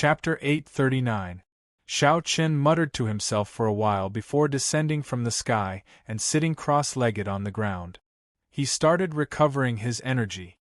Chapter 839. Shao Chen muttered to himself for a while before descending from the sky and sitting cross-legged on the ground. He started recovering his energy.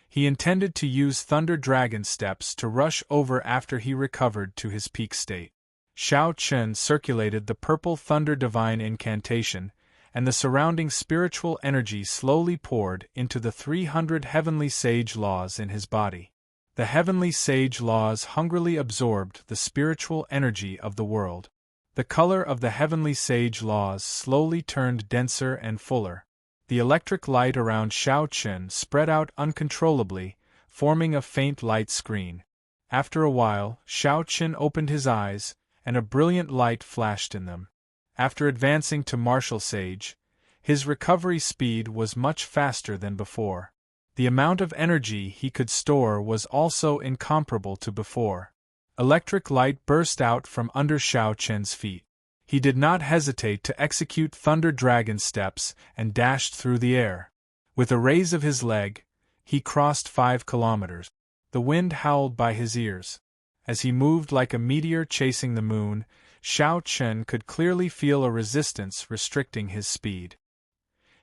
He intended to use Thunder Dragon steps to rush over after he recovered to his peak state. Shao Chen circulated the purple Thunder Divine incantation, and the surrounding spiritual energy slowly poured into the 300 heavenly sage laws in his body. The heavenly sage laws hungrily absorbed the spiritual energy of the world. The color of the heavenly sage laws slowly turned denser and fuller. The electric light around Shao Chen spread out uncontrollably, forming a faint light screen. After a while, Shao Chen opened his eyes, and a brilliant light flashed in them. After advancing to Martial Sage, his recovery speed was much faster than before. The amount of energy he could store was also incomparable to before. Electric light burst out from under Shao Chen's feet. He did not hesitate to execute Thunder Dragon steps and dashed through the air. With a raise of his leg, he crossed 5 kilometers. The wind howled by his ears. As he moved like a meteor chasing the moon, Shao Chen could clearly feel a resistance restricting his speed.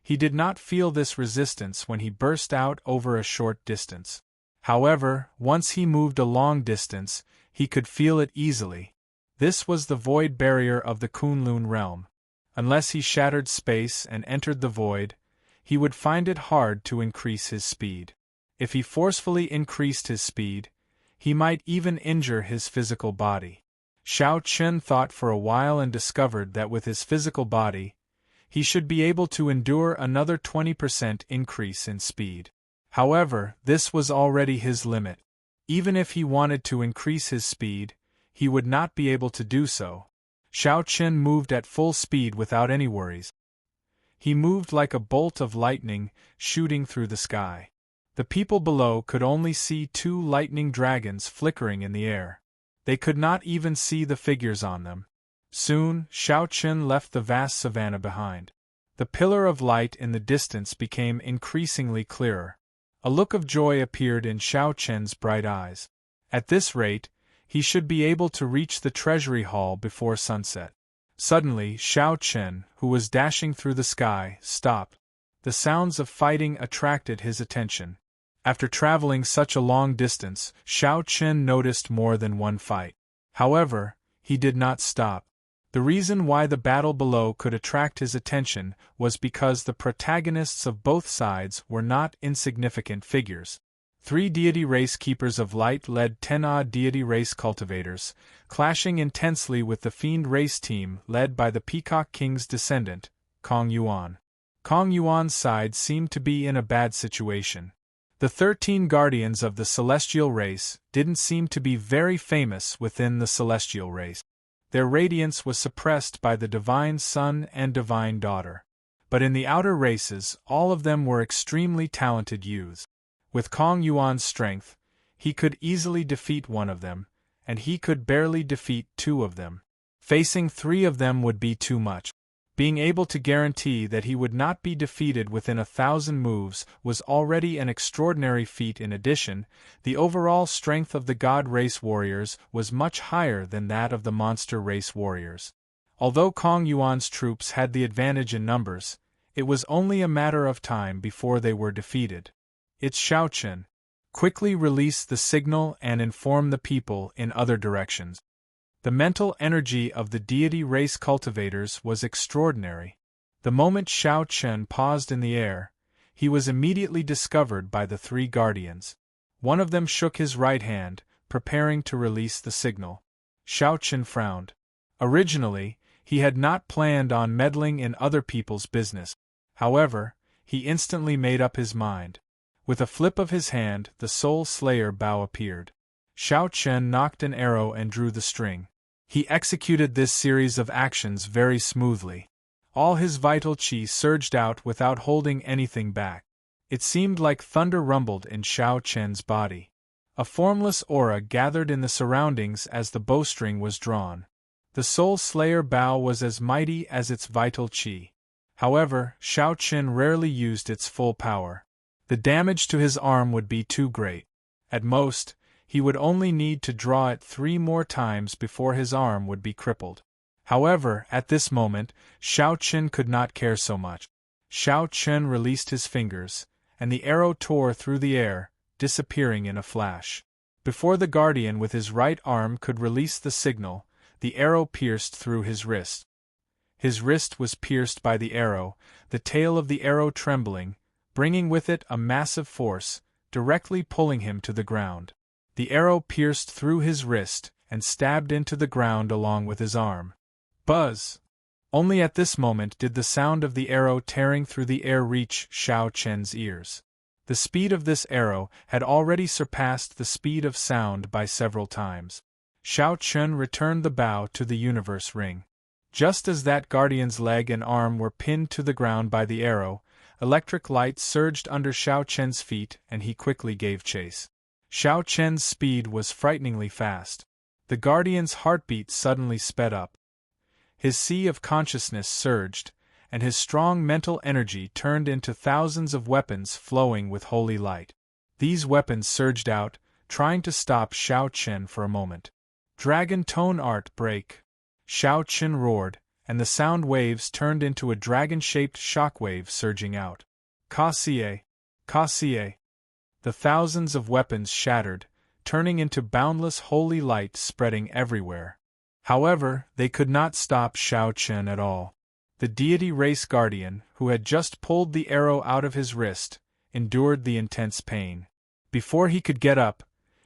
He did not feel this resistance when he burst out over a short distance. However, once he moved a long distance, he could feel it easily. This was the void barrier of the Kunlun realm. Unless he shattered space and entered the void, he would find it hard to increase his speed. If he forcefully increased his speed, he might even injure his physical body. Shao Chen thought for a while and discovered that with his physical body, he should be able to endure another 20% increase in speed. However, this was already his limit. Even if he wanted to increase his speed, he would not be able to do so. Shao Chen moved at full speed without any worries. He moved like a bolt of lightning shooting through the sky. The people below could only see 2 lightning dragons flickering in the air. They could not even see the figures on them. Soon, Shao Chen left the vast savanna behind. The pillar of light in the distance became increasingly clearer. A look of joy appeared in Shao Chen's bright eyes. At this rate, he should be able to reach the treasury hall before sunset. Suddenly, Shao Chen, who was dashing through the sky, stopped. The sounds of fighting attracted his attention. After traveling such a long distance, Shao Chen noticed more than one fight. However, he did not stop. The reason why the battle below could attract his attention was because the protagonists of both sides were not insignificant figures. 3 deity race keepers of light led 10 odd deity race cultivators, clashing intensely with the fiend race team led by the Peacock King's descendant, Kong Yuan. Kong Yuan's side seemed to be in a bad situation. The 13 guardians of the celestial race didn't seem to be very famous within the celestial race. Their radiance was suppressed by the divine son and divine daughter. But in the outer races, all of them were extremely talented youths. With Kong Yuan's strength, he could easily defeat one of them, and he could barely defeat 2 of them. Facing 3 of them would be too much. Being able to guarantee that he would not be defeated within 1,000 moves was already an extraordinary feat. In addition, the overall strength of the God Race warriors was much higher than that of the Monster Race warriors. Although Kong Yuan's troops had the advantage in numbers, it was only a matter of time before they were defeated. It's Shao Chen. Quickly release the signal and inform the people in other directions. The mental energy of the deity race cultivators was extraordinary. The moment Shao Chen paused in the air, he was immediately discovered by the 3 guardians. One of them shook his right hand, preparing to release the signal. Shao Chen frowned. Originally, he had not planned on meddling in other people's business. However, he instantly made up his mind. With a flip of his hand, the Soul Slayer bow appeared. Shao Chen knocked an arrow and drew the string. He executed this series of actions very smoothly. All his vital chi surged out without holding anything back. It seemed like thunder rumbled in Shao Chen's body. A formless aura gathered in the surroundings as the bowstring was drawn. The Soul Slayer bow was as mighty as its vital chi. However, Shao Chen rarely used its full power. The damage to his arm would be too great. At most, he would only need to draw it 3 more times before his arm would be crippled. However, at this moment, Xiao Qin could not care so much. Xiao Qin released his fingers, and the arrow tore through the air, disappearing in a flash. Before the guardian with his right arm could release the signal, the arrow pierced through his wrist. His wrist was pierced by the arrow, the tail of the arrow trembling, bringing with it a massive force, directly pulling him to the ground. The arrow pierced through his wrist and stabbed into the ground along with his arm. Buzz! Only at this moment did the sound of the arrow tearing through the air reach Xiao Chen's ears. The speed of this arrow had already surpassed the speed of sound by several times. Xiao Chen returned the bow to the universe ring. Just as that guardian's leg and arm were pinned to the ground by the arrow, electric light surged under Xiao Chen's feet and he quickly gave chase. Xiao Chen's speed was frighteningly fast. The guardian's heartbeat suddenly sped up. His sea of consciousness surged, and his strong mental energy turned into thousands of weapons flowing with holy light. These weapons surged out, trying to stop Xiao Chen for a moment. Dragon Tone Art Break! Xiao Chen roared, and the sound waves turned into a dragon-shaped shockwave surging out. Kasie! Kasie! The thousands of weapons shattered, turning into boundless holy light spreading everywhere. However, they could not stop Xiao Chen at all. The deity race guardian, who had just pulled the arrow out of his wrist, endured the intense pain. Before he could get up,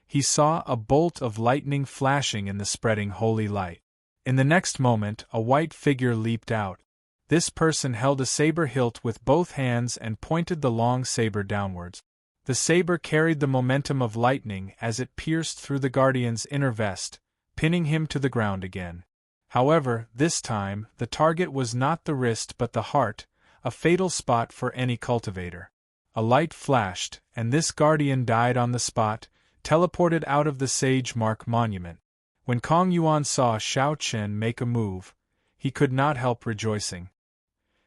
he saw a bolt of lightning flashing in the spreading holy light. In the next moment, a white figure leaped out. This person held a saber hilt with both hands and pointed the long saber downwards. The saber carried the momentum of lightning as it pierced through the guardian's inner vest, pinning him to the ground again. However, this time, the target was not the wrist but the heart, a fatal spot for any cultivator. A light flashed, and this guardian died on the spot, teleported out of the Sage Mark Monument. When Kong Yuan saw Xiao Chen make a move, he could not help rejoicing.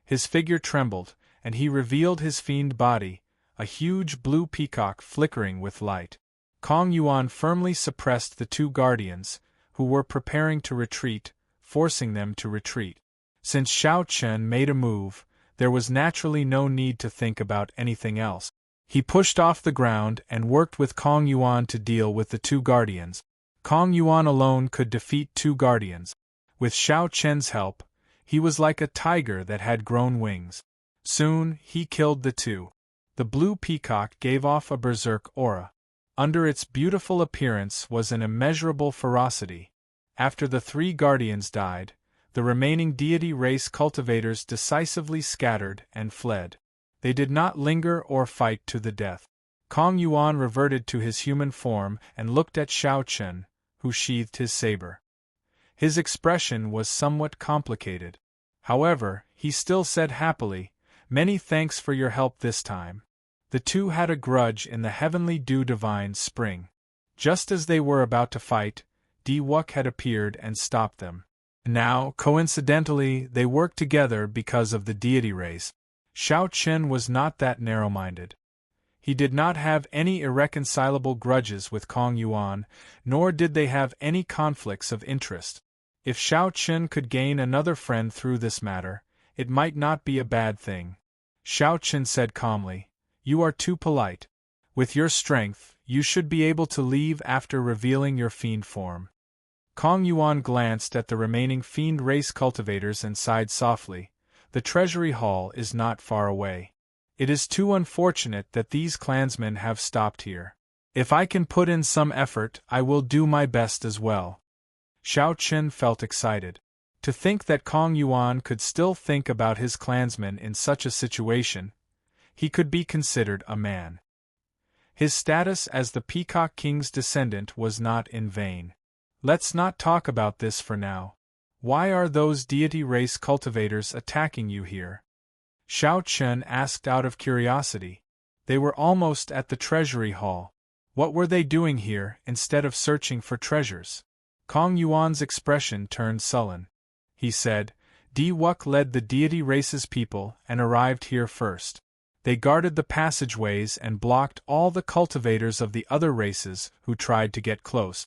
His figure trembled, and he revealed his fiend body, a huge blue peacock flickering with light. Kong Yuan firmly suppressed the 2 guardians, who were preparing to retreat, forcing them to retreat. Since Xiao Chen made a move, there was naturally no need to think about anything else. He pushed off the ground and worked with Kong Yuan to deal with the 2 guardians. Kong Yuan alone could defeat 2 guardians. With Xiao Chen's help, he was like a tiger that had grown wings. Soon, he killed the 2. The blue peacock gave off a berserk aura. Under its beautiful appearance was an immeasurable ferocity. After the 3 guardians died, the remaining deity race cultivators decisively scattered and fled. They did not linger or fight to the death. Kong Yuan reverted to his human form and looked at Xiao Chen, who sheathed his saber. His expression was somewhat complicated. However, he still said happily, "Many thanks for your help this time." The 2 had a grudge in the heavenly dew divine spring. Just as they were about to fight, Di Wuk had appeared and stopped them. Now, coincidentally, they worked together because of the deity race. Xiao Chen was not that narrow-minded. He did not have any irreconcilable grudges with Kong Yuan, nor did they have any conflicts of interest. If Xiao Chen could gain another friend through this matter, it might not be a bad thing. Xiao Chen said calmly, "You are too polite. With your strength, you should be able to leave after revealing your fiend form." Kong Yuan glanced at the remaining fiend race cultivators and sighed softly. "The treasury hall is not far away. It is too unfortunate that these clansmen have stopped here. If I can put in some effort, I will do my best as well." Xiao Chen felt excited. To think that Kong Yuan could still think about his clansmen in such a situation. He could be considered a man. His status as the Peacock King's descendant was not in vain. "Let's not talk about this for now. Why are those deity race cultivators attacking you here?" Xiao Chen asked out of curiosity. They were almost at the treasury hall. What were they doing here instead of searching for treasures? Kong Yuan's expression turned sullen. He said, "Di Wuk led the deity race's people and arrived here first. They guarded the passageways and blocked all the cultivators of the other races who tried to get close.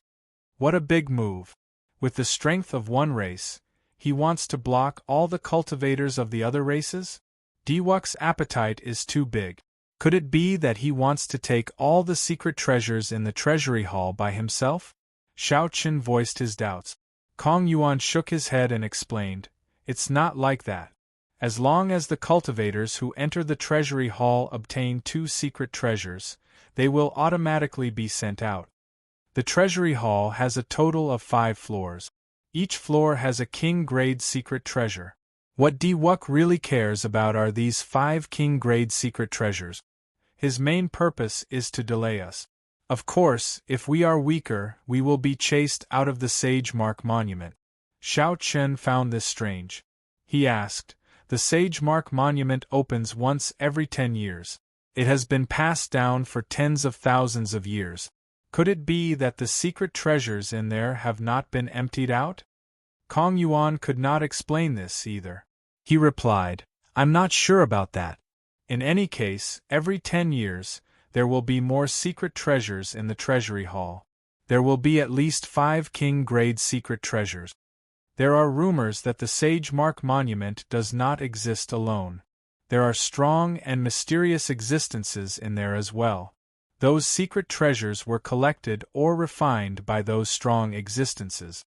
What a big move! With the strength of one race, he wants to block all the cultivators of the other races? Diwok's appetite is too big. Could it be that he wants to take all the secret treasures in the treasury hall by himself? Xiao Qin voiced his doubts. Kong Yuan shook his head and explained, "It's not like that. As long as the cultivators who enter the treasury hall obtain 2 secret treasures, they will automatically be sent out. The treasury hall has a total of 5 floors. Each floor has a king-grade secret treasure. What Diwok really cares about are these 5 king-grade secret treasures. His main purpose is to delay us. Of course, if we are weaker, we will be chased out of the Sage Mark Monument." Xiao Chen found this strange. He asked, "The Sage Mark Monument opens once every 10 years. It has been passed down for tens of thousands of years. Could it be that the secret treasures in there have not been emptied out?" Kong Yuan could not explain this either. He replied, "I'm not sure about that. In any case, every 10 years, there will be more secret treasures in the treasury hall. There will be at least 5 king-grade secret treasures. There are rumors that the Sage Mark Monument does not exist alone. There are strong and mysterious existences in there as well. Those secret treasures were collected or refined by those strong existences."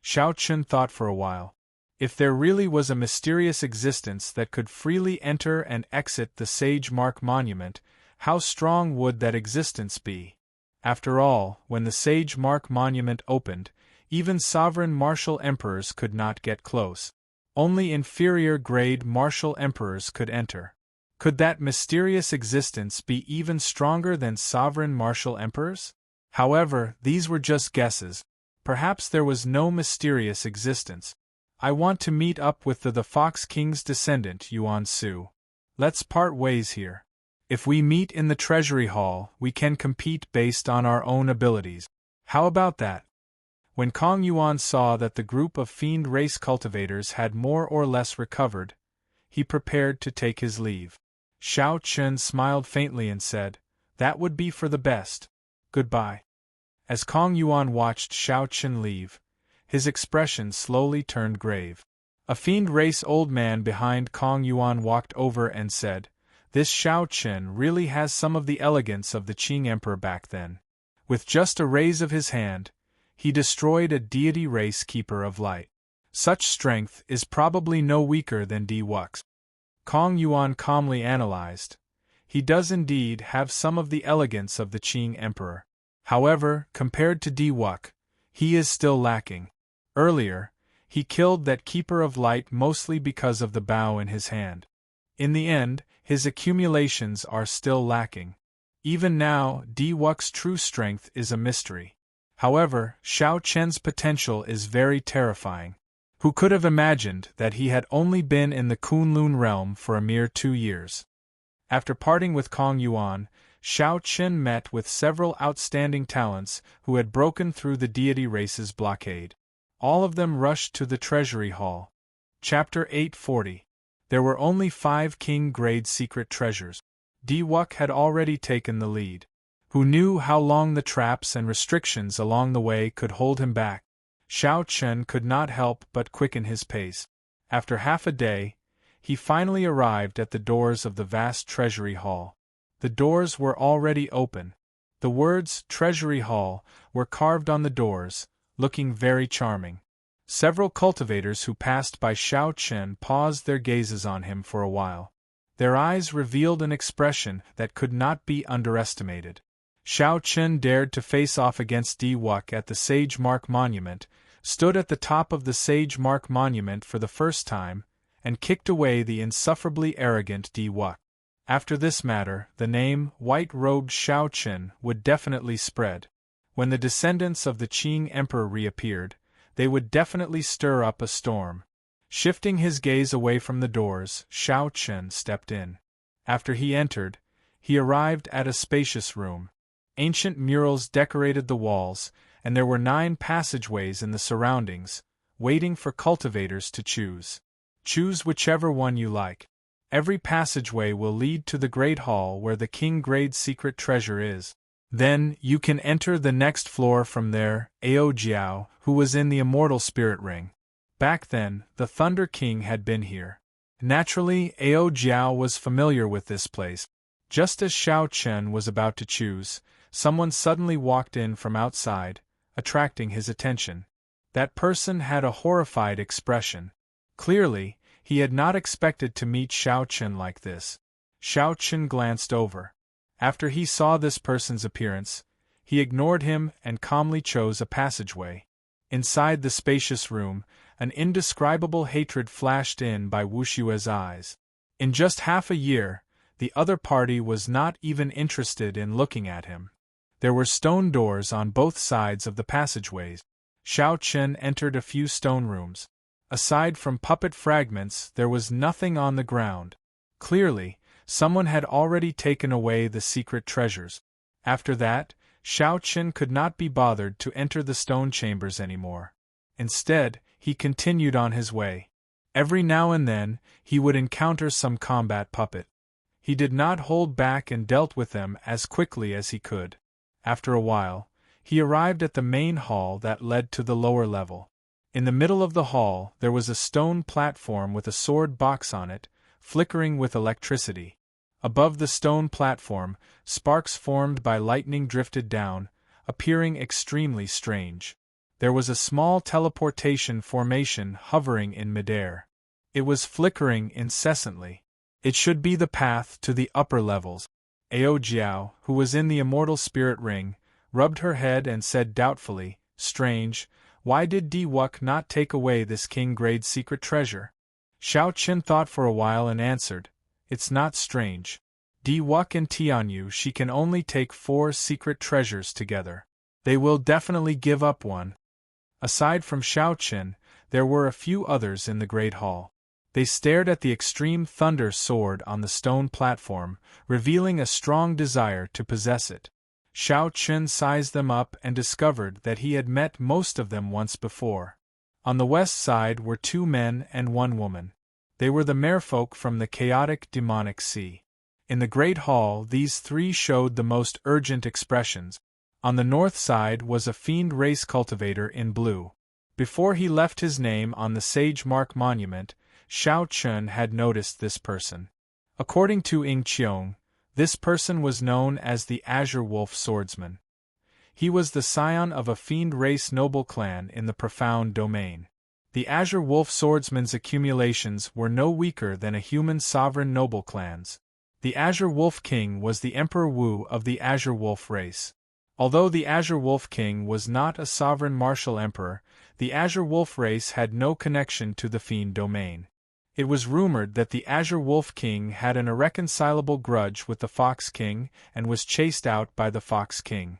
Xiao Qin thought for a while. If there really was a mysterious existence that could freely enter and exit the Sage Mark Monument, how strong would that existence be? After all, when the Sage Mark Monument opened, even sovereign martial emperors could not get close. Only inferior-grade martial emperors could enter. Could that mysterious existence be even stronger than sovereign martial emperors? However, these were just guesses. Perhaps there was no mysterious existence. "I want to meet up with the Fox King's descendant, Yuan Su. Let's part ways here. If we meet in the treasury hall, we can compete based on our own abilities. How about that?" When Kong Yuan saw that the group of fiend race cultivators had more or less recovered, he prepared to take his leave. Xiao Chen smiled faintly and said, "That would be for the best. Goodbye." As Kong Yuan watched Xiao Chen leave, his expression slowly turned grave. A fiend race old man behind Kong Yuan walked over and said, "This Xiao Chen really has some of the elegance of the Qing Emperor back then. With just a raise of his hand, he destroyed a deity race keeper of light. Such strength is probably no weaker than Diwok's." Kong Yuan calmly analyzed. He does indeed have some of the elegance of the Qing Emperor. However, compared to Diwok, he is still lacking. Earlier, he killed that Keeper of Light mostly because of the bow in his hand. In the end, his accumulations are still lacking. Even now, Diwok's true strength is a mystery. However, Xiao Chen's potential is very terrifying. Who could have imagined that he had only been in the Kunlun realm for a mere 2 years? After parting with Kong Yuan, Xiao Chen met with several outstanding talents who had broken through the deity race's blockade. All of them rushed to the treasury hall. Chapter 840. There were only 5 king-grade secret treasures. Diwok had already taken the lead. Who knew how long the traps and restrictions along the way could hold him back? Xiao Chen could not help but quicken his pace. After half a day, he finally arrived at the doors of the vast treasury hall. The doors were already open. The words "Treasury Hall" were carved on the doors, looking very charming. Several cultivators who passed by Xiao Chen paused their gazes on him for a while. Their eyes revealed an expression that could not be underestimated. Xiao Chen dared to face off against Diwok at the Sage Mark Monument, stood at the top of the Sage Mark Monument for the first time, and kicked away the insufferably arrogant Diwok. After this matter, the name White-Robed Xiao Chen would definitely spread. When the descendants of the Qing Emperor reappeared, they would definitely stir up a storm. Shifting his gaze away from the doors, Xiao Chen stepped in. After he entered, he arrived at a spacious room. Ancient murals decorated the walls, and there were 9 passageways in the surroundings, waiting for cultivators to choose. Choose whichever one you like. Every passageway will lead to the Great Hall where the King Grade's secret treasure is. Then, you can enter the next floor from there. Ao Jiao, who was in the Immortal Spirit Ring. Back then, the Thunder King had been here. Naturally, Ao Jiao was familiar with this place. Just as Xiao Chen was about to choose, someone suddenly walked in from outside, attracting his attention. That person had a horrified expression. Clearly, he had not expected to meet Xiao Chen like this. Xiao Chen glanced over. After he saw this person's appearance, he ignored him and calmly chose a passageway. Inside the spacious room, an indescribable hatred flashed in by Wu Xue's eyes. In just half a year, the other party was not even interested in looking at him. There were stone doors on both sides of the passageways. Xiao Chen entered a few stone rooms. Aside from puppet fragments, there was nothing on the ground. Clearly, someone had already taken away the secret treasures. After that, Xiao Chen could not be bothered to enter the stone chambers anymore. Instead, he continued on his way. Every now and then, he would encounter some combat puppet. He did not hold back and dealt with them as quickly as he could. After a while, he arrived at the main hall that led to the lower level. In the middle of the hall, there was a stone platform with a sword box on it, flickering with electricity. Above the stone platform, sparks formed by lightning drifted down, appearing extremely strange. There was a small teleportation formation hovering in midair. It was flickering incessantly. It should be the path to the upper levels. Ao Jiao, who was in the Immortal Spirit Ring, rubbed her head and said doubtfully, "Strange, why did Di Wuk not take away this King Grade's secret treasure?" Xiao Chen thought for a while and answered, "It's not strange. Di Wuk and Tianyu she can only take 4 secret treasures together. They will definitely give up one." Aside from Xiao Chen, there were a few others in the Great Hall. They stared at the extreme thunder sword on the stone platform, revealing a strong desire to possess it. Xiao Chen sized them up and discovered that he had met most of them once before. On the west side were 2 men and 1 woman. They were the merfolk from the chaotic demonic sea. In the Great Hall, these 3 showed the most urgent expressions. On the north side was a fiend race cultivator in blue. Before he left his name on the Sage Mark monument, Xiao Chen had noticed this person. According to Ying Qiong, this person was known as the Azure Wolf Swordsman. He was the scion of a fiend race noble clan in the Profound Domain. The Azure Wolf Swordsman's accumulations were no weaker than a human sovereign noble clan's. The Azure Wolf King was the Emperor Wu of the Azure Wolf race. Although the Azure Wolf King was not a sovereign martial emperor, the Azure Wolf race had no connection to the Fiend Domain. It was rumored that the Azure Wolf King had an irreconcilable grudge with the Fox King and was chased out by the Fox King.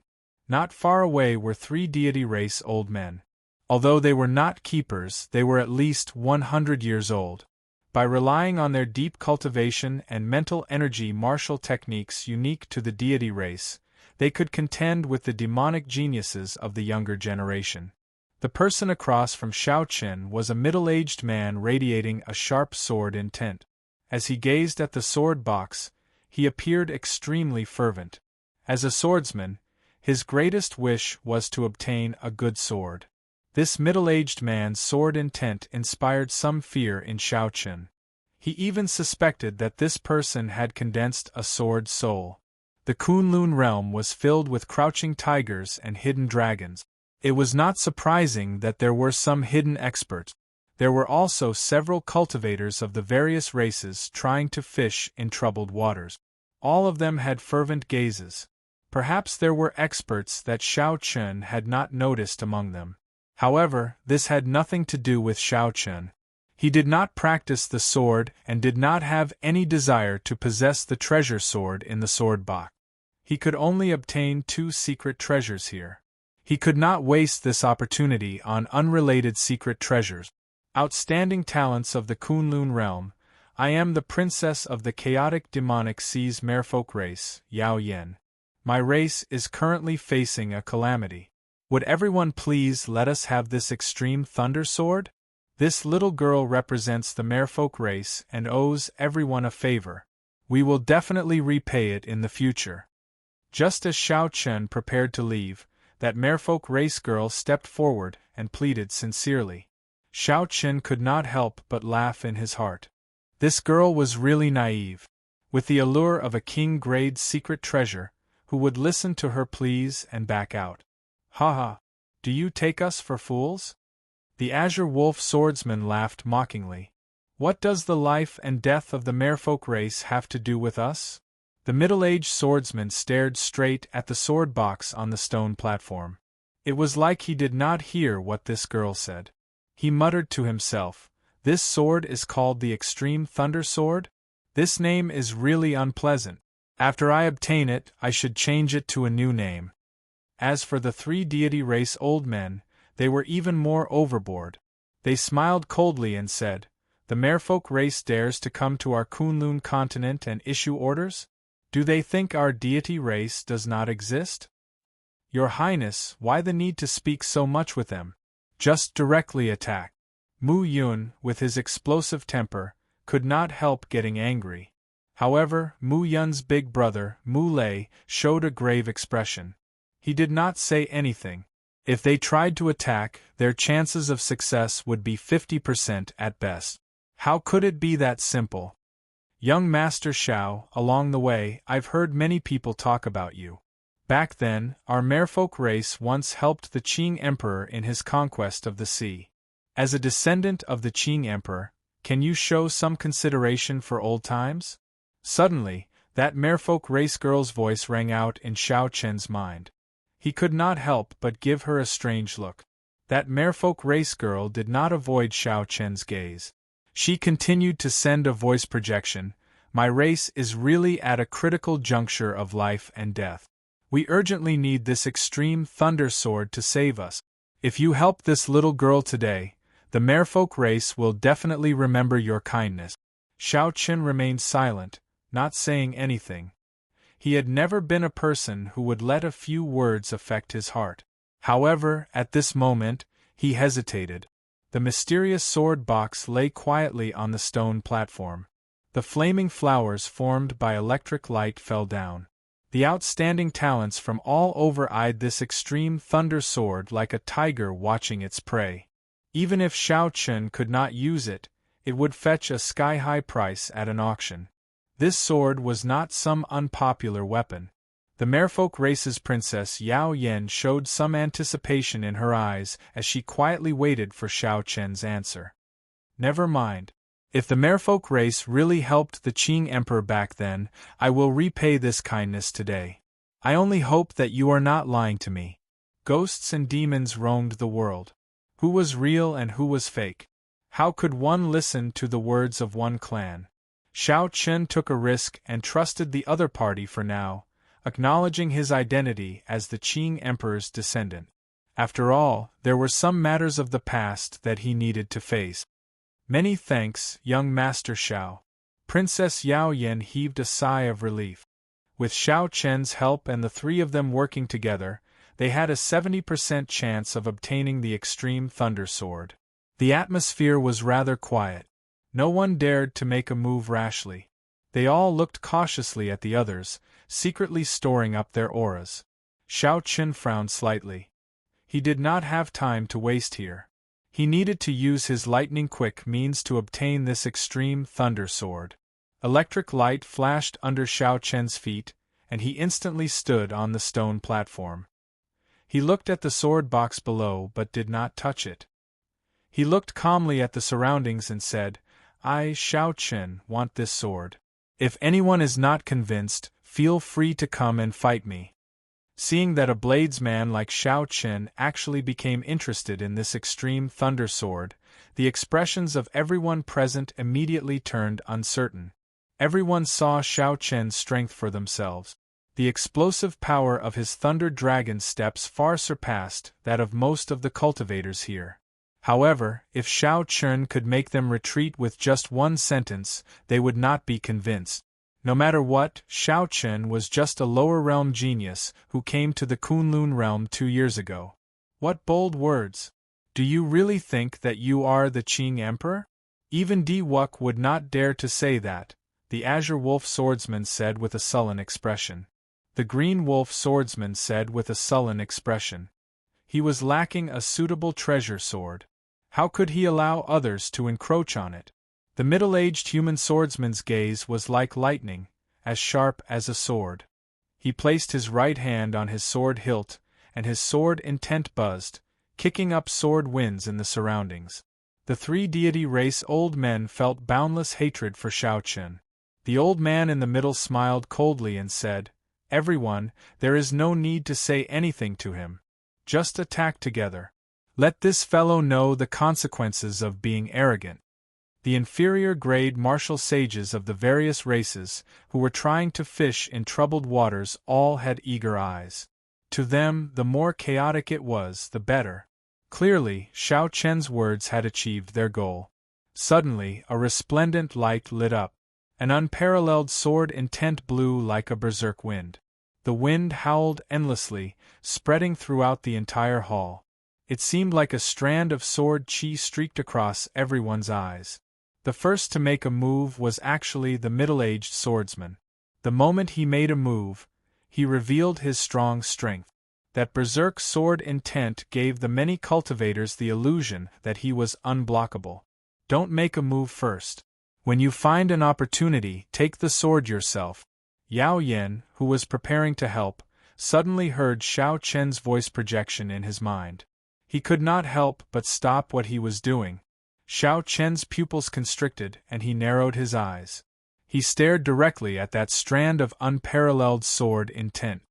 Not far away were 3 deity race old men. Although they were not keepers, they were at least 100 years old. By relying on their deep cultivation and mental energy martial techniques unique to the deity race, they could contend with the demonic geniuses of the younger generation. The person across from Xiao Chen was a middle-aged man radiating a sharp sword intent. As he gazed at the sword box, he appeared extremely fervent. As a swordsman, his greatest wish was to obtain a good sword. This middle-aged man's sword intent inspired some fear in Xiao Chen. He even suspected that this person had condensed a sword soul. The Kunlun realm was filled with crouching tigers and hidden dragons. It was not surprising that there were some hidden experts. There were also several cultivators of the various races trying to fish in troubled waters. All of them had fervent gazes. Perhaps there were experts that Xiao Chen had not noticed among them. However, this had nothing to do with Xiao Chen. He did not practice the sword and did not have any desire to possess the treasure sword in the sword box. He could only obtain 2 secret treasures here. He could not waste this opportunity on unrelated secret treasures. Outstanding talents of the Kunlun realm. I am the princess of the chaotic demonic sea's merfolk race, Yao Yen. My race is currently facing a calamity. Would everyone please let us have this extreme thunder sword? This little girl represents the merfolk race and owes everyone a favor. We will definitely repay it in the future. Just as Xiao Chen prepared to leave, that merfolk race girl stepped forward and pleaded sincerely. Xiao Chen could not help but laugh in his heart. This girl was really naive, with the allure of a king-grade secret treasure, who would listen to her pleas and back out. Ha! Do you take us for fools? The Azure Wolf swordsman laughed mockingly. What does the life and death of the merfolk race have to do with us? The middle-aged swordsman stared straight at the sword box on the stone platform. It was like he did not hear what this girl said. He muttered to himself, "This sword is called the Extreme Thunder Sword? This name is really unpleasant. After I obtain it, I should change it to a new name." As for the three deity race old men, they were even more overboard. They smiled coldly and said, "The merfolk race dares to come to our Kunlun continent and issue orders? Do they think our deity race does not exist? Your Highness, why the need to speak so much with them? Just directly attack." Mu Yun, with his explosive temper, could not help getting angry. However, Mu Yun's big brother, Mu Lei, showed a grave expression. He did not say anything. If they tried to attack, their chances of success would be 50% at best. How could it be that simple? Young Master Xiao, along the way, I've heard many people talk about you. Back then, our merfolk race once helped the Qing Emperor in his conquest of the sea. As a descendant of the Qing Emperor, can you show some consideration for old times? Suddenly, that merfolk race girl's voice rang out in Xiao Chen's mind. He could not help but give her a strange look. That merfolk race girl did not avoid Xiao Chen's gaze. She continued to send a voice projection, "My race is really at a critical juncture of life and death. We urgently need this extreme thunder sword to save us. If you help this little girl today, the merfolk race will definitely remember your kindness." Xiao Chen remained silent, not saying anything. He had never been a person who would let a few words affect his heart. However, at this moment, he hesitated. The mysterious sword box lay quietly on the stone platform. The flaming flowers formed by electric light fell down. The outstanding talents from all over eyed this extreme thunder sword like a tiger watching its prey. Even if Xiao Chen could not use it, it would fetch a sky-high price at an auction. This sword was not some unpopular weapon. The merfolk race's princess Yao Yen showed some anticipation in her eyes as she quietly waited for Xiao Chen's answer. "Never mind. If the merfolk race really helped the Qing Emperor back then, I will repay this kindness today. I only hope that you are not lying to me." Ghosts and demons roamed the world. Who was real and who was fake? How could one listen to the words of one clan? Xiao Chen took a risk and trusted the other party for now, acknowledging his identity as the Qing Emperor's descendant. After all, there were some matters of the past that he needed to face. "Many thanks, young Master Xiao." Princess Yao Yen heaved a sigh of relief. With Xiao Chen's help and the three of them working together, they had a 70% chance of obtaining the Extreme Thunder Sword. The atmosphere was rather quiet. No one dared to make a move rashly. They all looked cautiously at the others, secretly storing up their auras. Xiao Chen frowned slightly. He did not have time to waste here. He needed to use his lightning-quick means to obtain this extreme thunder sword. Electric light flashed under Xiao Chen's feet, and he instantly stood on the stone platform. He looked at the sword box below but did not touch it. He looked calmly at the surroundings and said, "I, Xiao Chen, want this sword. If anyone is not convinced, feel free to come and fight me." Seeing that a bladesman like Xiao Chen actually became interested in this extreme thunder sword, the expressions of everyone present immediately turned uncertain. Everyone saw Xiao Chen's strength for themselves. The explosive power of his thunder dragon steps far surpassed that of most of the cultivators here. However, if Xiao Chen could make them retreat with just one sentence, they would not be convinced. No matter what, Xiao Chen was just a lower realm genius who came to the Kunlun realm 2 years ago. What bold words! Do you really think that you are the Qing Emperor? Even Di Wuk would not dare to say that, the Azure Wolf swordsman said with a sullen expression. The Green Wolf swordsman said with a sullen expression. He was lacking a suitable treasure sword. How could he allow others to encroach on it? The middle-aged human swordsman's gaze was like lightning, as sharp as a sword. He placed his right hand on his sword hilt, and his sword intent buzzed, kicking up sword winds in the surroundings. The three deity race old men felt boundless hatred for Shao Chen. The old man in the middle smiled coldly and said, "Everyone, there is no need to say anything to him. Just attack together. Let this fellow know the consequences of being arrogant." The inferior grade martial sages of the various races, who were trying to fish in troubled waters, all had eager eyes. To them, the more chaotic it was, the better. Clearly, Shao Chen's words had achieved their goal. Suddenly, a resplendent light lit up. An unparalleled sword intent blew like a berserk wind. The wind howled endlessly, spreading throughout the entire hall. It seemed like a strand of sword chi streaked across everyone's eyes. The first to make a move was actually the middle-aged swordsman. The moment he made a move, he revealed his strong strength. That berserk sword intent gave the many cultivators the illusion that he was unblockable. Don't make a move first. When you find an opportunity, take the sword yourself. Yao Yen, who was preparing to help, suddenly heard Shao Chen's voice projection in his mind. He could not help but stop what he was doing. Shao Chen's pupils constricted and he narrowed his eyes. He stared directly at that strand of unparalleled sword intent.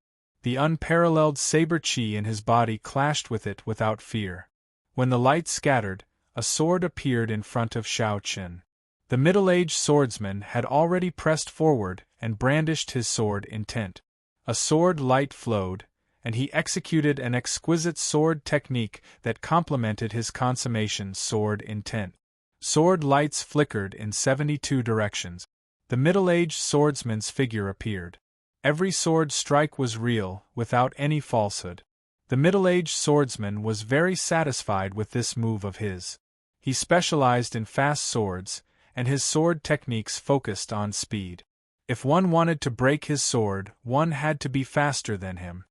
The unparalleled saber chi in his body clashed with it without fear. When the light scattered, a sword appeared in front of Shao Chen. The middle-aged swordsman had already pressed forward and brandished his sword intent. A sword light flowed, and he executed an exquisite sword technique that complemented his consummation sword intent. Sword lights flickered in 72 directions. The middle-aged swordsman's figure appeared. Every sword strike was real, without any falsehood. The middle-aged swordsman was very satisfied with this move of his. He specialized in fast swords, and his sword techniques focused on speed. If one wanted to break his sword, one had to be faster than him.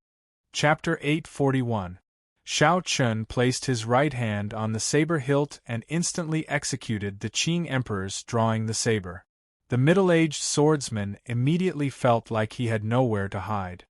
Chapter 841. Shao Chen placed his right hand on the saber hilt and instantly executed the Qing Emperor's drawing the saber. The middle-aged swordsman immediately felt like he had nowhere to hide.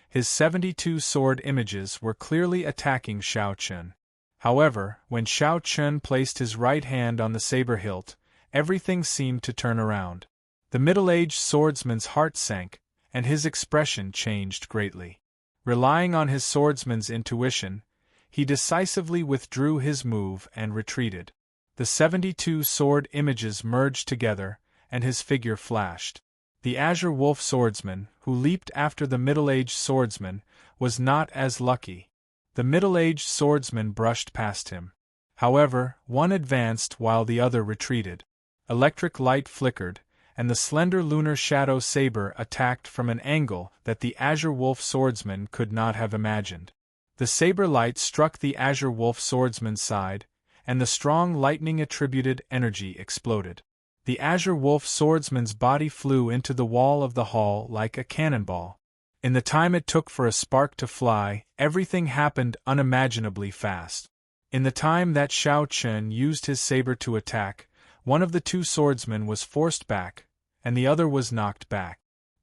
His 72 sword images were clearly attacking Shao Chen. However, when Shao Chen placed his right hand on the saber hilt, everything seemed to turn around. The middle-aged swordsman's heart sank, and his expression changed greatly. Relying on his swordsman's intuition, he decisively withdrew his move and retreated. The 72 sword images merged together, and his figure flashed. The Azure Wolf swordsman, who leaped after the middle-aged swordsman, was not as lucky. The middle-aged swordsman brushed past him. However, one advanced while the other retreated. Electric light flickered, and the slender lunar shadow saber attacked from an angle that the Azure Wolf swordsman could not have imagined. The saber light struck the Azure Wolf swordsman's side, and the strong lightning-attributed energy exploded. The Azure Wolf swordsman's body flew into the wall of the hall like a cannonball. In the time it took for a spark to fly, everything happened unimaginably fast. In the time that Shao Chen used his saber to attack, one of the two swordsmen was forced back, and the other was knocked back.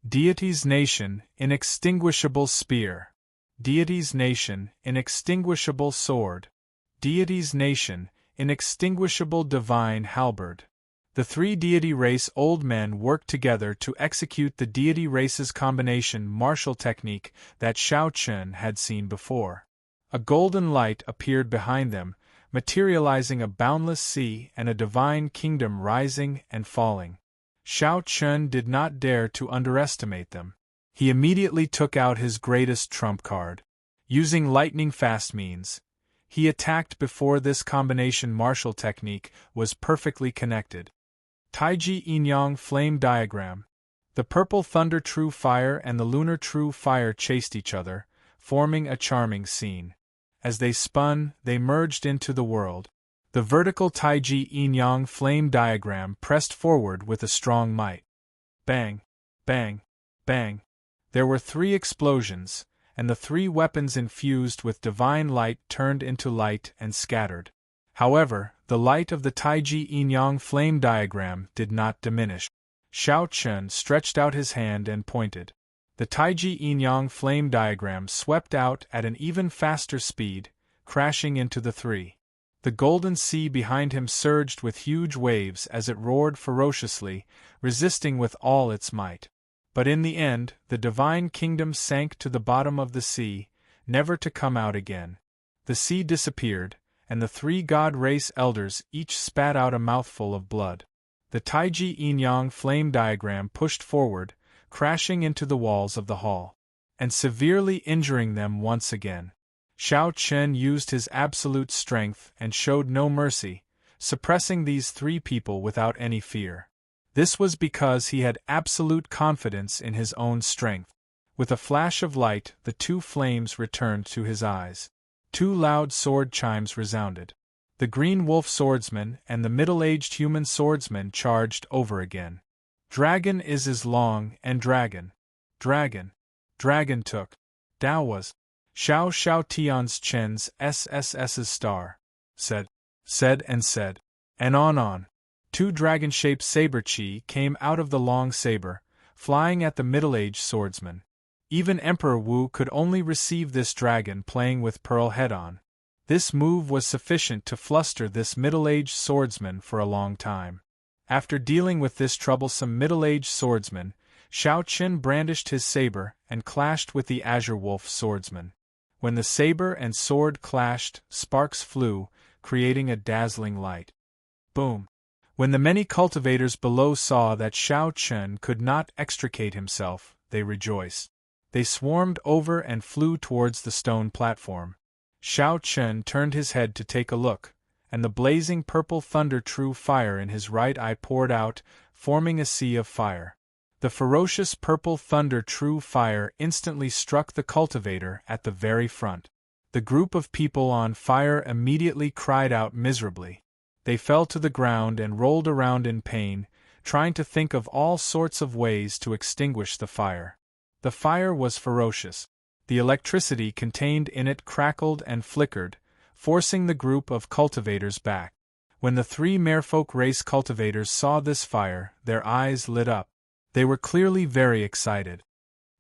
Deity's Nation, inextinguishable spear. Deity's Nation, inextinguishable sword. Deity's Nation, inextinguishable divine halberd. The three deity race old men worked together to execute the deity race's combination martial technique that Shao Chen had seen before. A golden light appeared behind them, materializing a boundless sea and a divine kingdom rising and falling. Shao Chen did not dare to underestimate them. He immediately took out his greatest trump card. Using lightning-fast means, he attacked before this combination martial technique was perfectly connected. Taiji Yin-Yang Flame Diagram. The purple thunder true fire and the lunar true fire chased each other, forming a charming scene. As they spun, they merged into the world. The vertical Taiji yin-yang flame diagram pressed forward with a strong might. Bang! Bang! Bang! There were 3 explosions, and the 3 weapons infused with divine light turned into light and scattered. However, the light of the Taiji yin-yang flame diagram did not diminish. Shao Chun stretched out his hand and pointed. The Taiji yin-yang flame diagram swept out at an even faster speed, crashing into the 3. The golden sea behind him surged with huge waves as it roared ferociously, resisting with all its might. But in the end, the divine kingdom sank to the bottom of the sea, never to come out again. The sea disappeared, and the 3 god race elders each spat out a mouthful of blood. The Taiji yin-yang flame diagram pushed forward, crashing into the walls of the hall, and severely injuring them once again. Shao Chen used his absolute strength and showed no mercy, suppressing these 3 people without any fear. This was because he had absolute confidence in his own strength. With a flash of light, the 2 flames returned to his eyes. 2 loud sword chimes resounded. The green wolf swordsman and the middle-aged human swordsman charged over again. Dragon is as long and dragon. Dragon. Dragon took. Dao was. Shao Tian's Chen's SSS's star. Said. And on. 2 dragon-shaped saber chi came out of the long saber, flying at the middle-aged swordsman. Even Emperor Wu could only receive this dragon playing with pearl head-on. This move was sufficient to fluster this middle-aged swordsman for a long time. After dealing with this troublesome middle-aged swordsman, Shao Chen brandished his saber and clashed with the Azure Wolf swordsman. When the saber and sword clashed, sparks flew, creating a dazzling light. Boom! When the many cultivators below saw that Shao Chen could not extricate himself, they rejoiced. They swarmed over and flew towards the stone platform. Shao Chen turned his head to take a look, and the blazing purple thunder true fire in his right eye poured out, forming a sea of fire. The ferocious purple thunder true fire instantly struck the cultivator at the very front. The group of people on fire immediately cried out miserably. They fell to the ground and rolled around in pain, trying to think of all sorts of ways to extinguish the fire. The fire was ferocious. The electricity contained in it crackled and flickered, forcing the group of cultivators back. When the 3 merfolk race cultivators saw this fire, their eyes lit up. They were clearly very excited.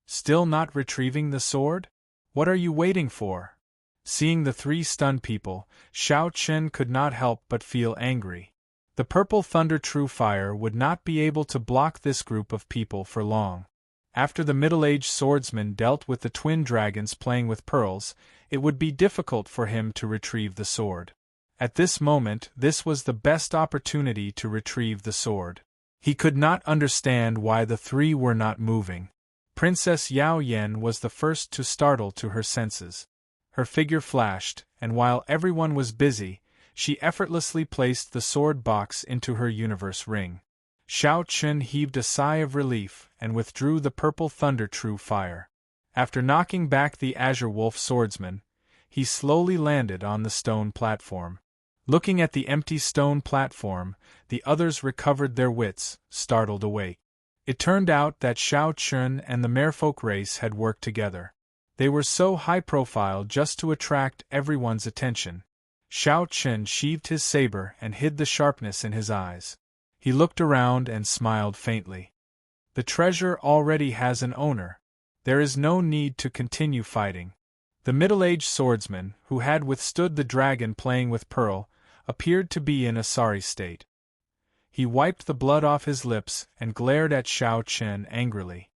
Still not retrieving the sword? What are you waiting for? Seeing the 3 stunned people, Shao Chen could not help but feel angry. The purple thunder true fire would not be able to block this group of people for long. After the middle-aged swordsman dealt with the twin dragons playing with pearls, it would be difficult for him to retrieve the sword. At this moment, this was the best opportunity to retrieve the sword. He could not understand why the 3 were not moving. Princess Yao Yen was the first to startle to her senses. Her figure flashed, and while everyone was busy, she effortlessly placed the sword box into her universe ring. Shao Chen heaved a sigh of relief and withdrew the purple thunder true fire. After knocking back the Azure Wolf swordsman, he slowly landed on the stone platform. Looking at the empty stone platform, the others recovered their wits, startled awake. It turned out that Shao Chen and the merfolk race had worked together. They were so high-profile just to attract everyone's attention. Shao Chen sheathed his saber and hid the sharpness in his eyes. He looked around and smiled faintly. The treasure already has an owner. There is no need to continue fighting. The middle-aged swordsman, who had withstood the dragon playing with Pearl, appeared to be in a sorry state. He wiped the blood off his lips and glared at Shao Chen angrily.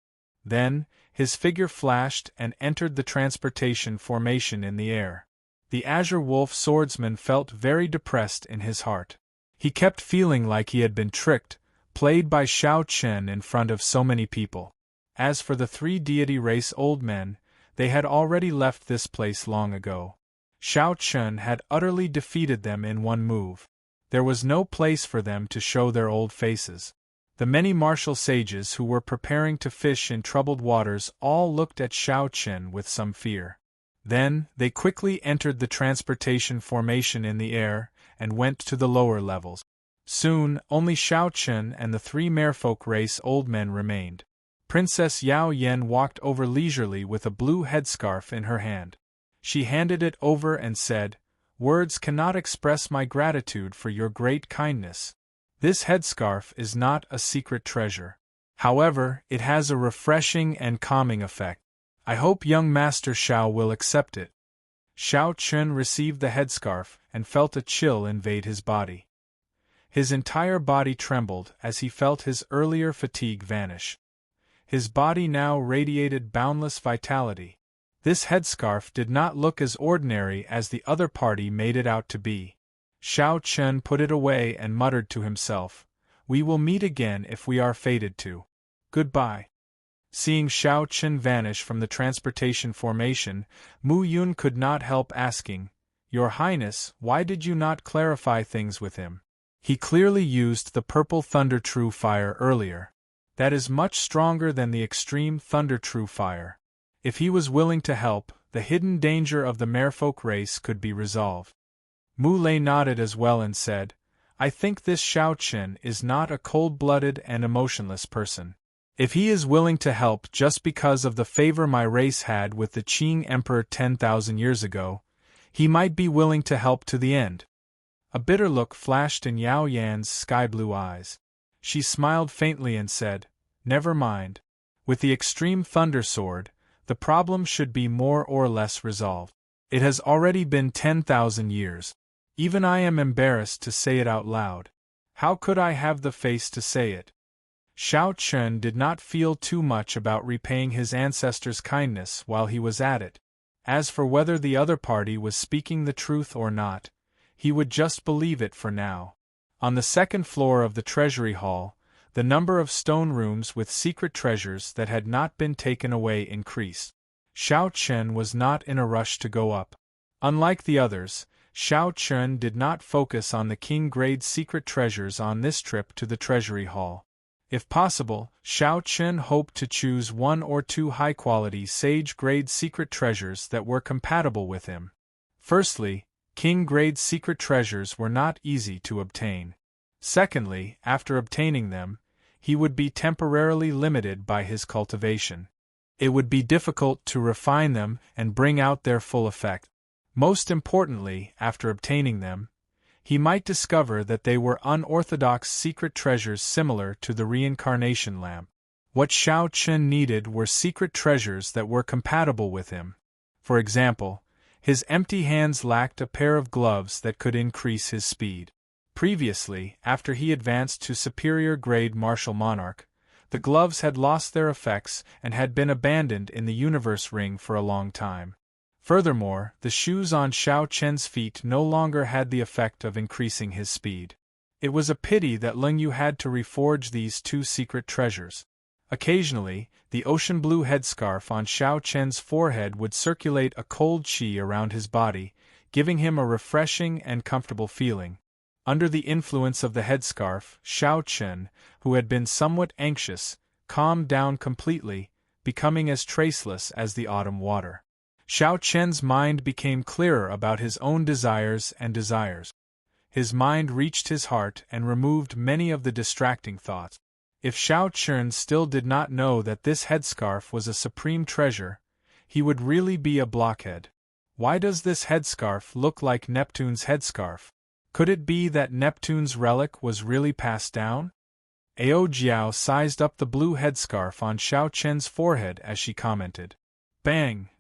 Then, his figure flashed and entered the transportation formation in the air. The Azure Wolf swordsman felt very depressed in his heart. He kept feeling like he had been tricked, played by Shao Chen in front of so many people. As for the 3 deity race old men, they had already left this place long ago. Shao Chen had utterly defeated them in one move. There was no place for them to show their old faces. The many martial sages who were preparing to fish in troubled waters all looked at Shao Chen with some fear. Then, they quickly entered the transportation formation in the air, and went to the lower levels. Soon, only Shao Chen and the 3 merfolk race old men remained. Princess Yao Yen walked over leisurely with a blue headscarf in her hand. She handed it over and said, "Words cannot express my gratitude for your great kindness. This headscarf is not a secret treasure. However, it has a refreshing and calming effect. I hope young Master Shao will accept it." Shao Chen received the headscarf and felt a chill invade his body. His entire body trembled as he felt his earlier fatigue vanish. His body now radiated boundless vitality. This headscarf did not look as ordinary as the other party made it out to be. Shao Chen put it away and muttered to himself, "We will meet again if we are fated to. Goodbye." Seeing Shao Chen vanish from the transportation formation, Mu Yun could not help asking, "Your Highness, why did you not clarify things with him? He clearly used the purple Thunder True Fire earlier. That is much stronger than the extreme Thunder True Fire. If he was willing to help, the hidden danger of the merfolk race could be resolved." Mu Lei nodded as well and said, "I think this Shao Chen is not a cold-blooded and emotionless person. If he is willing to help just because of the favor my race had with the Qing Emperor 10,000 years ago, he might be willing to help to the end." A bitter look flashed in Yao Yan's sky-blue eyes. She smiled faintly and said, "Never mind. With the extreme Thunder Sword, the problem should be more or less resolved. It has already been 10,000 years. Even I am embarrassed to say it out loud. How could I have the face to say it?" Shao Chen did not feel too much about repaying his ancestors' kindness while he was at it. As for whether the other party was speaking the truth or not, he would just believe it for now. On the second floor of the Treasury Hall, the number of stone rooms with secret treasures that had not been taken away increased. Shao Chen was not in a rush to go up. Unlike the others, Shao Chen did not focus on the king-grade secret treasures on this trip to the Treasury Hall. If possible, Shao Chen hoped to choose 1 or 2 high-quality sage-grade secret treasures that were compatible with him. Firstly, king-grade secret treasures were not easy to obtain. Secondly, after obtaining them, he would be temporarily limited by his cultivation. It would be difficult to refine them and bring out their full effect. Most importantly, after obtaining them, he might discover that they were unorthodox secret treasures similar to the reincarnation lamp. What Shao Chen needed were secret treasures that were compatible with him. For example, his empty hands lacked a pair of gloves that could increase his speed. Previously, after he advanced to superior grade martial monarch, the gloves had lost their effects and had been abandoned in the universe ring for a long time. Furthermore, the shoes on Shao Chen's feet no longer had the effect of increasing his speed. It was a pity that Leng Yu had to reforge these 2 secret treasures. Occasionally, the ocean blue headscarf on Shao Chen's forehead would circulate a cold qi around his body, giving him a refreshing and comfortable feeling. Under the influence of the headscarf, Shao Chen, who had been somewhat anxious, calmed down completely, becoming as traceless as the autumn water. Shao Chen's mind became clearer about his own desires and desires. His mind reached his heart and removed many of the distracting thoughts. If Shao Chen still did not know that this headscarf was a supreme treasure, he would really be a blockhead. Why does this headscarf look like Neptune's headscarf? Could it be that Neptune's relic was really passed down? Ao Jiao sized up the blue headscarf on Shao Chen's forehead as she commented. Bang!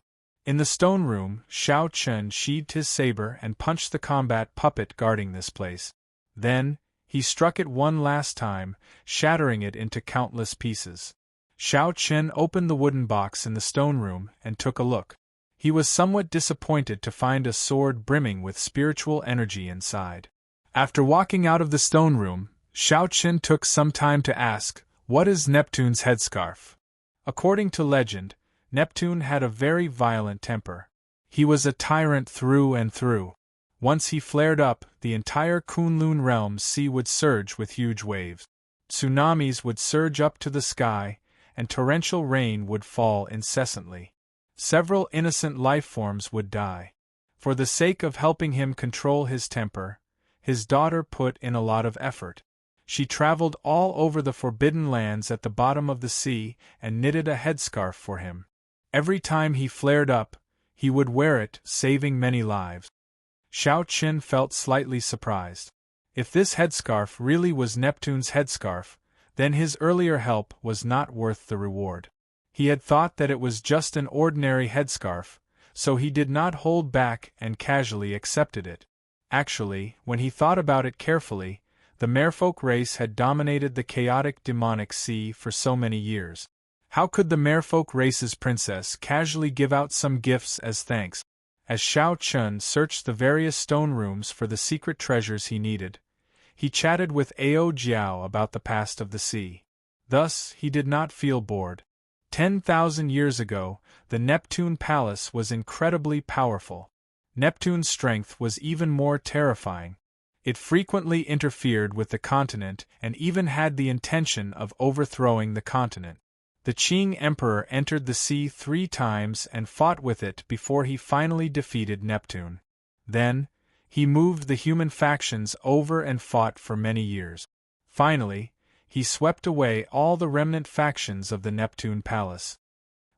In the stone room, Shao Chen sheathed his saber and punched the combat puppet guarding this place. Then, he struck it one last time, shattering it into countless pieces. Shao Chen opened the wooden box in the stone room and took a look. He was somewhat disappointed to find a sword brimming with spiritual energy inside. After walking out of the stone room, Shao Chen took some time to ask, "What is Neptune's headscarf?" According to legend, Neptune had a very violent temper. He was a tyrant through and through. Once he flared up, the entire Kunlun realm's sea would surge with huge waves. Tsunamis would surge up to the sky, and torrential rain would fall incessantly. Several innocent life forms would die. For the sake of helping him control his temper, his daughter put in a lot of effort. She traveled all over the forbidden lands at the bottom of the sea and knitted a headscarf for him. Every time he flared up, he would wear it, saving many lives. Xiao Qin felt slightly surprised. If this headscarf really was Neptune's headscarf, then his earlier help was not worth the reward. He had thought that it was just an ordinary headscarf, so he did not hold back and casually accepted it. Actually, when he thought about it carefully, the merfolk race had dominated the chaotic demonic sea for so many years. How could the merfolk race's princess casually give out some gifts as thanks? As Xiao Chun searched the various stone rooms for the secret treasures he needed, he chatted with Ao Jiao about the past of the sea. Thus, he did not feel bored. 10,000 years ago, the Neptune Palace was incredibly powerful. Neptune's strength was even more terrifying. It frequently interfered with the continent and even had the intention of overthrowing the continent. The Qing Emperor entered the sea 3 times and fought with it before he finally defeated Neptune. Then, he moved the human factions over and fought for many years. Finally, he swept away all the remnant factions of the Neptune Palace.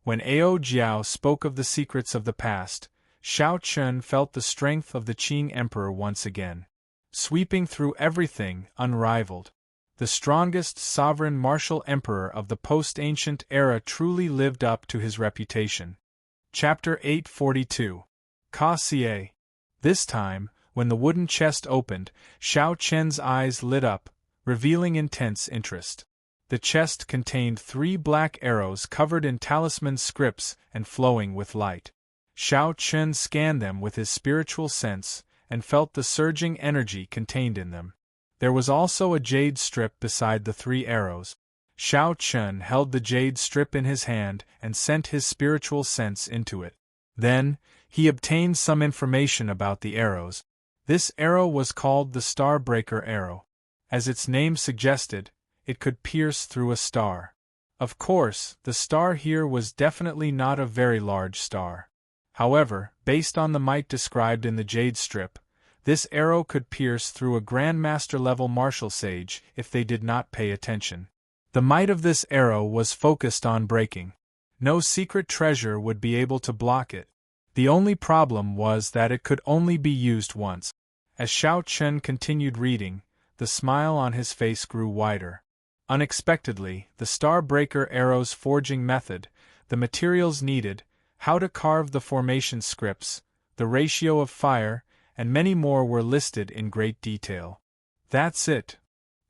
When Ao Jiao spoke of the secrets of the past, Xiao Chun felt the strength of the Qing Emperor once again. Sweeping through everything, unrivaled. The strongest sovereign martial emperor of the post-ancient era truly lived up to his reputation. Chapter 842. Ka Xie. This time, when the wooden chest opened, Xiao Chen's eyes lit up, revealing intense interest. The chest contained 3 black arrows covered in talisman scripts and flowing with light. Xiao Chen scanned them with his spiritual sense, and felt the surging energy contained in them. There was also a jade strip beside the 3 arrows. Xiao Chen held the jade strip in his hand and sent his spiritual sense into it. Then, he obtained some information about the arrows. This arrow was called the Starbreaker Arrow. As its name suggested, it could pierce through a star. Of course, the star here was definitely not a very large star. However, based on the might described in the jade strip, this arrow could pierce through a Grandmaster-level martial sage if they did not pay attention. The might of this arrow was focused on breaking. No secret treasure would be able to block it. The only problem was that it could only be used once. As Xiao Chen continued reading, the smile on his face grew wider. Unexpectedly, the Starbreaker Arrow's forging method, the materials needed, how to carve the formation scripts, the ratio of fire, and many more were listed in great detail. That's it.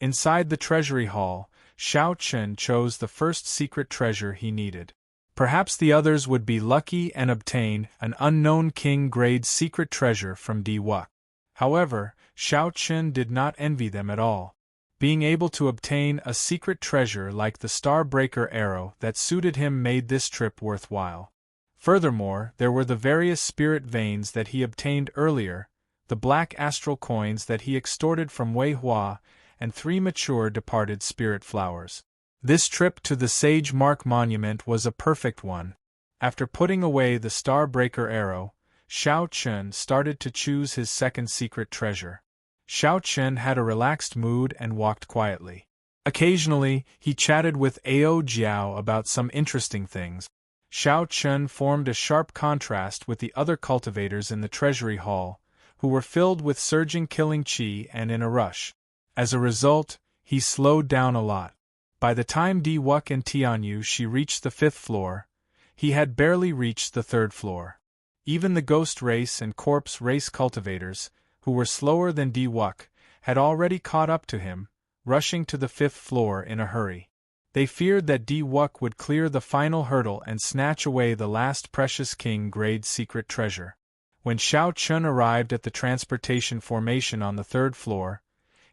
Inside the treasury hall, Xiao Chen chose the first secret treasure he needed. Perhaps the others would be lucky and obtain an unknown king-grade secret treasure from Di Wuk. However, Xiao Chen did not envy them at all. Being able to obtain a secret treasure like the Starbreaker Arrow that suited him made this trip worthwhile. Furthermore, there were the various spirit veins that he obtained earlier, the black astral coins that he extorted from Wei Hua, and 3 mature departed spirit flowers. This trip to the Sage Mark Monument was a perfect one. After putting away the Starbreaker Arrow, Xiao Chen started to choose his second secret treasure. Xiao Chen had a relaxed mood and walked quietly. Occasionally, he chatted with Ao Jiao about some interesting things. Xiao Chen formed a sharp contrast with the other cultivators in the treasury hall, who were filled with surging killing chi and in a rush. As a result, he slowed down a lot. By the time Di Wuk and Tianyu Shi reached the 5th floor, he had barely reached the 3rd floor. Even the ghost race and corpse race cultivators, who were slower than Di Wuk, had already caught up to him, rushing to the 5th floor in a hurry. They feared that Di Wuk would clear the final hurdle and snatch away the last precious king-grade secret treasure. When Xiao Chun arrived at the transportation formation on the 3rd floor,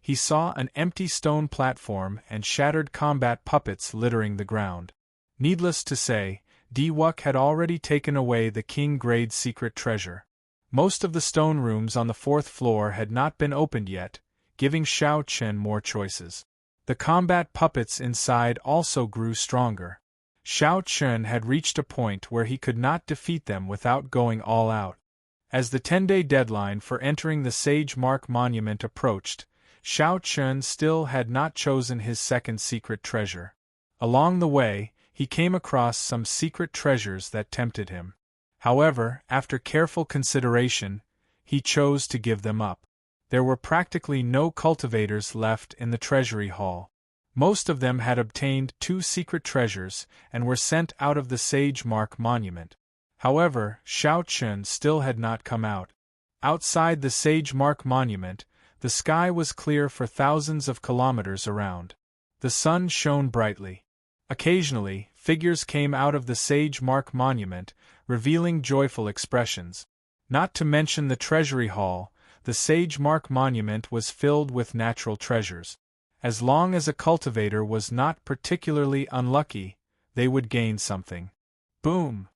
he saw an empty stone platform and shattered combat puppets littering the ground. Needless to say, Di Wuk had already taken away the king-grade secret treasure. Most of the stone rooms on the 4th floor had not been opened yet, giving Xiao Chen more choices. The combat puppets inside also grew stronger. Xiao Chun had reached a point where he could not defeat them without going all out. As the 10-day deadline for entering the Sage Mark Monument approached, Xiao Chun still had not chosen his second secret treasure. Along the way, he came across some secret treasures that tempted him. However, after careful consideration, he chose to give them up. There were practically no cultivators left in the treasury hall. Most of them had obtained 2 secret treasures and were sent out of the Sage Mark Monument. However, Xiao Chun still had not come out. Outside the Sage Mark Monument, the sky was clear for thousands of kilometers around. The sun shone brightly. Occasionally, figures came out of the Sage Mark Monument, revealing joyful expressions. Not to mention the Treasury Hall, the Sage Mark Monument was filled with natural treasures. As long as a cultivator was not particularly unlucky, they would gain something. Boom!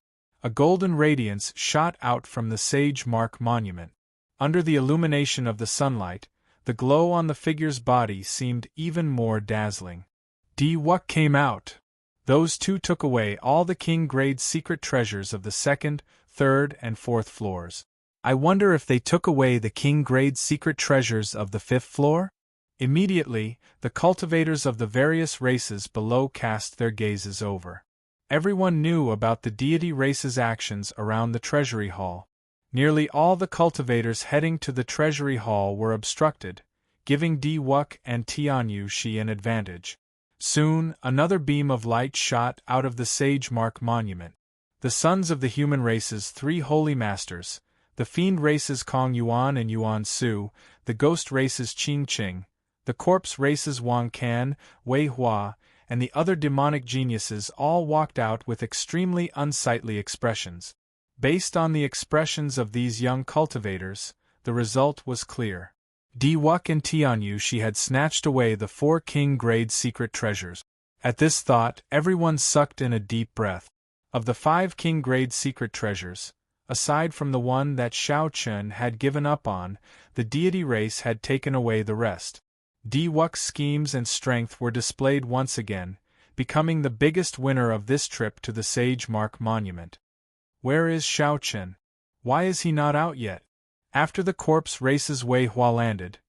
A golden radiance shot out from the Sage Mark Monument. Under the illumination of the sunlight, the glow on the figure's body seemed even more dazzling. What came out? Those 2 took away all the king-grade secret treasures of the 2nd, 3rd, and 4th floors. I wonder if they took away the king-grade secret treasures of the 5th floor? Immediately, the cultivators of the various races below cast their gazes over. Everyone knew about the deity race's actions around the treasury hall. Nearly all the cultivators heading to the treasury hall were obstructed, giving Diwuk and Tianyu Shi an advantage. Soon, another beam of light shot out of the Sage Mark Monument. The sons of the human race's 3 holy masters, the fiend race's Kong Yuan and Yuan Su, the ghost race's Qing Qing, the corpse race's Wang Can, Wei Hua, and the other demonic geniuses all walked out with extremely unsightly expressions. Based on the expressions of these young cultivators, the result was clear. Diwuk and Tianyu Shi had snatched away the 4 king-grade secret treasures. At this thought, everyone sucked in a deep breath. Of the 5 king-grade secret treasures, aside from the one that Xiao Chun had given up on, the deity race had taken away the rest. Diwuk's schemes and strength were displayed once again, becoming the biggest winner of this trip to the Sage Mark Monument. Where is Xiao Chun? Why is he not out yet? After the corpse race's Wei Hua landed,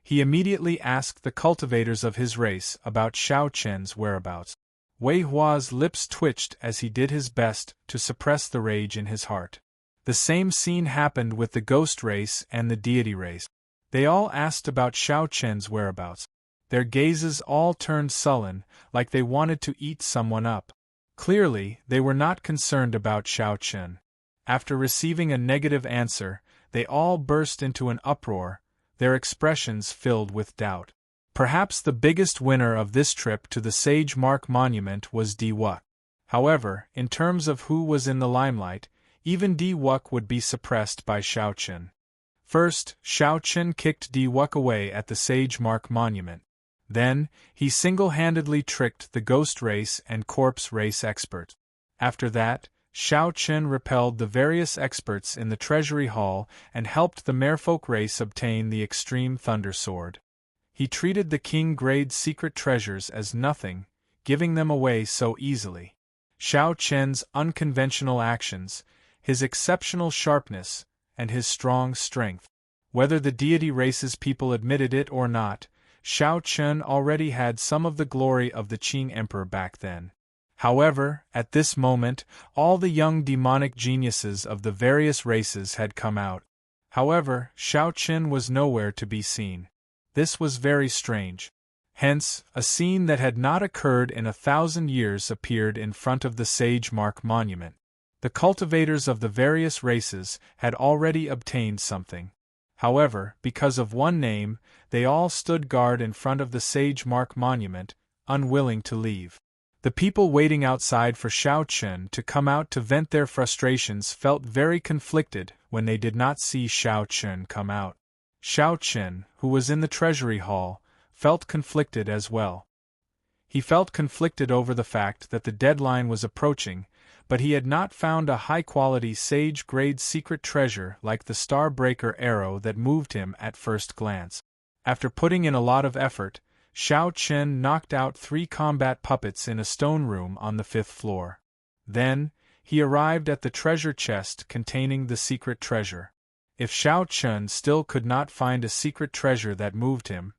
he immediately asked the cultivators of his race about Xiao Chun's whereabouts. Wei Hua's lips twitched as he did his best to suppress the rage in his heart. The same scene happened with the ghost race and the deity race. They all asked about Xiao Chun's whereabouts. Their gazes all turned sullen, like they wanted to eat someone up. Clearly, they were not concerned about Xiao Chun. After receiving a negative answer, they all burst into an uproar, their expressions filled with doubt. Perhaps the biggest winner of this trip to the Sage Mark Monument was Diwuk. However, in terms of who was in the limelight, even Diwuk would be suppressed by Xiao Chun. First, Xiao Chun kicked Diwuk away at the Sage Mark Monument. Then, he single-handedly tricked the ghost race and corpse race experts. After that, Xiao Chun repelled the various experts in the Treasury Hall and helped the Merfolk race obtain the Extreme Thunder Sword. He treated the king-grade secret treasures as nothing, giving them away so easily. Xiao Chun's unconventional actions, his exceptional sharpness, and his strong strength. Whether the deity race's people admitted it or not, Xiao Chun already had some of the glory of the Qing Emperor back then. However, at this moment, all the young demonic geniuses of the various races had come out. However, Xiao Chun was nowhere to be seen. This was very strange. Hence, a scene that had not occurred in 1,000 years appeared in front of the Sage Mark Monument. The cultivators of the various races had already obtained something. However, because of one name, they all stood guard in front of the Sage Mark Monument, unwilling to leave. The people waiting outside for Xiao Chun to come out to vent their frustrations felt very conflicted when they did not see Xiao Chun come out. Xiao Chun, who was in the Treasury Hall, felt conflicted as well. He felt conflicted over the fact that the deadline was approaching, but he had not found a high-quality Sage-grade secret treasure like the Starbreaker arrow that moved him at first glance. After putting in a lot of effort, Xiao Chen knocked out 3 combat puppets in a stone room on the 5th floor. Then, he arrived at the treasure chest containing the secret treasure. If Xiao Chen still could not find a secret treasure that moved him,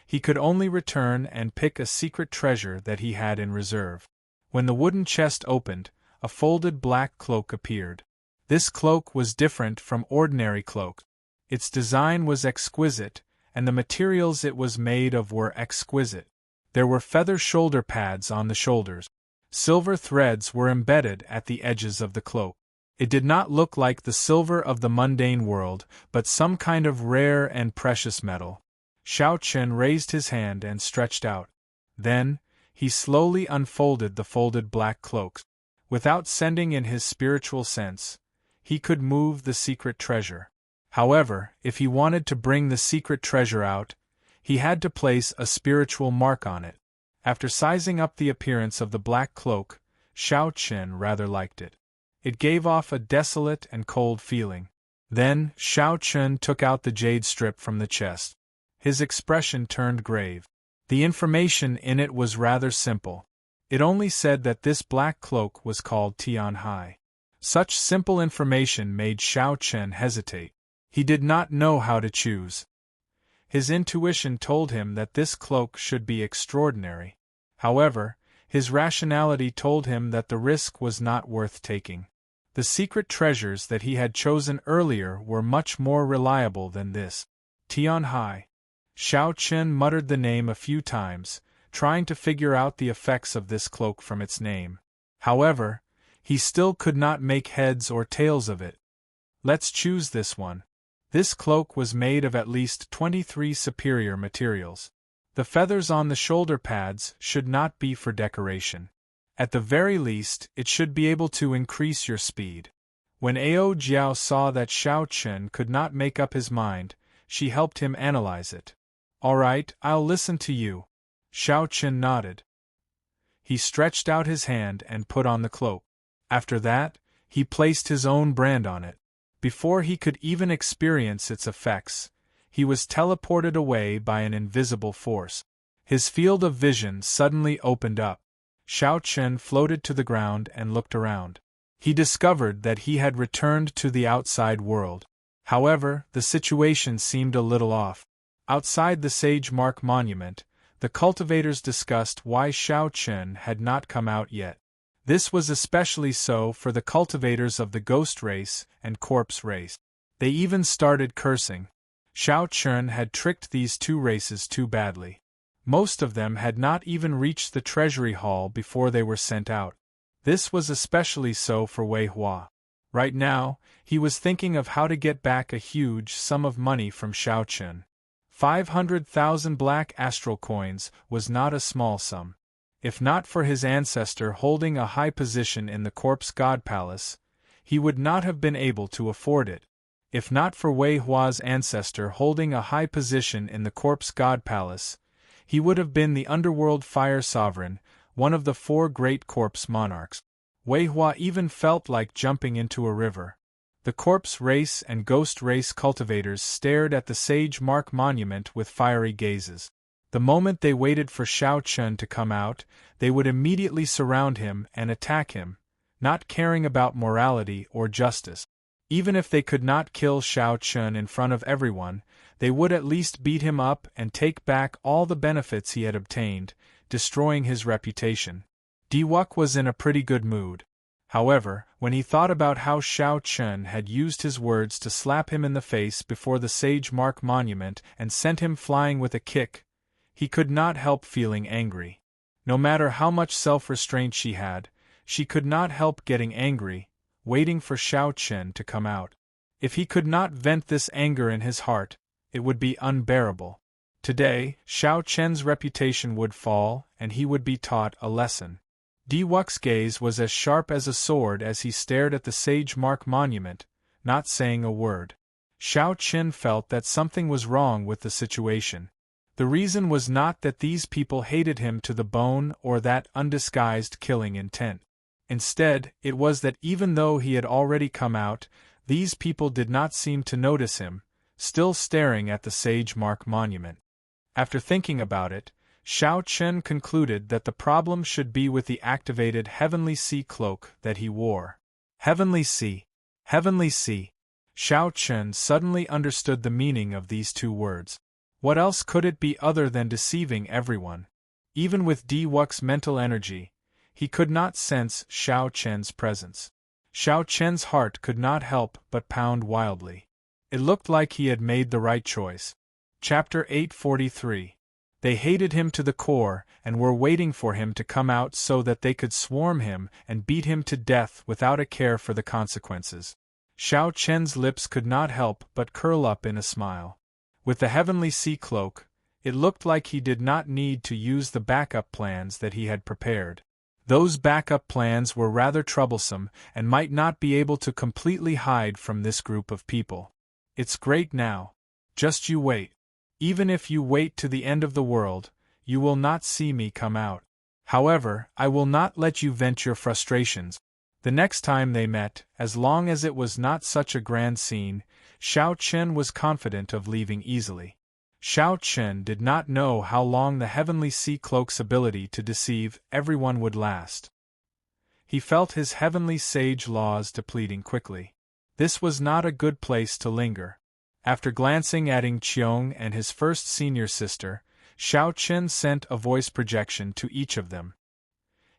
he could only return and pick a secret treasure that he had in reserve. When the wooden chest opened, a folded black cloak appeared. This cloak was different from ordinary cloaks. Its design was exquisite, and the materials it was made of were exquisite. There were feather shoulder pads on the shoulders. Silver threads were embedded at the edges of the cloak. It did not look like the silver of the mundane world, but some kind of rare and precious metal. Xiao Chen raised his hand and stretched out. Then, he slowly unfolded the folded black cloaks. Without sending in his spiritual sense, he could move the secret treasure. However, if he wanted to bring the secret treasure out, he had to place a spiritual mark on it. After sizing up the appearance of the black cloak, Xiao Chen rather liked it. It gave off a desolate and cold feeling. Then, Xiao Chen took out the jade strip from the chest. His expression turned grave. The information in it was rather simple. It only said that this black cloak was called Tianhai. Such simple information made Xiao Chen hesitate. He did not know how to choose. His intuition told him that this cloak should be extraordinary. However, his rationality told him that the risk was not worth taking. The secret treasures that he had chosen earlier were much more reliable than this. Tianhai. Xiao Chen muttered the name a few times, trying to figure out the effects of this cloak from its name. However, he still could not make heads or tails of it. Let's choose this one. This cloak was made of at least 23 superior materials. The feathers on the shoulder pads should not be for decoration. At the very least, it should be able to increase your speed. When Ao Jiao saw that Xiao Chen could not make up his mind, she helped him analyze it. All right, I'll listen to you. Xiao Chen nodded. He stretched out his hand and put on the cloak. After that, he placed his own brand on it. Before he could even experience its effects, he was teleported away by an invisible force. His field of vision suddenly opened up. Xiao Chen floated to the ground and looked around. He discovered that he had returned to the outside world. However, the situation seemed a little off. Outside the Sage Mark Monument, the cultivators discussed why Xiao Chen had not come out yet. This was especially so for the cultivators of the ghost race and corpse race. They even started cursing. Xiao Chen had tricked these two races too badly. Most of them had not even reached the treasury hall before they were sent out. This was especially so for Wei Hua. Right now, he was thinking of how to get back a huge sum of money from Xiao Chen. 500,000 black astral coins was not a small sum. If not for his ancestor holding a high position in the Corpse God Palace, he would not have been able to afford it. If not for Wei Hua's ancestor holding a high position in the Corpse God Palace, he would have been the underworld fire sovereign, one of the 4 great corpse monarchs. Wei Hua even felt like jumping into a river. The corpse race and ghost race cultivators stared at the Sage Mark Monument with fiery gazes. The moment they waited for Xiao Chen to come out, they would immediately surround him and attack him, not caring about morality or justice. Even if they could not kill Xiao Chen in front of everyone, they would at least beat him up and take back all the benefits he had obtained, destroying his reputation. Diwuk was in a pretty good mood. However, when he thought about how Xiao Chen had used his words to slap him in the face before the Sage Mark Monument and sent him flying with a kick, he could not help feeling angry. No matter how much self-restraint she could not help getting angry, waiting for Xiao Chen to come out. If he could not vent this anger in his heart, it would be unbearable. Today, Xiao Chen's reputation would fall, and he would be taught a lesson. Diwuk's gaze was as sharp as a sword as he stared at the Sage Mark Monument, not saying a word. Xiao Chen felt that something was wrong with the situation. The reason was not that these people hated him to the bone or that undisguised killing intent. Instead, it was that even though he had already come out, these people did not seem to notice him, still staring at the Sage Mark Monument. After thinking about it, Xiao Chen concluded that the problem should be with the activated Heavenly Sea cloak that he wore. Heavenly Sea. Heavenly Sea. Xiao Chen suddenly understood the meaning of these two words. What else could it be other than deceiving everyone? Even with Di Wux's mental energy, he could not sense Xiao Chen's presence. Xiao Chen's heart could not help but pound wildly. It looked like he had made the right choice. Chapter 843. They hated him to the core and were waiting for him to come out so that they could swarm him and beat him to death without a care for the consequences. Xiao Chen's lips could not help but curl up in a smile. With the Heavenly Sea cloak, it looked like he did not need to use the backup plans that he had prepared. Those backup plans were rather troublesome and might not be able to completely hide from this group of people. It's great now. Just you wait. Even if you wait to the end of the world, you will not see me come out. However, I will not let you vent your frustrations. The next time they met, as long as it was not such a grand scene, Xiao Chen was confident of leaving easily. Xiao Chen did not know how long the Heavenly Sea Cloak's ability to deceive everyone would last. He felt his heavenly sage laws depleting quickly. This was not a good place to linger. After glancing at Ying Qiong and his first senior sister, Xiao Chen sent a voice projection to each of them.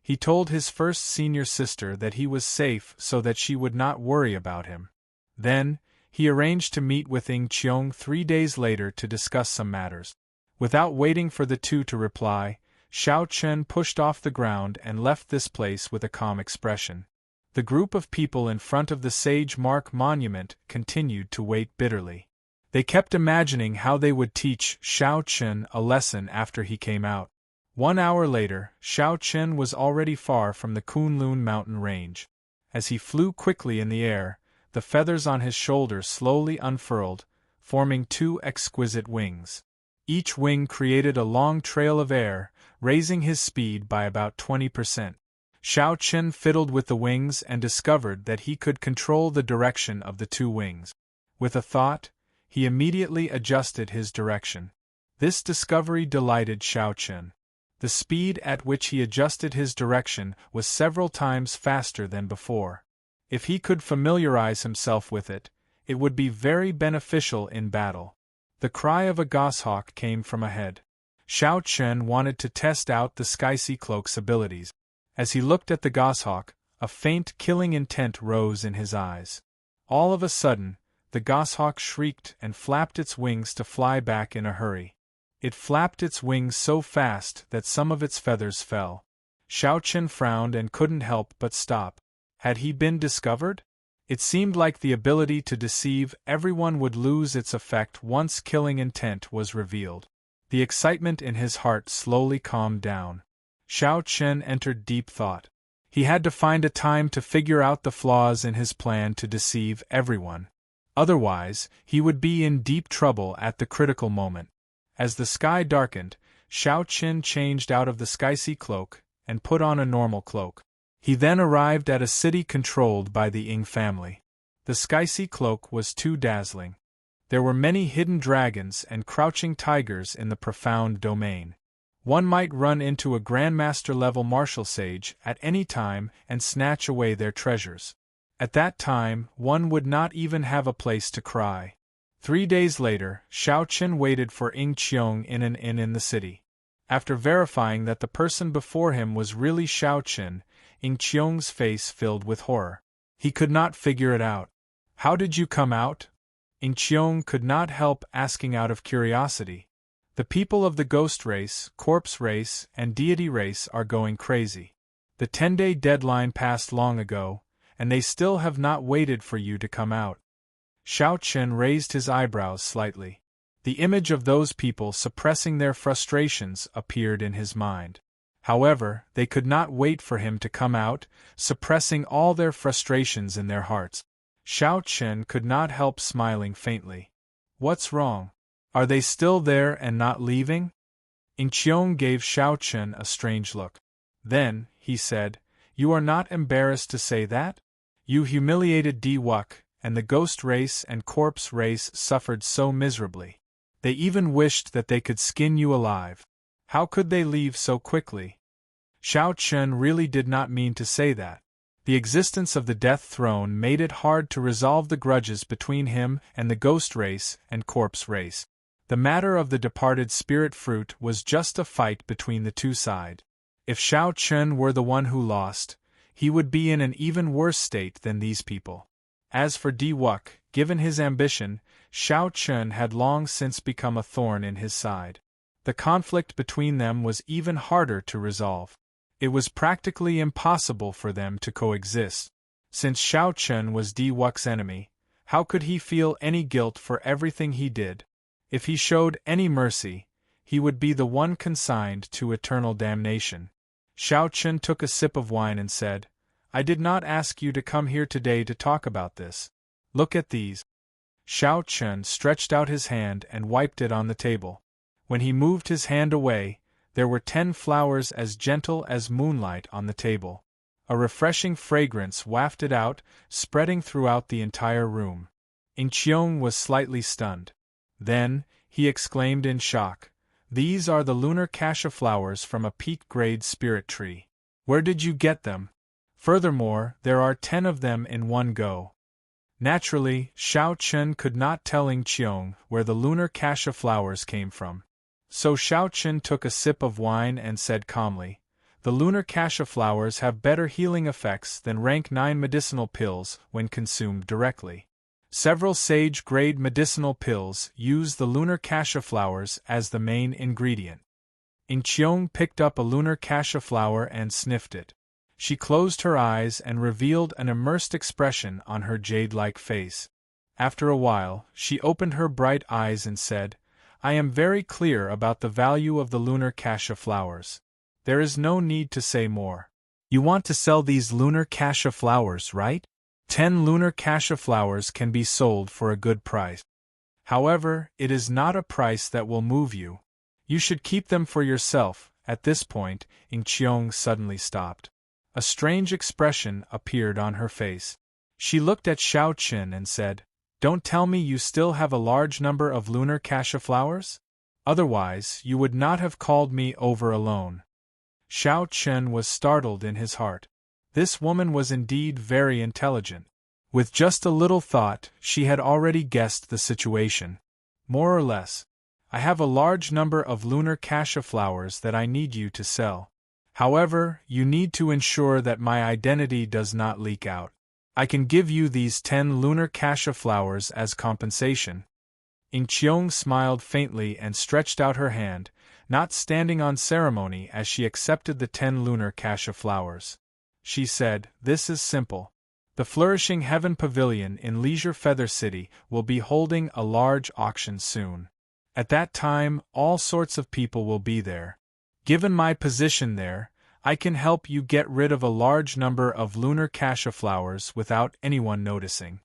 He told his first senior sister that he was safe so that she would not worry about him. Then, he arranged to meet with Ying Qiong 3 days later to discuss some matters. Without waiting for the two to reply, Xiao Chen pushed off the ground and left this place with a calm expression. The group of people in front of the Sage Mark Monument continued to wait bitterly. They kept imagining how they would teach Xiao Chen a lesson after he came out. 1 hour later, Xiao Chen was already far from the Kunlun mountain range. As he flew quickly in the air, the feathers on his shoulders slowly unfurled, forming 2 exquisite wings. Each wing created a long trail of air, raising his speed by about 20%. Xiao Chen fiddled with the wings and discovered that he could control the direction of the 2 wings. With a thought, he immediately adjusted his direction. This discovery delighted Xiao Chen. The speed at which he adjusted his direction was several times faster than before. If he could familiarize himself with it, it would be very beneficial in battle. The cry of a goshawk came from ahead. Xiao Chen wanted to test out the Sky Sea Cloak's abilities. As he looked at the goshawk, a faint killing intent rose in his eyes. All of a sudden, the goshawk shrieked and flapped its wings to fly back in a hurry. It flapped its wings so fast that some of its feathers fell. Xiao Chen frowned and couldn't help but stop. Had he been discovered? It seemed like the ability to deceive everyone would lose its effect once killing intent was revealed. The excitement in his heart slowly calmed down. Xiao Chen entered deep thought. He had to find a time to figure out the flaws in his plan to deceive everyone. Otherwise, he would be in deep trouble at the critical moment. As the sky darkened, Xiao Chen changed out of the Sky Sea Cloak and put on a normal cloak. He then arrived at a city controlled by the Ying family. The Sky Sea Cloak was too dazzling. There were many hidden dragons and crouching tigers in the profound domain. One might run into a Grandmaster-level martial sage at any time and snatch away their treasures. At that time, one would not even have a place to cry. 3 days later, Xiao Chen waited for Ying Qiong in an inn in the city. After verifying that the person before him was really Xiao Chen, Ying Qiong's face filled with horror. He could not figure it out. "How did you come out?" Ying Qiong could not help asking out of curiosity. The people of the ghost race, corpse race, and deity race are going crazy. The 10-day deadline passed long ago, and they still have not waited for you to come out. Xiao Chen raised his eyebrows slightly. The image of those people suppressing their frustrations appeared in his mind. However, they could not wait for him to come out, suppressing all their frustrations in their hearts. Xiao Chen could not help smiling faintly. "What's wrong? Are they still there and not leaving?" Ying Qiong gave Xiao Chen a strange look. Then, he said, "You are not embarrassed to say that? You humiliated Di Wuk, and the ghost race and corpse race suffered so miserably. They even wished that they could skin you alive. How could they leave so quickly? Xiao Chen really did not mean to say that. The existence of the Death Throne made it hard to resolve the grudges between him and the Ghost Race and Corpse Race. The matter of the departed spirit fruit was just a fight between the two sides. If Xiao Chen were the one who lost, he would be in an even worse state than these people. As for Di Wuk, given his ambition, Xiao Chen had long since become a thorn in his side. The conflict between them was even harder to resolve. It was practically impossible for them to coexist. Since Xiao Chen was Di Wuk's enemy, how could he feel any guilt for everything he did? If he showed any mercy, he would be the one consigned to eternal damnation. Xiao Chen took a sip of wine and said, "I did not ask you to come here today to talk about this. Look at these." Xiao Chen stretched out his hand and wiped it on the table. When he moved his hand away, there were 10 flowers as gentle as moonlight on the table. A refreshing fragrance wafted out, spreading throughout the entire room. Incheon was slightly stunned. Then, he exclaimed in shock, "These are the lunar cassia flowers from a peak-grade spirit tree. Where did you get them? Furthermore, there are 10 of them in one go." Naturally, Xiao Chen could not tell Incheon where the lunar cassia flowers came from. So Xiao Chen took a sip of wine and said calmly, "The lunar cassia flowers have better healing effects than rank 9 medicinal pills when consumed directly. Several sage-grade medicinal pills use the lunar cassia flowers as the main ingredient." Incheon picked up a lunar cassia flower and sniffed it. She closed her eyes and revealed an immersed expression on her jade-like face. After a while, she opened her bright eyes and said, "I am very clear about the value of the lunar cassia flowers. There is no need to say more. You want to sell these lunar cassia flowers, right? 10 lunar cassia flowers can be sold for a good price. However, it is not a price that will move you. You should keep them for yourself." At this point, Incheon suddenly stopped. A strange expression appeared on her face. She looked at Xiao Chen and said, "Don't tell me you still have a large number of lunar cassia flowers? Otherwise, you would not have called me over alone." Xiao Chen was startled in his heart. This woman was indeed very intelligent. With just a little thought, she had already guessed the situation. "More or less. I have a large number of lunar cassia flowers that I need you to sell. However, you need to ensure that my identity does not leak out. I can give you these 10 lunar cassia flowers as compensation." Incheon smiled faintly and stretched out her hand, not standing on ceremony as she accepted the 10 lunar cassia flowers. She said, "This is simple. The Flourishing Heaven Pavilion in Leisure Feather City will be holding a large auction soon. At that time, all sorts of people will be there. Given my position there, I can help you get rid of a large number of lunar cassia flowers without anyone noticing."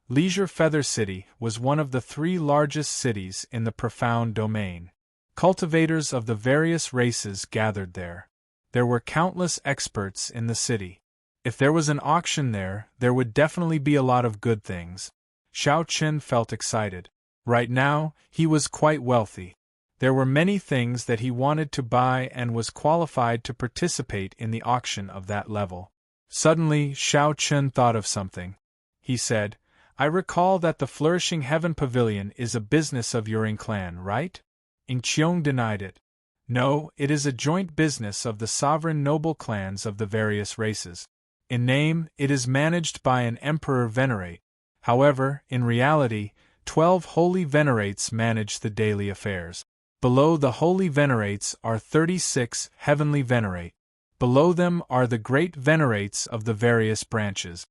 Leisure Feather City was one of the 3 largest cities in the Profound Domain. Cultivators of the various races gathered there. There were countless experts in the city. If there was an auction there, there would definitely be a lot of good things. Xiao Chen felt excited. Right now, he was quite wealthy. There were many things that he wanted to buy and was qualified to participate in the auction of that level. Suddenly, Xiao Chen thought of something. He said, "I recall that the Flourishing Heaven Pavilion is a business of your clan, right?" Incheon denied it. "No, it is a joint business of the sovereign noble clans of the various races. In name, it is managed by an Emperor Venerate. However, in reality, 12 Holy Venerates manage the daily affairs. Below the Holy Venerates are 36 Heavenly Venerate. Below them are the Great Venerates of the various branches.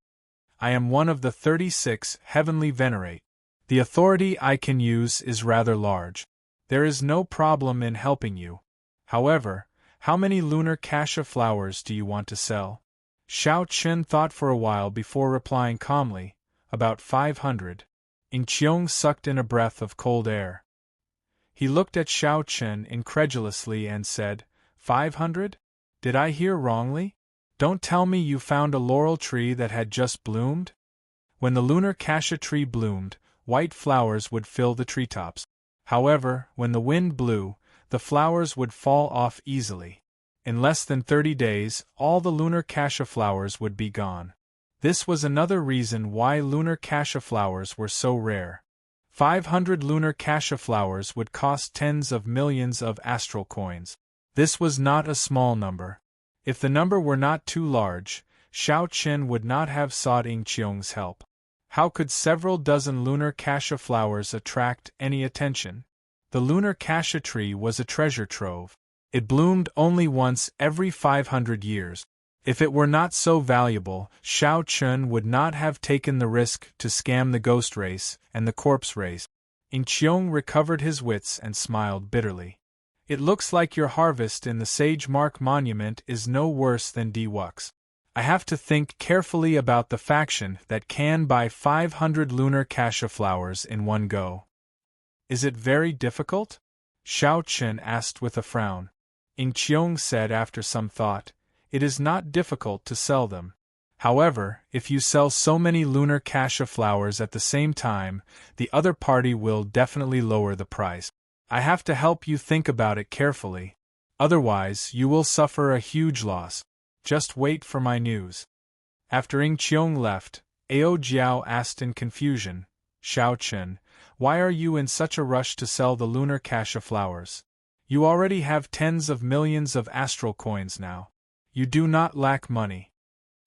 I am one of the 36 Heavenly Venerate. The authority I can use is rather large. There is no problem in helping you. However, how many lunar cassia flowers do you want to sell?" Xiao Chen thought for a while before replying calmly, "About 500. Incheon sucked in a breath of cold air. He looked at Xiao Chen incredulously and said, 500? Did I hear wrongly? Don't tell me you found a laurel tree that had just bloomed? When the lunar cassia tree bloomed, white flowers would fill the treetops. However, when the wind blew, the flowers would fall off easily. In less than 30 days, all the lunar cassia flowers would be gone. This was another reason why lunar cassia flowers were so rare. 500 lunar cassia flowers would cost tens of millions of astral coins. This was not a small number. If the number were not too large, Xiao Qin would not have sought Ying Qiong's help. How could several dozen lunar cassia flowers attract any attention? The lunar cassia tree was a treasure trove. It bloomed only once every 500 years. If it were not so valuable, Xiao Qin would not have taken the risk to scam the ghost race and the corpse race. Ying Qiong recovered his wits and smiled bitterly. It looks like your harvest in the Sage Mark Monument is no worse than Diwux. I have to think carefully about the faction that can buy 500 lunar cassia flowers in one go. Is it very difficult? Xiao Qin asked with a frown. Ying Qiong said after some thought, it is not difficult to sell them. However, if you sell so many lunar cassia flowers at the same time, the other party will definitely lower the price. I have to help you think about it carefully. Otherwise, you will suffer a huge loss. Just wait for my news. After Ying Qiong left, Ao Jiao asked in confusion, Xiao Qin, why are you in such a rush to sell the lunar cassia flowers? You already have tens of millions of astral coins now. You do not lack money.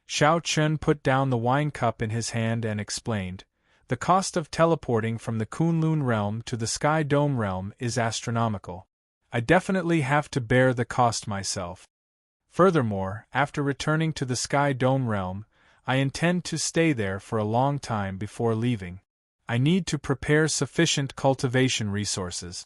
Xiao Qin put down the wine cup in his hand and explained, the cost of teleporting from the Kunlun realm to the Sky Dome realm is astronomical. I definitely have to bear the cost myself. Furthermore, after returning to the Sky Dome realm, I intend to stay there for a long time before leaving. I need to prepare sufficient cultivation resources.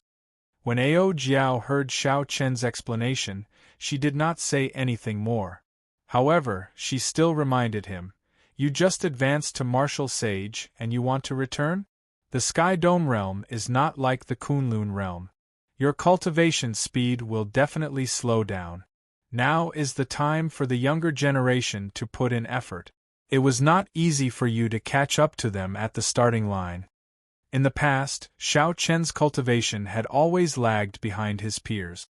When Ao Jiao heard Xiao Qin's explanation, she did not say anything more. However, she still reminded him, you just advanced to Martial Sage and you want to return? The Sky Dome realm is not like the Kunlun realm. Your cultivation speed will definitely slow down. Now is the time for the younger generation to put in effort. It was not easy for you to catch up to them at the starting line. In the past, Xiao Qin's cultivation had always lagged behind his peers.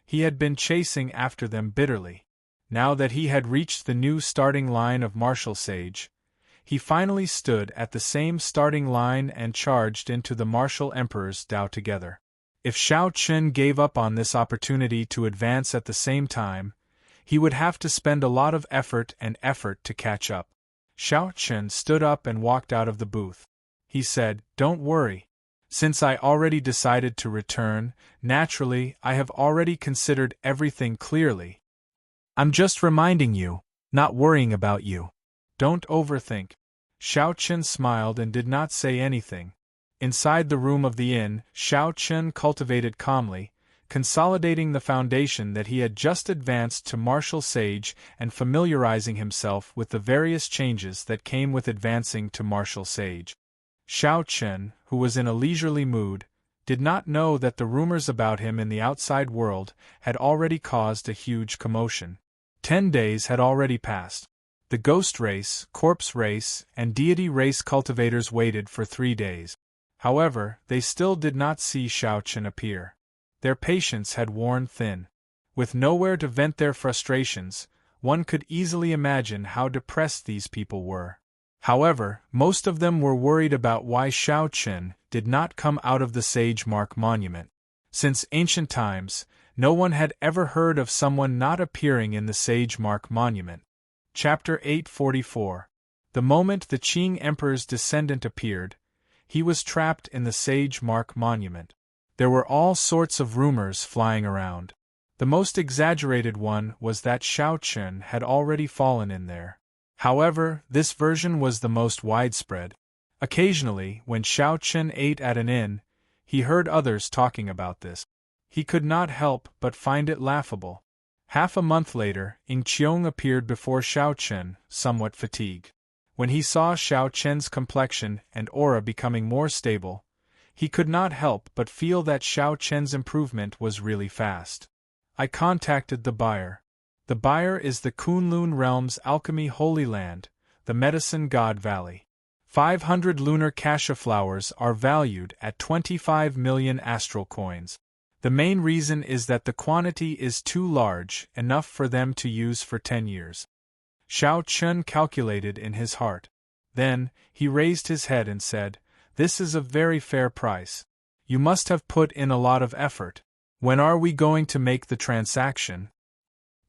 He had been chasing after them bitterly. Now that he had reached the new starting line of Martial Sage, he finally stood at the same starting line and charged into the Martial Emperor's Dao together. If Xiao Qin gave up on this opportunity to advance at the same time, he would have to spend a lot of effort to catch up. Xiao Qin stood up and walked out of the booth. He said, don't worry. Since I already decided to return, naturally, I have already considered everything clearly. I'm just reminding you, not worrying about you. Don't overthink. Xiao Qin smiled and did not say anything. Inside the room of the inn, Xiao Qin cultivated calmly, consolidating the foundation that he had just advanced to Martial Sage and familiarizing himself with the various changes that came with advancing to Martial Sage. Xiao Qin, who was in a leisurely mood, did not know that the rumors about him in the outside world had already caused a huge commotion. 10 days had already passed. The ghost race, corpse race, and deity race cultivators waited for 3 days. However, they still did not see Xiao Qin appear. Their patience had worn thin. With nowhere to vent their frustrations, one could easily imagine how depressed these people were. However, most of them were worried about why Xiao Qin did not come out of the Sage Mark Monument. Since ancient times, no one had ever heard of someone not appearing in the Sage Mark Monument. Chapter 844. The moment the Qing Emperor's descendant appeared, he was trapped in the Sage Mark Monument. There were all sorts of rumors flying around. The most exaggerated one was that Xiao Qin had already fallen in there. However, this version was the most widespread. Occasionally, when Xiao Qin ate at an inn, he heard others talking about this. He could not help but find it laughable. Half a month later, Ying Qiong appeared before Xiao Qin, somewhat fatigued. When he saw Xiao Qin's complexion and aura becoming more stable, he could not help but feel that Xiao Qin's improvement was really fast. I contacted the buyer. The buyer is the Kunlun Realm's Alchemy Holy Land, the Medicine God Valley. 500 lunar cassia flowers are valued at 25 million astral coins. The main reason is that the quantity is too large, enough for them to use for 10 years. Xiao Chun calculated in his heart. Then, he raised his head and said, "This is a very fair price. You must have put in a lot of effort. When are we going to make the transaction?"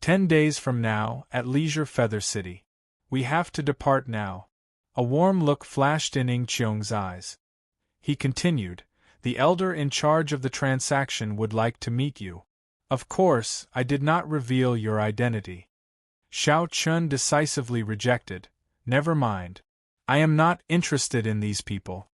10 days from now, at Leisure Feather City. We have to depart now. A warm look flashed in Ing Qiong's eyes. He continued, "The elder in charge of the transaction would like to meet you. Of course, I did not reveal your identity." Xiao Chun decisively rejected. "Never mind. I am not interested in these people."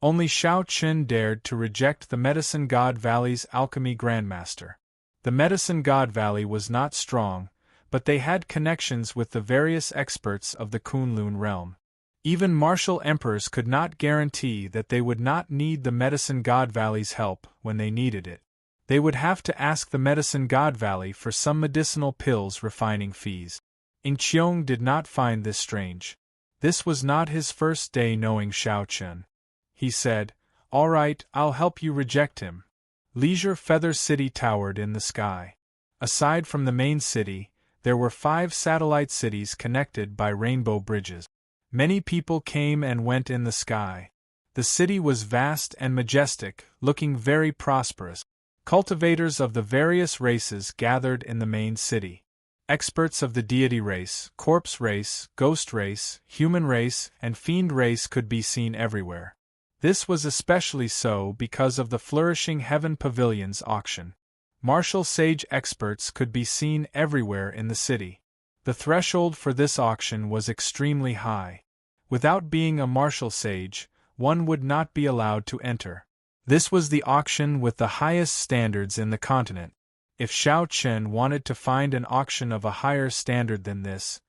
Only Xiao Chun dared to reject the Medicine God Valley's alchemy grandmaster. The Medicine God Valley was not strong, but they had connections with the various experts of the Kunlun realm. Even martial emperors could not guarantee that they would not need the Medicine God Valley's help when they needed it. They would have to ask the Medicine God Valley for some medicinal pills refining fees. Ing Qiong did not find this strange. This was not his first day knowing Xiao Chun. He said, "All right, I'll help you reject him." Leisure Feather City towered in the sky. Aside from the main city, there were 5 satellite cities connected by rainbow bridges. Many people came and went in the sky. The city was vast and majestic, looking very prosperous. Cultivators of the various races gathered in the main city. Experts of the deity race, corpse race, ghost race, human race, and fiend race could be seen everywhere. This was especially so because of the Flourishing Heaven Pavilion's auction. Martial sage experts could be seen everywhere in the city. The threshold for this auction was extremely high. Without being a martial sage, one would not be allowed to enter. This was the auction with the highest standards in the continent. If Xiao Chen wanted to find an auction of a higher standard than this,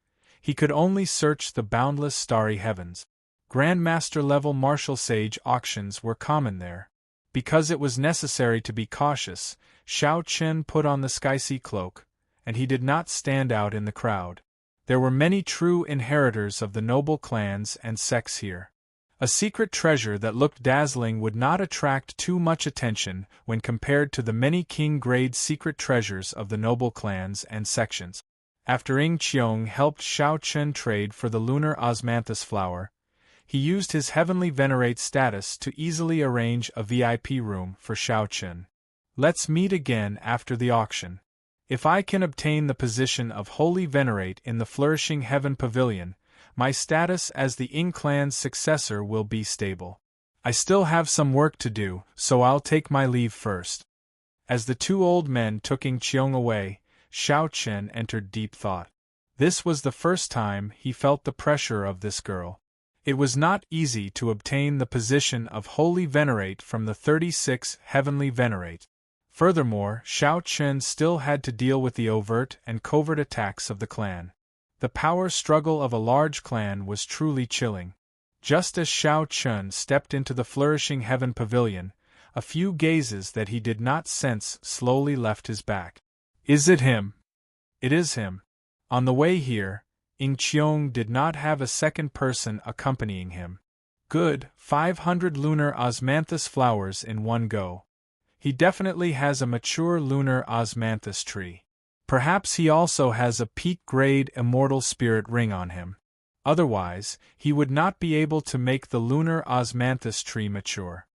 he could only search the boundless starry heavens. Grandmaster-level martial sage auctions were common there. Because it was necessary to be cautious, Xiao Chen put on the sky-sea cloak, and he did not stand out in the crowd. There were many true inheritors of the noble clans and sects here. A secret treasure that looked dazzling would not attract too much attention when compared to the many king-grade secret treasures of the noble clans and sections. After Ing Qiong helped Xiao Chen trade for the lunar osmanthus flower, he used his heavenly venerate status to easily arrange a VIP room for Xiao Chen. "Let's meet again after the auction. If I can obtain the position of Holy Venerate in the Flourishing Heaven Pavilion, my status as the Ing clan's successor will be stable. I still have some work to do, so I'll take my leave first." As the 2 old men took Ing Qiong away, Xiao Chen entered deep thought. This was the first time he felt the pressure of this girl. It was not easy to obtain the position of Holy Venerate from the 36 Heavenly Venerate. Furthermore, Xiao Chen still had to deal with the overt and covert attacks of the clan. The power struggle of a large clan was truly chilling. Just as Xiao Chen stepped into the Flourishing Heaven Pavilion, a few gazes that he did not sense slowly left his back. "Is it him?" "It is him." On the way here, Ing Qiong did not have a second person accompanying him. Good, 500 lunar osmanthus flowers in one go. He definitely has a mature lunar osmanthus tree. Perhaps he also has a peak-grade immortal spirit ring on him. Otherwise, he would not be able to make the lunar osmanthus tree mature.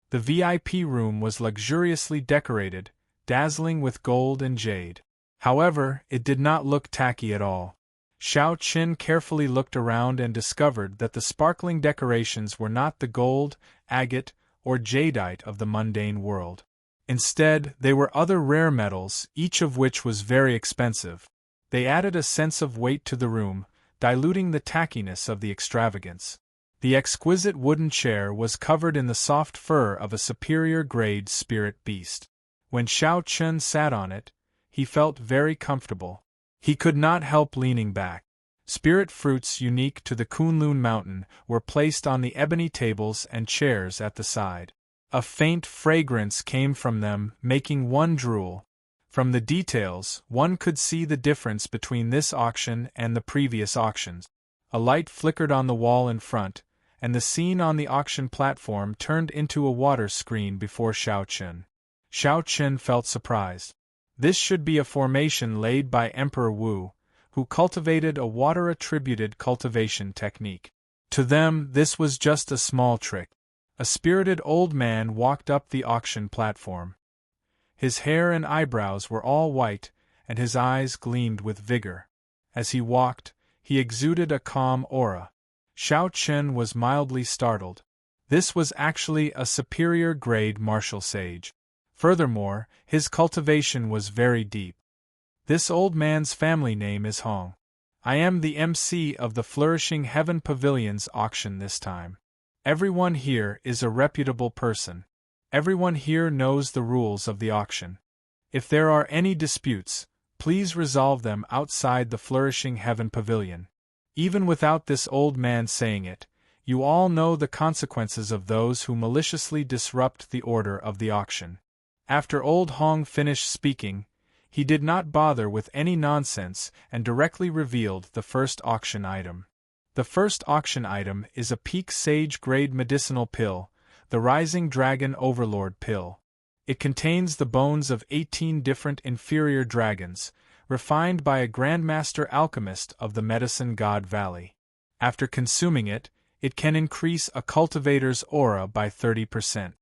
The VIP room was luxuriously decorated, dazzling with gold and jade. However, it did not look tacky at all. Xiao Chen carefully looked around and discovered that the sparkling decorations were not the gold, agate, or jadeite of the mundane world. Instead, they were other rare metals, each of which was very expensive. They added a sense of weight to the room, diluting the tackiness of the extravagance. The exquisite wooden chair was covered in the soft fur of a superior-grade spirit beast. When Xiao Chen sat on it, he felt very comfortable. He could not help leaning back. Spirit fruits unique to the Kunlun Mountain were placed on the ebony tables and chairs at the side. A faint fragrance came from them, making one drool. From the details, one could see the difference between this auction and the previous auctions. A light flickered on the wall in front, and the scene on the auction platform turned into a water screen before Xiao Chen. Xiao Chen felt surprised. This should be a formation laid by Emperor Wu, who cultivated a water-attributed cultivation technique. To them, this was just a small trick. A spirited old man walked up the auction platform. His hair and eyebrows were all white, and his eyes gleamed with vigor. As he walked, he exuded a calm aura. Xiao Chen was mildly startled. This was actually a superior-grade martial sage. Furthermore, his cultivation was very deep. This old man's family name is Hong. I am the MC of the Flourishing Heaven Pavilion's auction this time. Everyone here is a reputable person. Everyone here knows the rules of the auction. If there are any disputes, please resolve them outside the Flourishing Heaven Pavilion. Even without this old man saying it, you all know the consequences of those who maliciously disrupt the order of the auction. After old Hong finished speaking, he did not bother with any nonsense and directly revealed the first auction item. The first auction item is a peak sage-grade medicinal pill, the Rising Dragon Overlord pill. It contains the bones of 18 different inferior dragons, refined by a Grandmaster Alchemist of the Medicine God Valley. After consuming it, it can increase a cultivator's aura by 30%.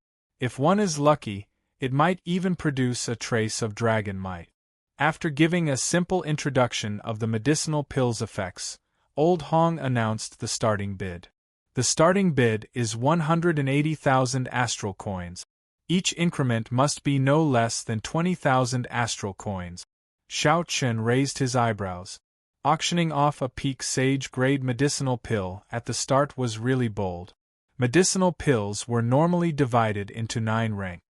If one is lucky, it might even produce a trace of dragon might. After giving a simple introduction of the medicinal pill's effects, Old Hong announced the starting bid. The starting bid is 180,000 astral coins. Each increment must be no less than 20,000 astral coins. Xiao Chen raised his eyebrows. Auctioning off a peak sage-grade medicinal pill at the start was really bold. Medicinal pills were normally divided into 9 ranks.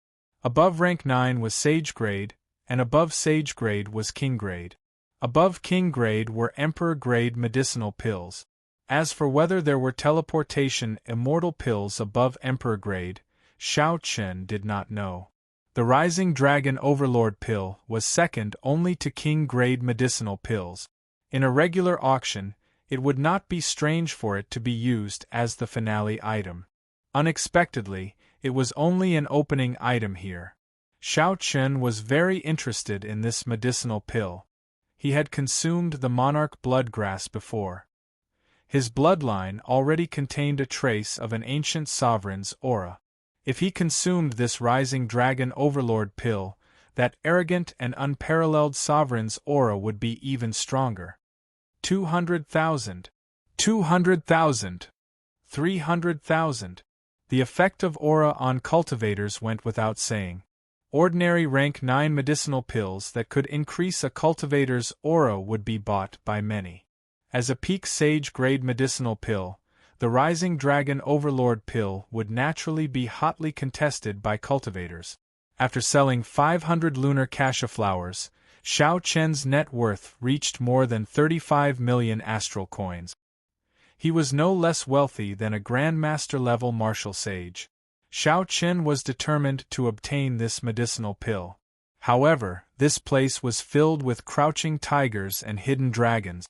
Above rank 9 was sage grade, and above sage grade was king grade. Above king grade were emperor grade medicinal pills. As for whether there were teleportation immortal pills above emperor grade, Xiao Chen did not know. The Rising Dragon Overlord pill was second only to king grade medicinal pills. In a regular auction, it would not be strange for it to be used as the finale item. Unexpectedly, it was only an opening item here. Xiao Chen was very interested in this medicinal pill. He had consumed the monarch bloodgrass before. His bloodline already contained a trace of an ancient sovereign's aura. If he consumed this Rising Dragon Overlord pill, that arrogant and unparalleled sovereign's aura would be even stronger. 200,000. 200,000. 300,000. The effect of aura on cultivators went without saying. Ordinary rank 9 medicinal pills that could increase a cultivator's aura would be bought by many. As a peak sage grade medicinal pill, the Rising Dragon Overlord pill would naturally be hotly contested by cultivators. After selling 500 lunar cassia flowers, Xiao Chen's net worth reached more than 35 million astral coins. He was no less wealthy than a Grandmaster-level martial sage. Xiao Chen was determined to obtain this medicinal pill. However, this place was filled with crouching tigers and hidden dragons.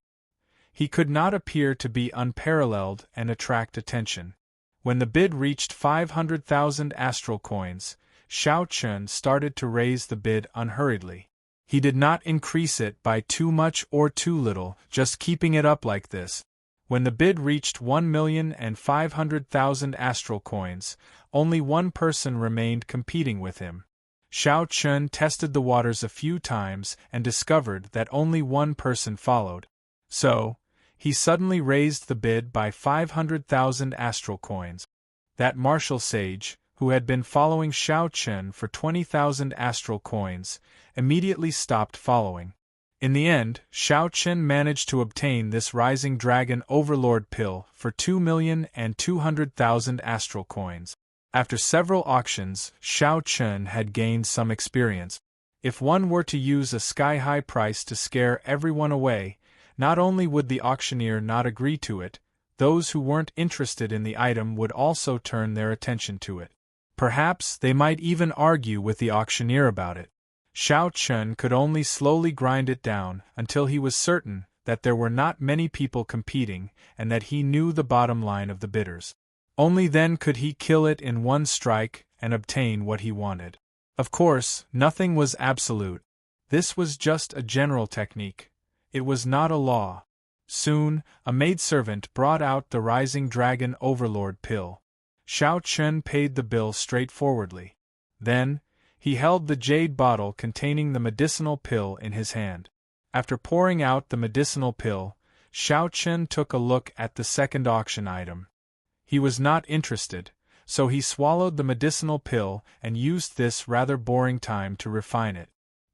He could not appear to be unparalleled and attract attention. When the bid reached 500,000 astral coins, Xiao Chen started to raise the bid unhurriedly. He did not increase it by too much or too little, just keeping it up like this. When the bid reached 1,500,000 astral coins, only one person remained competing with him. Xiao Chen tested the waters a few times and discovered that only one person followed. So, he suddenly raised the bid by 500,000 astral coins. That martial sage, who had been following Xiao Chen for 20,000 astral coins, immediately stopped following. In the end, Xiao Chen managed to obtain this Rising Dragon Overlord pill for 2,200,000 astral coins. After several auctions, Xiao Chen had gained some experience. If one were to use a sky-high price to scare everyone away, not only would the auctioneer not agree to it, those who weren't interested in the item would also turn their attention to it. Perhaps they might even argue with the auctioneer about it. Xiao Chen could only slowly grind it down until he was certain that there were not many people competing and that he knew the bottom line of the bidders. Only then could he kill it in one strike and obtain what he wanted. Of course, nothing was absolute. This was just a general technique. It was not a law. Soon, a maidservant brought out the Rising Dragon Overlord pill. Xiao Chen paid the bill straightforwardly. Then, he held the jade bottle containing the medicinal pill in his hand. After pouring out the medicinal pill, Xiao Chen took a look at the second auction item. He was not interested, so he swallowed the medicinal pill and used this rather boring time to refine it.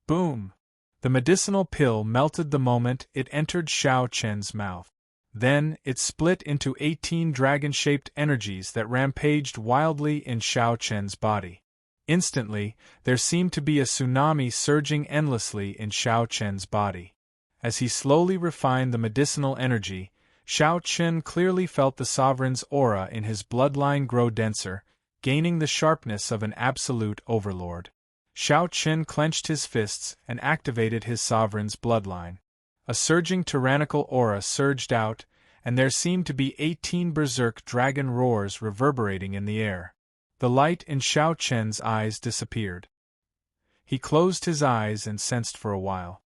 Boom! The medicinal pill melted the moment it entered Xiao Chen's mouth. Then, it split into 18 dragon-shaped energies that rampaged wildly in Xiao Chen's body. Instantly, there seemed to be a tsunami surging endlessly in Xiao Chen's body. As he slowly refined the medicinal energy, Xiao Chen clearly felt the sovereign's aura in his bloodline grow denser, gaining the sharpness of an absolute overlord. Xiao Chen clenched his fists and activated his sovereign's bloodline. A surging tyrannical aura surged out, and there seemed to be 18 berserk dragon roars reverberating in the air. The light in Xiao Chen's eyes disappeared. He closed his eyes and sensed for a while.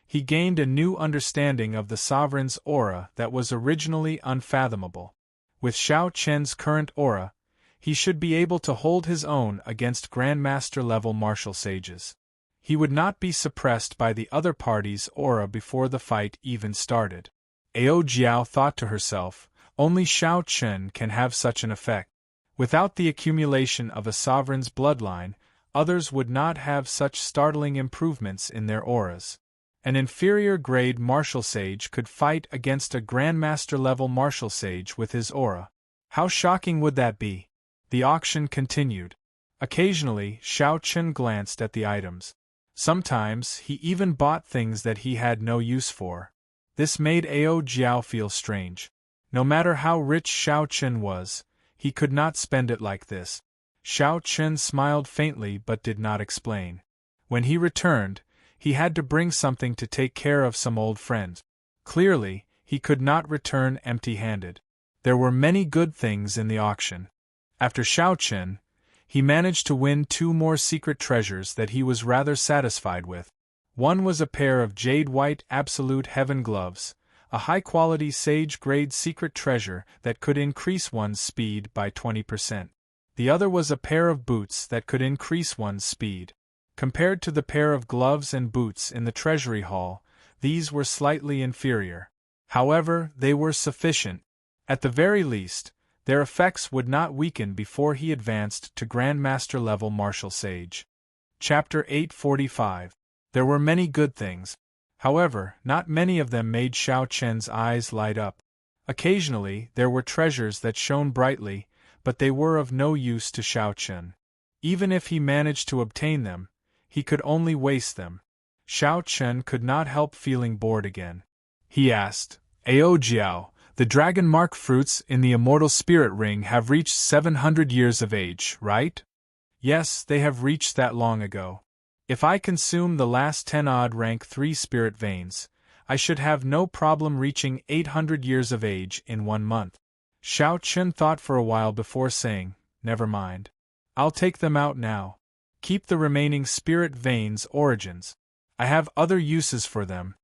He gained a new understanding of the sovereign's aura that was originally unfathomable. With Xiao Chen's current aura, he should be able to hold his own against Grandmaster-level martial sages. He would not be suppressed by the other party's aura before the fight even started. Ao Jiao thought to herself, only Xiao Chen can have such an effect. Without the accumulation of a sovereign's bloodline, others would not have such startling improvements in their auras. An inferior-grade martial sage could fight against a Grandmaster-level martial sage with his aura. How shocking would that be? The auction continued. Occasionally, Xiao Chen glanced at the items. Sometimes, he even bought things that he had no use for. This made Ao Jiao feel strange. No matter how rich Xiao Chen was, he could not spend it like this. Xiao Chen smiled faintly but did not explain. When he returned, he had to bring something to take care of some old friends. Clearly, he could not return empty-handed. There were many good things in the auction. After Xiao Chen, he managed to win 2 more secret treasures that he was rather satisfied with. One was a pair of jade-white absolute heaven gloves, a high-quality sage-grade secret treasure that could increase one's speed by 20%. The other was a pair of boots that could increase one's speed. Compared to the pair of gloves and boots in the treasury hall, these were slightly inferior. However, they were sufficient. At the very least, their effects would not weaken before he advanced to Grandmaster-level martial sage. Chapter 845. There were many good things. However, not many of them made Xiao Chen's eyes light up. Occasionally, there were treasures that shone brightly, but they were of no use to Xiao Chen. Even if he managed to obtain them, he could only waste them. Xiao Chen could not help feeling bored again. He asked, Ao Jiao, the dragon mark fruits in the Immortal Spirit Ring have reached 700 years of age, right? Yes, they have reached that long ago. If I consume the last 10 odd rank 3 spirit veins, I should have no problem reaching 800 years of age in 1 month. Xiao Chen thought for a while before saying, never mind. I'll take them out now. Keep the remaining spirit veins origins. I have other uses for them.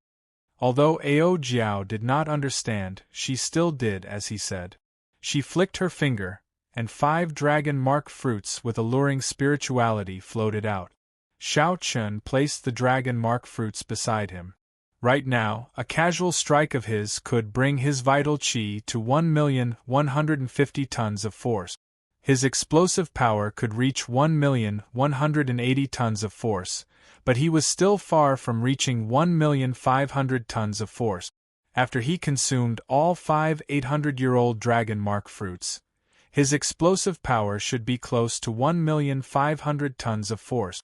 Although Ao Jiao did not understand, she still did as he said. She flicked her finger, and 5 dragon mark fruits with alluring spirituality floated out. Xiao Chen placed the dragon mark fruits beside him. Right now, a casual strike of his could bring his vital qi to 1,150 tons of force. His explosive power could reach 1,180 tons of force, but he was still far from reaching 1,500 tons of force. After he consumed all 5 800-year-old dragon mark fruits, his explosive power should be close to 1,500 tons of force.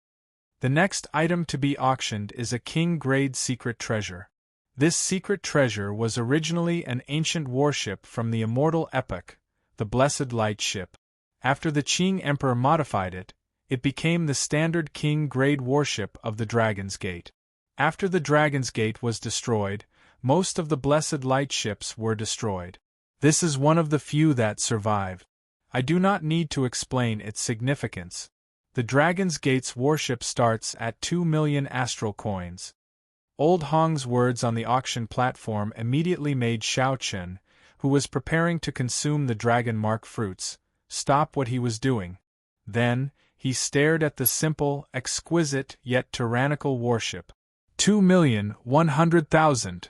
The next item to be auctioned is a king-grade secret treasure. This secret treasure was originally an ancient warship from the Immortal epoch, the Blessed Light ship. After the Qing Emperor modified it, it became the standard king-grade warship of the Dragon's Gate. After the Dragon's Gate was destroyed, most of the Blessed Light ships were destroyed. This is one of the few that survived. I do not need to explain its significance. The Dragon's Gate's warship starts at 2 million astral coins. Old Hong's words on the auction platform immediately made Xiao Chen, who was preparing to consume the dragon mark fruits, stop what he was doing. Then, he stared at the simple, exquisite, yet tyrannical warship. 2,100,000.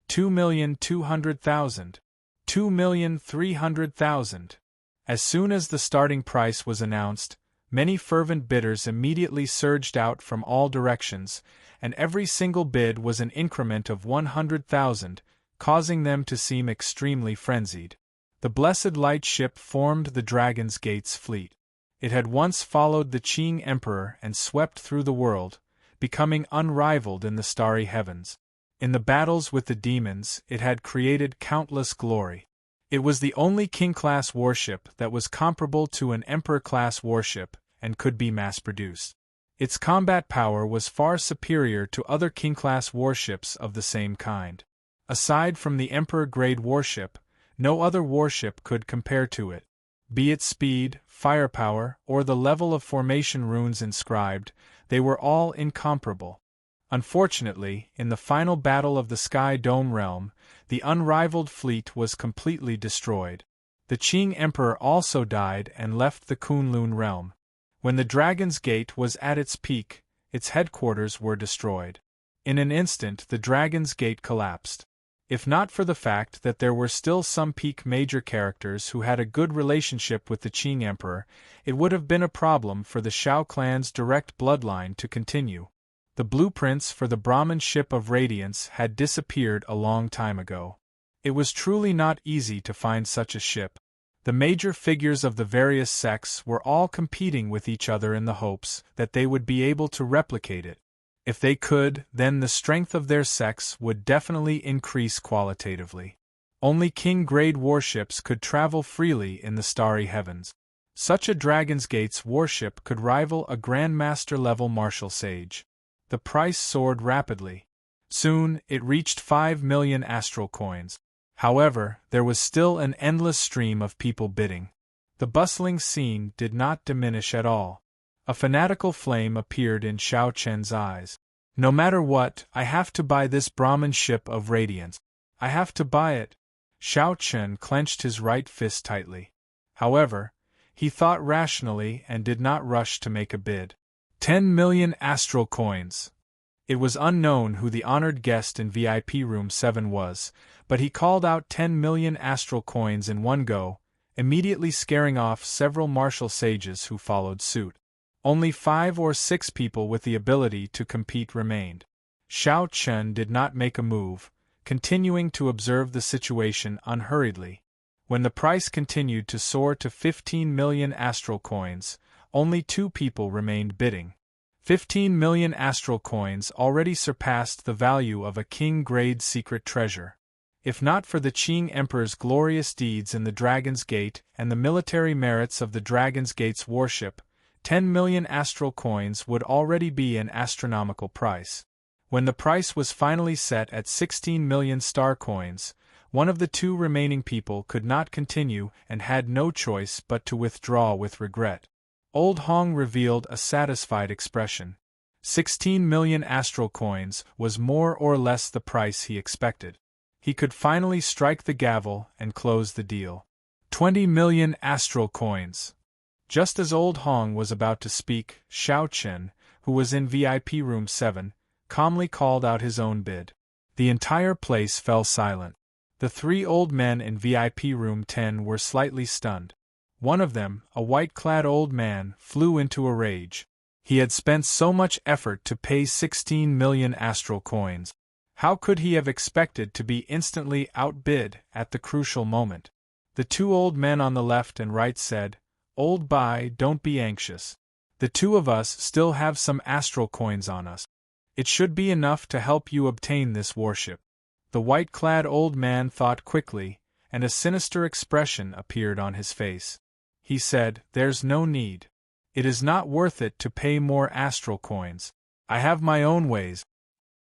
2,200,000. 2,300,000. As soon as the starting price was announced, many fervent bidders immediately surged out from all directions, and every single bid was an increment of 100,000, causing them to seem extremely frenzied. The Blessed Light ship formed the Dragon's Gate's fleet. It had once followed the Qing Emperor and swept through the world, becoming unrivaled in the starry heavens. In the battles with the demons, it had created countless glory. It was the only King-class warship that was comparable to an Emperor-class warship and could be mass-produced. Its combat power was far superior to other King-class warships of the same kind. Aside from the Emperor-grade warship, no other warship could compare to it. Be it speed, firepower, or the level of formation runes inscribed, they were all incomparable. Unfortunately, in the final battle of the Sky Dome realm, the unrivaled fleet was completely destroyed. The Qing Emperor also died and left the Kunlun realm. When the Dragon's Gate was at its peak, its headquarters were destroyed. In an instant the Dragon's Gate collapsed. If not for the fact that there were still some peak major characters who had a good relationship with the Qing Emperor, it would have been a problem for the Shao clan's direct bloodline to continue. The blueprints for the Brahmin ship of Radiance had disappeared a long time ago. It was truly not easy to find such a ship. The major figures of the various sects were all competing with each other in the hopes that they would be able to replicate it. If they could, then the strength of their sects would definitely increase qualitatively. Only King-grade warships could travel freely in the starry heavens. Such a Dragon's Gate's warship could rival a Grandmaster-level martial sage. The price soared rapidly. Soon, it reached 5 million astral coins. However, there was still an endless stream of people bidding. The bustling scene did not diminish at all. A fanatical flame appeared in Xiao Chen's eyes. No matter what, I have to buy this Brahmin ship of radiance. I have to buy it. Xiao Chen clenched his right fist tightly. However, he thought rationally and did not rush to make a bid. 10 million astral coins. It was unknown who the honored guest in VIP room 7 was, but he called out 10 million astral coins in one go, immediately scaring off several martial sages who followed suit. Only 5 or 6 people with the ability to compete remained. Xiao Chen did not make a move, continuing to observe the situation unhurriedly. When the price continued to soar to 15 million astral coins, only 2 people remained bidding. 15 million astral coins already surpassed the value of a king-grade secret treasure. If not for the Qing Emperor's glorious deeds in the Dragon's Gate and the military merits of the Dragon's Gate's warship, 10 million astral coins would already be an astronomical price. When the price was finally set at 16 million star coins, one of the 2 remaining people could not continue and had no choice but to withdraw with regret. Old Hong revealed a satisfied expression. 16 million astral coins was more or less the price he expected. He could finally strike the gavel and close the deal. 20 million astral coins. Just as Old Hong was about to speak, Xiao Chen, who was in VIP room 7, calmly called out his own bid. The entire place fell silent. The 3 old men in VIP room 10 were slightly stunned. One of them, a white-clad old man, flew into a rage. He had spent so much effort to pay 16 million astral coins. How could he have expected to be instantly outbid at the crucial moment? The 2 old men on the left and right said, "Old Bai, don't be anxious. The 2 of us still have some astral coins on us. It should be enough to help you obtain this warship." The white-clad old man thought quickly, and a sinister expression appeared on his face. He said, "There's no need. It is not worth it to pay more astral coins. I have my own ways."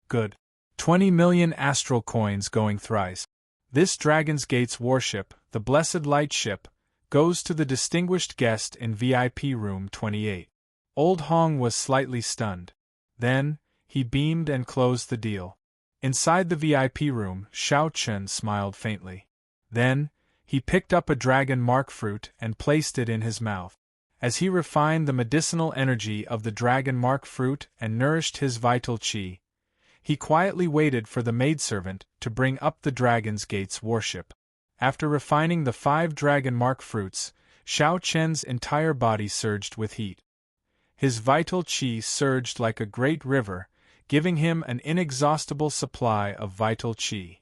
Good. 20 million astral coins going thrice. This Dragon's Gate's warship, the Blessed Light ship, goes to the distinguished guest in VIP room 28. Old Hong was slightly stunned. Then, he beamed and closed the deal. Inside the VIP room, Xiao Chen smiled faintly. Then, he picked up a dragon mark fruit and placed it in his mouth. As he refined the medicinal energy of the dragon mark fruit and nourished his vital qi, he quietly waited for the maidservant to bring up the Dragon's Gate's warship. After refining the 5 dragon mark fruits, Xiao Chen's entire body surged with heat. His vital qi surged like a great river, giving him an inexhaustible supply of vital qi.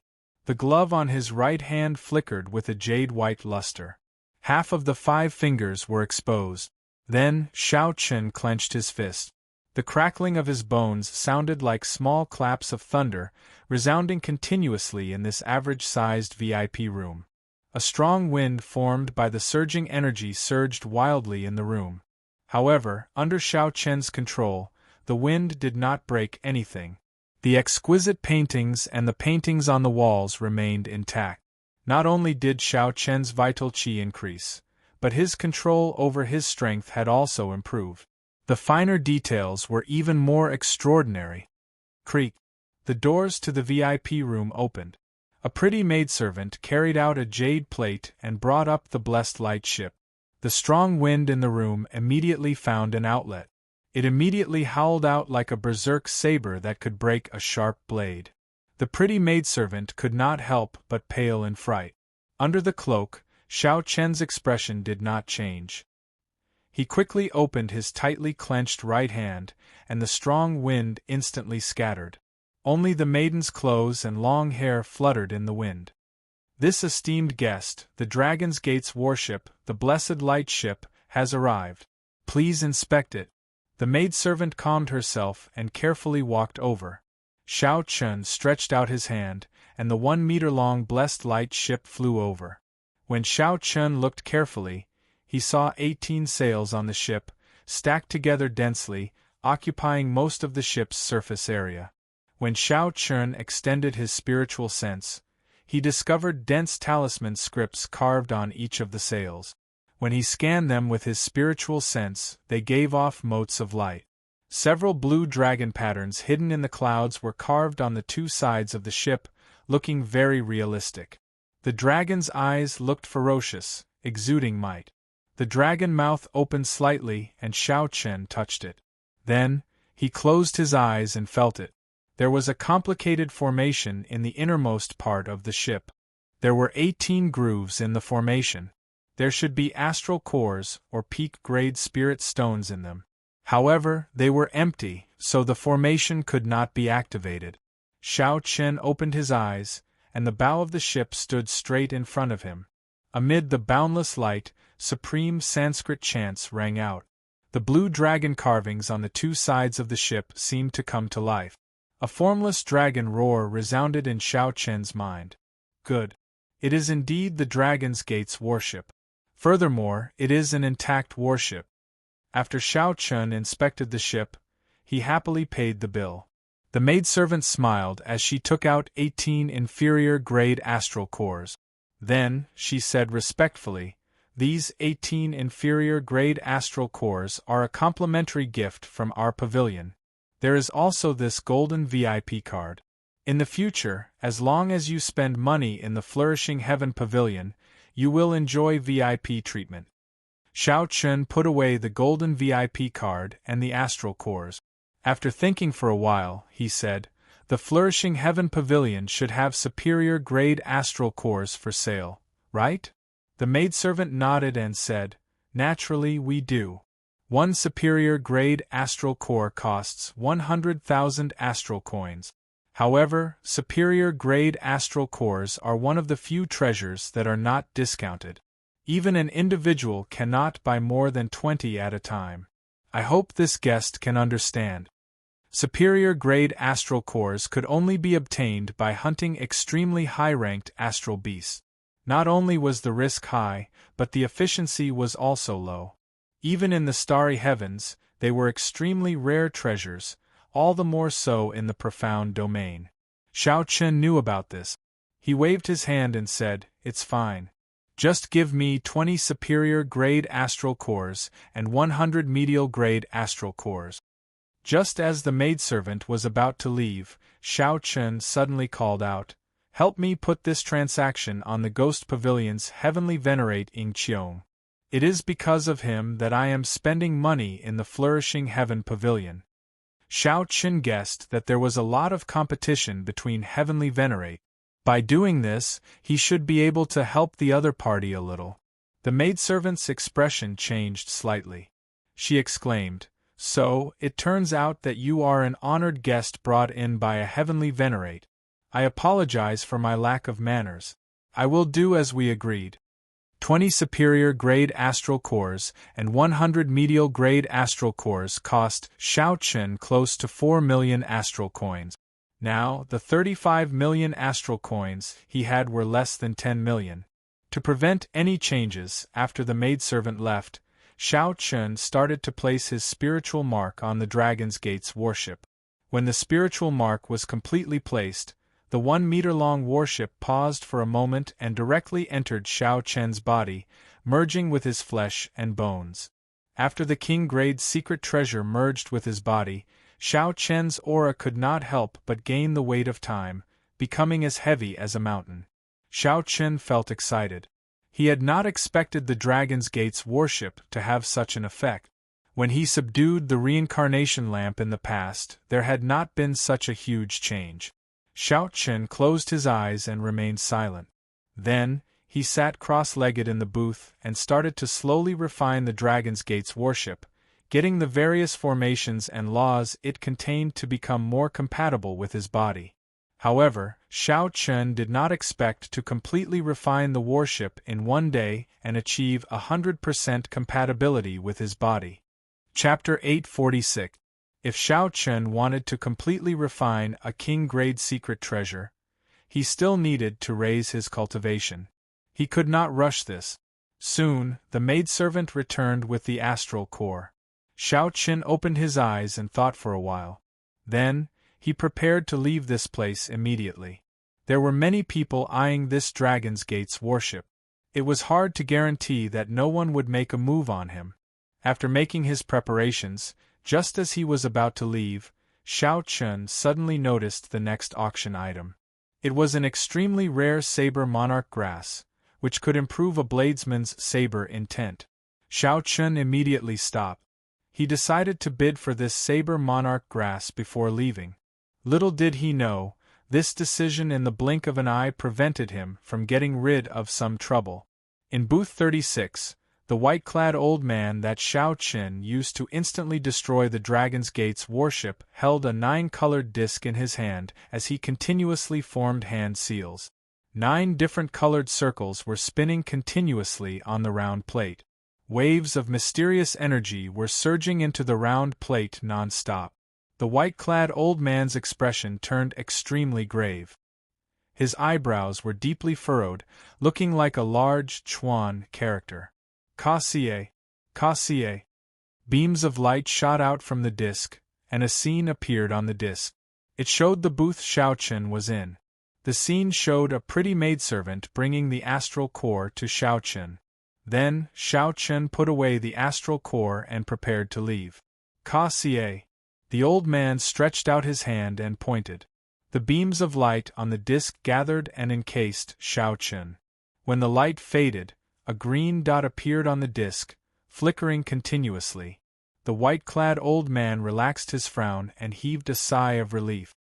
The glove on his right hand flickered with a jade-white luster. Half of the 5 fingers were exposed. Then, Xiao Chen clenched his fist. The crackling of his bones sounded like small claps of thunder, resounding continuously in this average-sized VIP room. A strong wind formed by the surging energy surged wildly in the room. However, under Xiao Chen's control, the wind did not break anything. The exquisite paintings and the paintings on the walls remained intact. Not only did Xiao Chen's vital qi increase, but his control over his strength had also improved. The finer details were even more extraordinary. Creak. The doors to the VIP room opened. A pretty maidservant carried out a jade plate and brought up the blessed light ship. The strong wind in the room immediately found an outlet. It immediately howled out like a berserk saber that could break a sharp blade. The pretty maidservant could not help but pale in fright. Under the cloak, Xiao Chen's expression did not change. He quickly opened his tightly clenched right hand, and the strong wind instantly scattered. Only the maiden's clothes and long hair fluttered in the wind. This esteemed guest, the Dragon's Gate's warship, the Blessed Light Ship, has arrived. Please inspect it. The maidservant calmed herself and carefully walked over. Xiao Chen stretched out his hand, and the 1-meter-long Blessed Light Ship flew over. When Xiao Chen looked carefully, he saw 18 sails on the ship, stacked together densely, occupying most of the ship's surface area. When Xiao Chen extended his spiritual sense, he discovered dense talisman scripts carved on each of the sails. When he scanned them with his spiritual sense, they gave off motes of light. Several blue dragon patterns hidden in the clouds were carved on the 2 sides of the ship, looking very realistic. The dragon's eyes looked ferocious, exuding might. The dragon mouth opened slightly and Xiao Chen touched it. Then, he closed his eyes and felt it. There was a complicated formation in the innermost part of the ship. There were 18 grooves in the formation. There should be astral cores or peak-grade spirit stones in them. However, they were empty, so the formation could not be activated. Xiao Chen opened his eyes, and the bow of the ship stood straight in front of him. Amid the boundless light, supreme Sanskrit chants rang out. The blue dragon carvings on the 2 sides of the ship seemed to come to life. A formless dragon roar resounded in Xiao Chen's mind. Good. It is indeed the Dragon's Gate's warship. Furthermore, it is an intact warship. After Xiao Chen inspected the ship, he happily paid the bill. The maidservant smiled as she took out 18 inferior-grade astral cores. Then, she said respectfully, "These 18 inferior-grade astral cores are a complimentary gift from our pavilion. There is also this golden VIP card. In the future, as long as you spend money in the Flourishing Heaven Pavilion, you will enjoy VIP treatment." Xiao Chen put away the golden VIP card and the astral cores. After thinking for a while, he said, "The Flourishing Heaven Pavilion should have superior-grade astral cores for sale, right?" The maidservant nodded and said, "Naturally we do. 1 superior-grade astral core costs 100,000 astral coins. However, superior-grade astral cores are one of the few treasures that are not discounted. Even an individual cannot buy more than 20 at a time. I hope this guest can understand. Superior-grade astral cores could only be obtained by hunting extremely high-ranked astral beasts. Not only was the risk high, but the efficiency was also low. Even in the starry heavens, they were extremely rare treasures, all the more so in the profound domain. Xiao Chen knew about this. He waved his hand and said, "It's fine. Just give me 20 superior-grade astral cores and 100 medial-grade astral cores. Just as the maidservant was about to leave, Xiao Chen suddenly called out, "Help me put this transaction on the Ghost Pavilion's heavenly venerate Ing Qiong. It is because of him that I am spending money in the flourishing Heaven Pavilion." Xiao Chen guessed that there was a lot of competition between heavenly venerate. By doing this, he should be able to help the other party a little. The maidservant's expression changed slightly. She exclaimed, "So, it turns out that you are an honored guest brought in by a heavenly venerate. I apologize for my lack of manners. I will do as we agreed." 20 superior-grade astral cores and 100 medial-grade astral cores cost Xiao Chen close to 4 million astral coins. Now, the 35 million astral coins he had were less than 10 million. To prevent any changes, after the maidservant left, Xiao Chen started to place his spiritual mark on the Dragon's Gate's warship. When the spiritual mark was completely placed, the 1-meter-long warship paused for a moment and directly entered Xiao Chen's body, merging with his flesh and bones. After the king-grade secret treasure merged with his body, Xiao Chen's aura could not help but gain the weight of time, becoming as heavy as a mountain. Xiao Chen felt excited. He had not expected the Dragon's Gate's warship to have such an effect. When he subdued the reincarnation lamp in the past, there had not been such a huge change. Xiao Chen closed his eyes and remained silent. Then, he sat cross-legged in the booth and started to slowly refine the Dragon's Gate's warship, getting the various formations and laws it contained to become more compatible with his body. However, Xiao Chen did not expect to completely refine the warship in one day and achieve 100% compatibility with his body. Chapter 846. If Xiao Chen wanted to completely refine a king-grade secret treasure, he still needed to raise his cultivation. He could not rush this. Soon, the maidservant returned with the astral core. Xiao Chen opened his eyes and thought for a while. Then, he prepared to leave this place immediately. There were many people eyeing this Dragon's Gate's warship. It was hard to guarantee that no one would make a move on him. After making his preparations, just as he was about to leave, Xiao Chen suddenly noticed the next auction item. It was an extremely rare saber monarch grass, which could improve a bladesman's saber intent. Xiao Chen immediately stopped. He decided to bid for this saber monarch grass before leaving. Little did he know, this decision in the blink of an eye prevented him from getting rid of some trouble. In booth 36, the white-clad old man that Xiao Chen used to instantly destroy the Dragon's Gate's warship held a 9-colored disc in his hand as he continuously formed hand seals. 9 different colored circles were spinning continuously on the round plate. Waves of mysterious energy were surging into the round plate non-stop. The white-clad old man's expression turned extremely grave. His eyebrows were deeply furrowed, looking like a large Chuan character. Kassier, Kassier. Beams of light shot out from the disc, and a scene appeared on the disc. It showed the booth Xiao Chen was in. The scene showed a pretty maidservant bringing the astral core to Xiao Chen. Then, Xiao Chen put away the astral core and prepared to leave. Kassier. The old man stretched out his hand and pointed. The beams of light on the disc gathered and encased Xiao Chen. When the light faded, a green dot appeared on the disc, flickering continuously. The white-clad old man relaxed his frown and heaved a sigh of relief.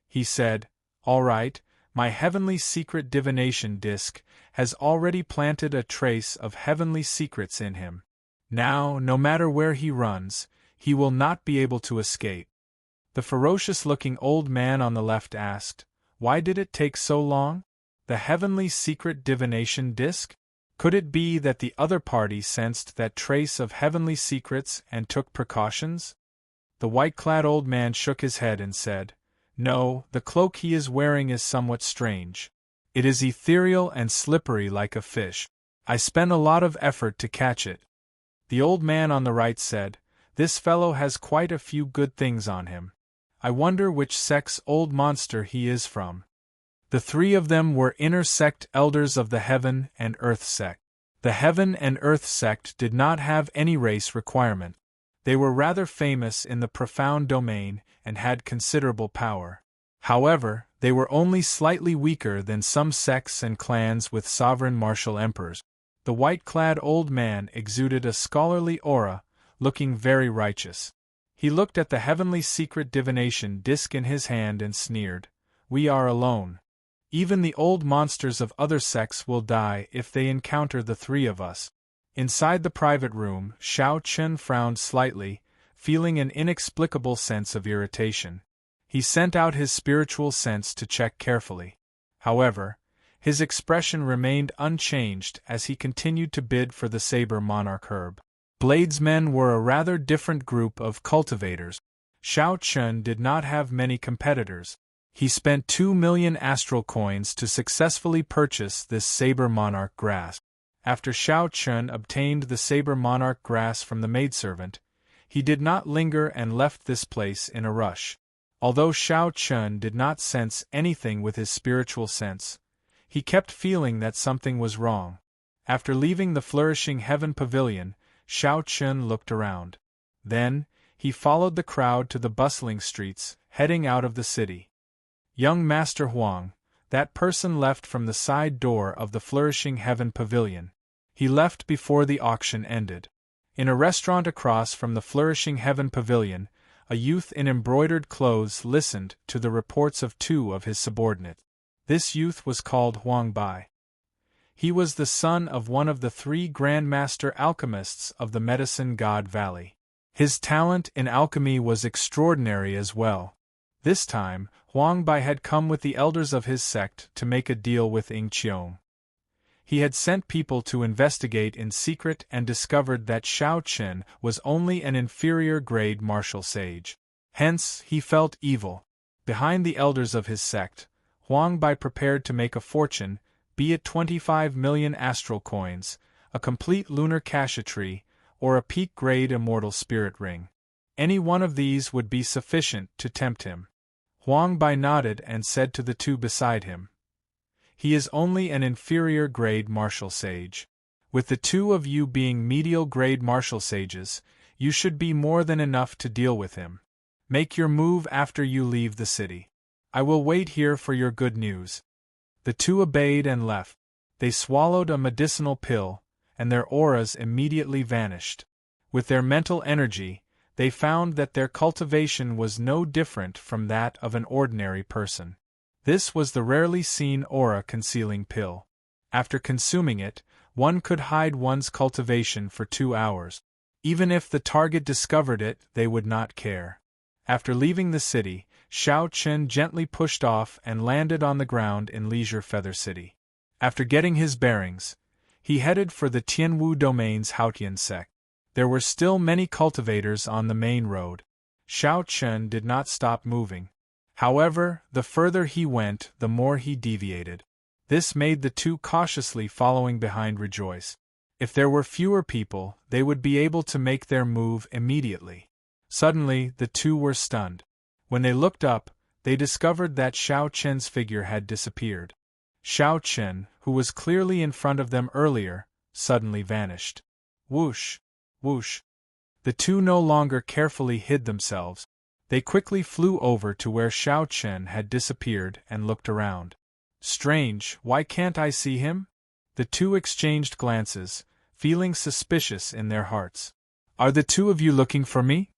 He said, "All right, my heavenly secret divination disc has already planted a trace of heavenly secrets in him. Now, no matter where he runs, he will not be able to escape." The ferocious-looking old man on the left asked, "Why did it take so long? The heavenly secret divination disc? Could it be that the other party sensed that trace of heavenly secrets and took precautions?" The white-clad old man shook his head and said, "No, the cloak he is wearing is somewhat strange. It is ethereal and slippery like a fish. I spent a lot of effort to catch it." The old man on the right said, "This fellow has quite a few good things on him. I wonder which sect's old monster he is from." The 3 of them were inner sect elders of the Heaven and Earth sect. The Heaven and Earth sect did not have any race requirement. They were rather famous in the profound domain and had considerable power. However, they were only slightly weaker than some sects and clans with sovereign martial emperors. The white-clad old man exuded a scholarly aura, looking very righteous. He looked at the heavenly secret divination disc in his hand and sneered, "We are alone. Even the old monsters of other sects will die if they encounter the three of us." Inside the private room, Xiao Chen frowned slightly, feeling an inexplicable sense of irritation. He sent out his spiritual sense to check carefully. However, his expression remained unchanged as he continued to bid for the saber monarch herb. Bladesmen were a rather different group of cultivators. Xiao Chen did not have many competitors. He spent 2 million astral coins to successfully purchase this saber monarch grass. After Xiao Chen obtained the saber monarch grass from the maidservant, he did not linger and left this place in a rush. Although Xiao Chen did not sense anything with his spiritual sense, he kept feeling that something was wrong. After leaving the flourishing heaven pavilion, Xiao Chen looked around. Then, he followed the crowd to the bustling streets, heading out of the city. Young Master Huang, that person left from the side door of the flourishing heaven pavilion. He left before the auction ended. In a restaurant across from the flourishing heaven pavilion, a youth in embroidered clothes listened to the reports of 2 of his subordinates. This youth was called Huang Bai. He was the son of one of the 3 Grandmaster alchemists of the Medicine God Valley. His talent in alchemy was extraordinary as well. This time, Huang Bai had come with the elders of his sect to make a deal with Ying Qiong. He had sent people to investigate in secret and discovered that Xiao Chen was only an inferior-grade martial sage. Hence, he felt evil. Behind the elders of his sect, Huang Bai prepared to make a fortune, be it 25 million astral coins, a complete lunar cachet, or a peak-grade immortal spirit ring. Any one of these would be sufficient to tempt him. Huang Bai nodded and said to the 2 beside him, "He is only an inferior-grade martial sage. With the 2 of you being medial-grade martial sages, you should be more than enough to deal with him. Make your move after you leave the city. I will wait here for your good news." The 2 obeyed and left. They swallowed a medicinal pill, and their auras immediately vanished. With their mental energy, they found that their cultivation was no different from that of an ordinary person. This was the rarely seen aura-concealing pill. After consuming it, one could hide one's cultivation for 2 hours. Even if the target discovered it, they would not care. After leaving the city, Xiao Chen gently pushed off and landed on the ground in Leisure Feather City. After getting his bearings, he headed for the Tianwu Domain's Haotian sect. There were still many cultivators on the main road. Xiao Chen did not stop moving. However, the further he went, the more he deviated. This made the 2 cautiously following behind rejoice. If there were fewer people, they would be able to make their move immediately. Suddenly, the 2 were stunned. When they looked up, they discovered that Xiao Chen's figure had disappeared. Xiao Chen, who was clearly in front of them earlier, suddenly vanished. Whoosh! Whoosh! The 2 no longer carefully hid themselves. They quickly flew over to where Xiao Chen had disappeared and looked around. Strange, why can't I see him? The 2 exchanged glances, feeling suspicious in their hearts. Are the 2 of you looking for me?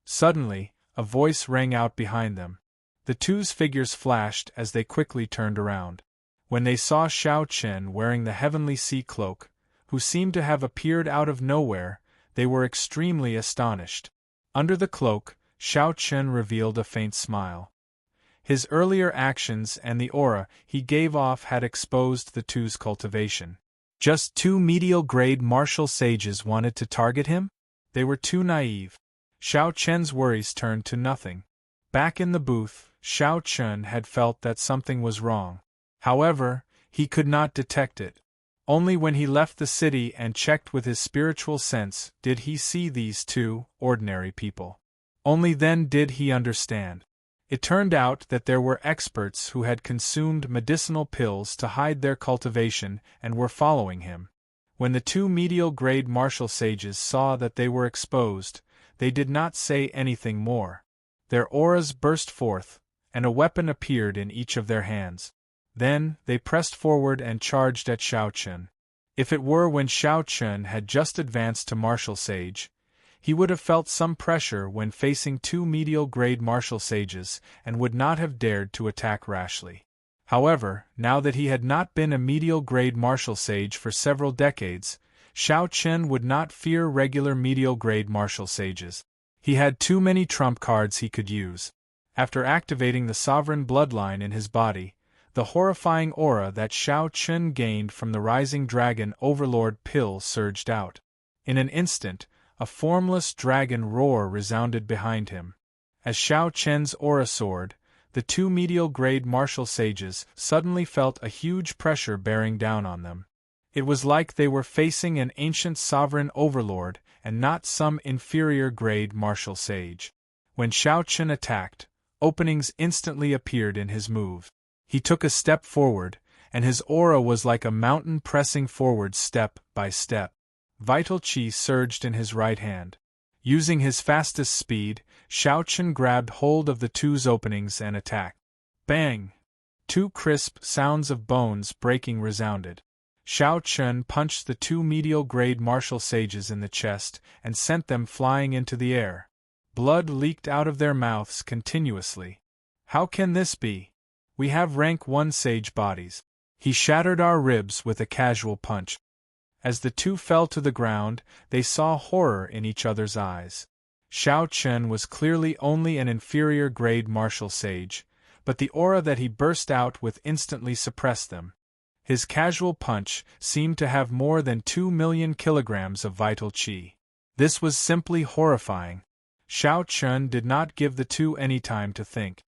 Suddenly, a voice rang out behind them. The 2's figures flashed as they quickly turned around. When they saw Xiao Chen wearing the heavenly sea cloak, who seemed to have appeared out of nowhere, they were extremely astonished. Under the cloak, Xiao Chen revealed a faint smile. His earlier actions and the aura he gave off had exposed the 2's cultivation. Just 2 medial-grade martial sages wanted to target him? They were too naive. Xiao Chen's worries turned to nothing. Back in the booth, Xiao Chen had felt that something was wrong. However, he could not detect it. Only when he left the city and checked with his spiritual sense did he see these 2 ordinary people. Only then did he understand. It turned out that there were experts who had consumed medicinal pills to hide their cultivation and were following him. When the two medial-grade martial sages saw that they were exposed, they did not say anything more. Their auras burst forth, and a weapon appeared in each of their hands. Then, they pressed forward and charged at Xiao Chen. If it were when Xiao Chen had just advanced to martial sage, he would have felt some pressure when facing two medial-grade martial sages and would not have dared to attack rashly. However, now that he had not been a medial-grade martial sage for several decades, Xiao Chen would not fear regular medial-grade martial sages. He had too many trump cards he could use. After activating the sovereign bloodline in his body, the horrifying aura that Xiao Chen gained from the rising dragon overlord pill surged out. In an instant, a formless dragon roar resounded behind him. As Xiao Chen's aura soared, the two medial-grade martial sages suddenly felt a huge pressure bearing down on them. It was like they were facing an ancient sovereign overlord and not some inferior-grade martial sage. When Xiao Chen attacked, openings instantly appeared in his move. He took a step forward, and his aura was like a mountain pressing forward step by step. Vital Qi surged in his right hand. Using his fastest speed, Xiao Chen grabbed hold of the two's openings and attacked. Bang! Two crisp sounds of bones breaking resounded. Xiao Chen punched the two medial-grade martial sages in the chest and sent them flying into the air. Blood leaked out of their mouths continuously. How can this be? We have rank 1 sage bodies. He shattered our ribs with a casual punch. As the two fell to the ground, they saw horror in each other's eyes. Xiao Chen was clearly only an inferior-grade martial sage, but the aura that he burst out with instantly suppressed them. His casual punch seemed to have more than 2 million kilograms of vital qi. This was simply horrifying. Xiao Chen did not give the two any time to think.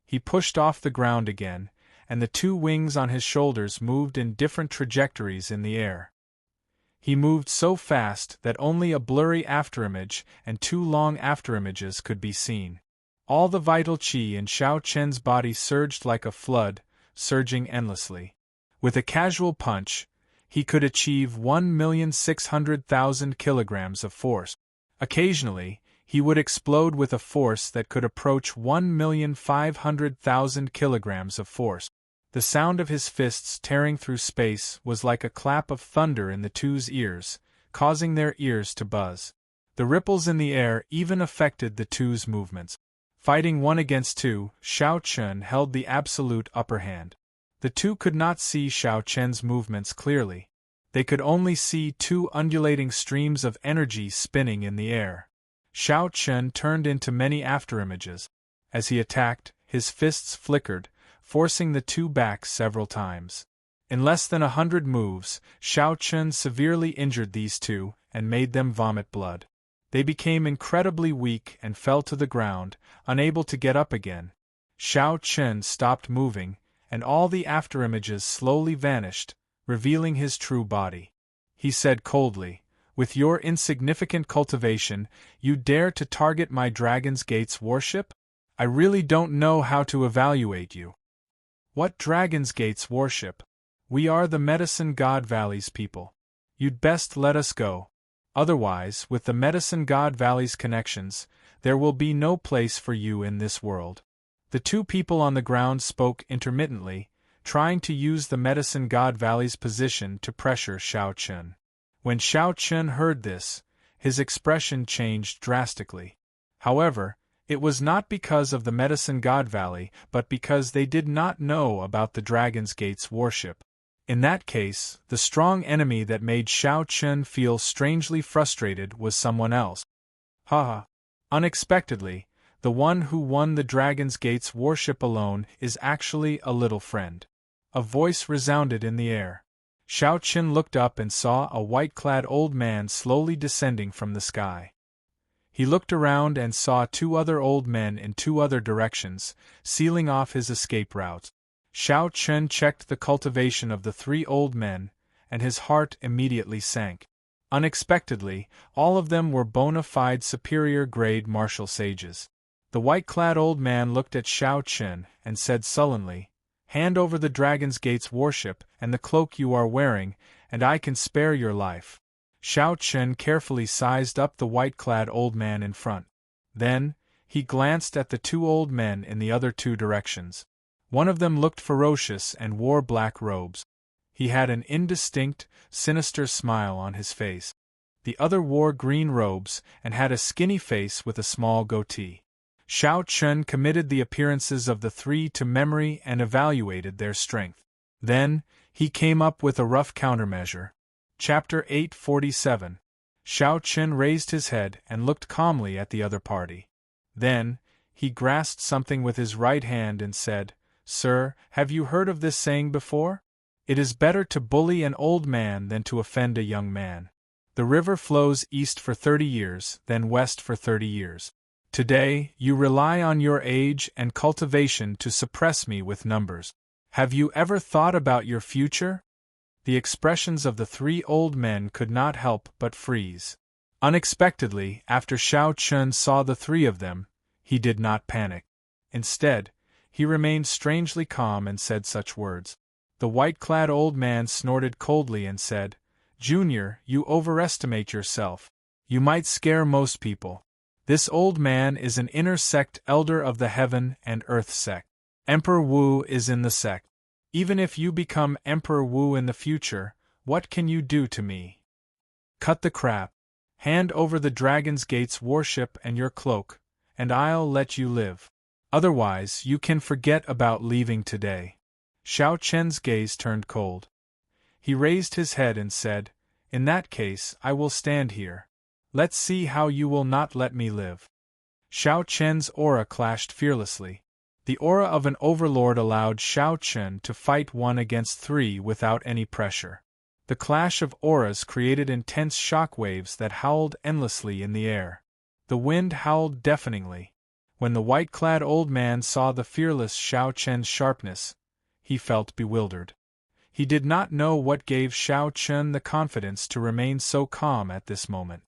He pushed off the ground again, and the two wings on his shoulders moved in different trajectories in the air. He moved so fast that only a blurry afterimage and 2 long afterimages could be seen. All the vital qi in Xiao Chen's body surged like a flood, surging endlessly. With a casual punch, he could achieve 1,600,000 kilograms of force. Occasionally, he would explode with a force that could approach 1,500,000 kilograms of force. The sound of his fists tearing through space was like a clap of thunder in the two's ears, causing their ears to buzz. The ripples in the air even affected the two's movements. Fighting 1 against 2, Xiao Chen held the absolute upper hand. The two could not see Xiao Chen's movements clearly. They could only see 2 undulating streams of energy spinning in the air. Xiao Chen turned into many afterimages. As he attacked, his fists flickered, forcing the two back several times. In less than 100 moves, Xiao Chen severely injured these two and made them vomit blood. They became incredibly weak and fell to the ground, unable to get up again. Xiao Chen stopped moving, and all the afterimages slowly vanished, revealing his true body. He said coldly, "With your insignificant cultivation, you dare to target my Dragon's Gate's warship? I really don't know how to evaluate you." "What Dragon's Gate's warship? We are the Medicine God Valley's people. You'd best let us go. Otherwise, with the Medicine God Valley's connections, there will be no place for you in this world." The two people on the ground spoke intermittently, trying to use the Medicine God Valley's position to pressure Xiao Chen. When Xiao Chen heard this, his expression changed drastically. However, it was not because of the Medicine God Valley, but because they did not know about the Dragon's Gate's warship. In that case, the strong enemy that made Xiao Chen feel strangely frustrated was someone else. Haha. Unexpectedly, the one who won the Dragon's Gate's warship alone is actually a little friend. A voice resounded in the air. Xiao Chen looked up and saw a white-clad old man slowly descending from the sky. He looked around and saw 2 other old men in 2 other directions, sealing off his escape routes. Xiao Chen checked the cultivation of the 3 old men, and his heart immediately sank. Unexpectedly, all of them were bona fide superior-grade martial sages. The white-clad old man looked at Xiao Chen and said sullenly, Hand over the Dragon's Gate's warship and the cloak you are wearing, and I can spare your life. Xiao Chen carefully sized up the white-clad old man in front. Then, he glanced at the two old men in the other two directions. One of them looked ferocious and wore black robes. He had an indistinct, sinister smile on his face. The other wore green robes and had a skinny face with a small goatee. Xiao Chen committed the appearances of the three to memory and evaluated their strength. Then, he came up with a rough countermeasure. Chapter 847. Xiao Chen raised his head and looked calmly at the other party. Then, he grasped something with his right hand and said, "Sir, have you heard of this saying before? It is better to bully an old man than to offend a young man. The river flows east for 30 years, then west for 30 years. Today, you rely on your age and cultivation to suppress me with numbers. Have you ever thought about your future?" The expressions of the three old men could not help but freeze. Unexpectedly, after Xiao Chen saw the three of them, he did not panic. Instead, he remained strangely calm and said such words. The white-clad old man snorted coldly and said, "Junior, you overestimate yourself. You might scare most people. This old man is an inner sect elder of the Heaven and Earth sect. Emperor Wu is in the sect. Even if you become Emperor Wu in the future, what can you do to me? Cut the crap. Hand over the Dragon's Gate's warship and your cloak, and I'll let you live. Otherwise, you can forget about leaving today." Xiao Chen's gaze turned cold. He raised his head and said, "In that case, I will stand here. Let's see how you will not let me live." Xiao Chen's aura clashed fearlessly. The aura of an overlord allowed Xiao Chen to fight one against three without any pressure. The clash of auras created intense shock waves that howled endlessly in the air. The wind howled deafeningly. When the white-clad old man saw the fearless Xiao Chen's sharpness, he felt bewildered. He did not know what gave Xiao Chen the confidence to remain so calm at this moment.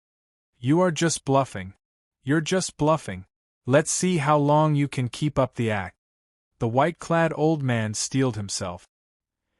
"You are just bluffing. You're just bluffing. Let's see how long you can keep up the act." The white-clad old man steeled himself.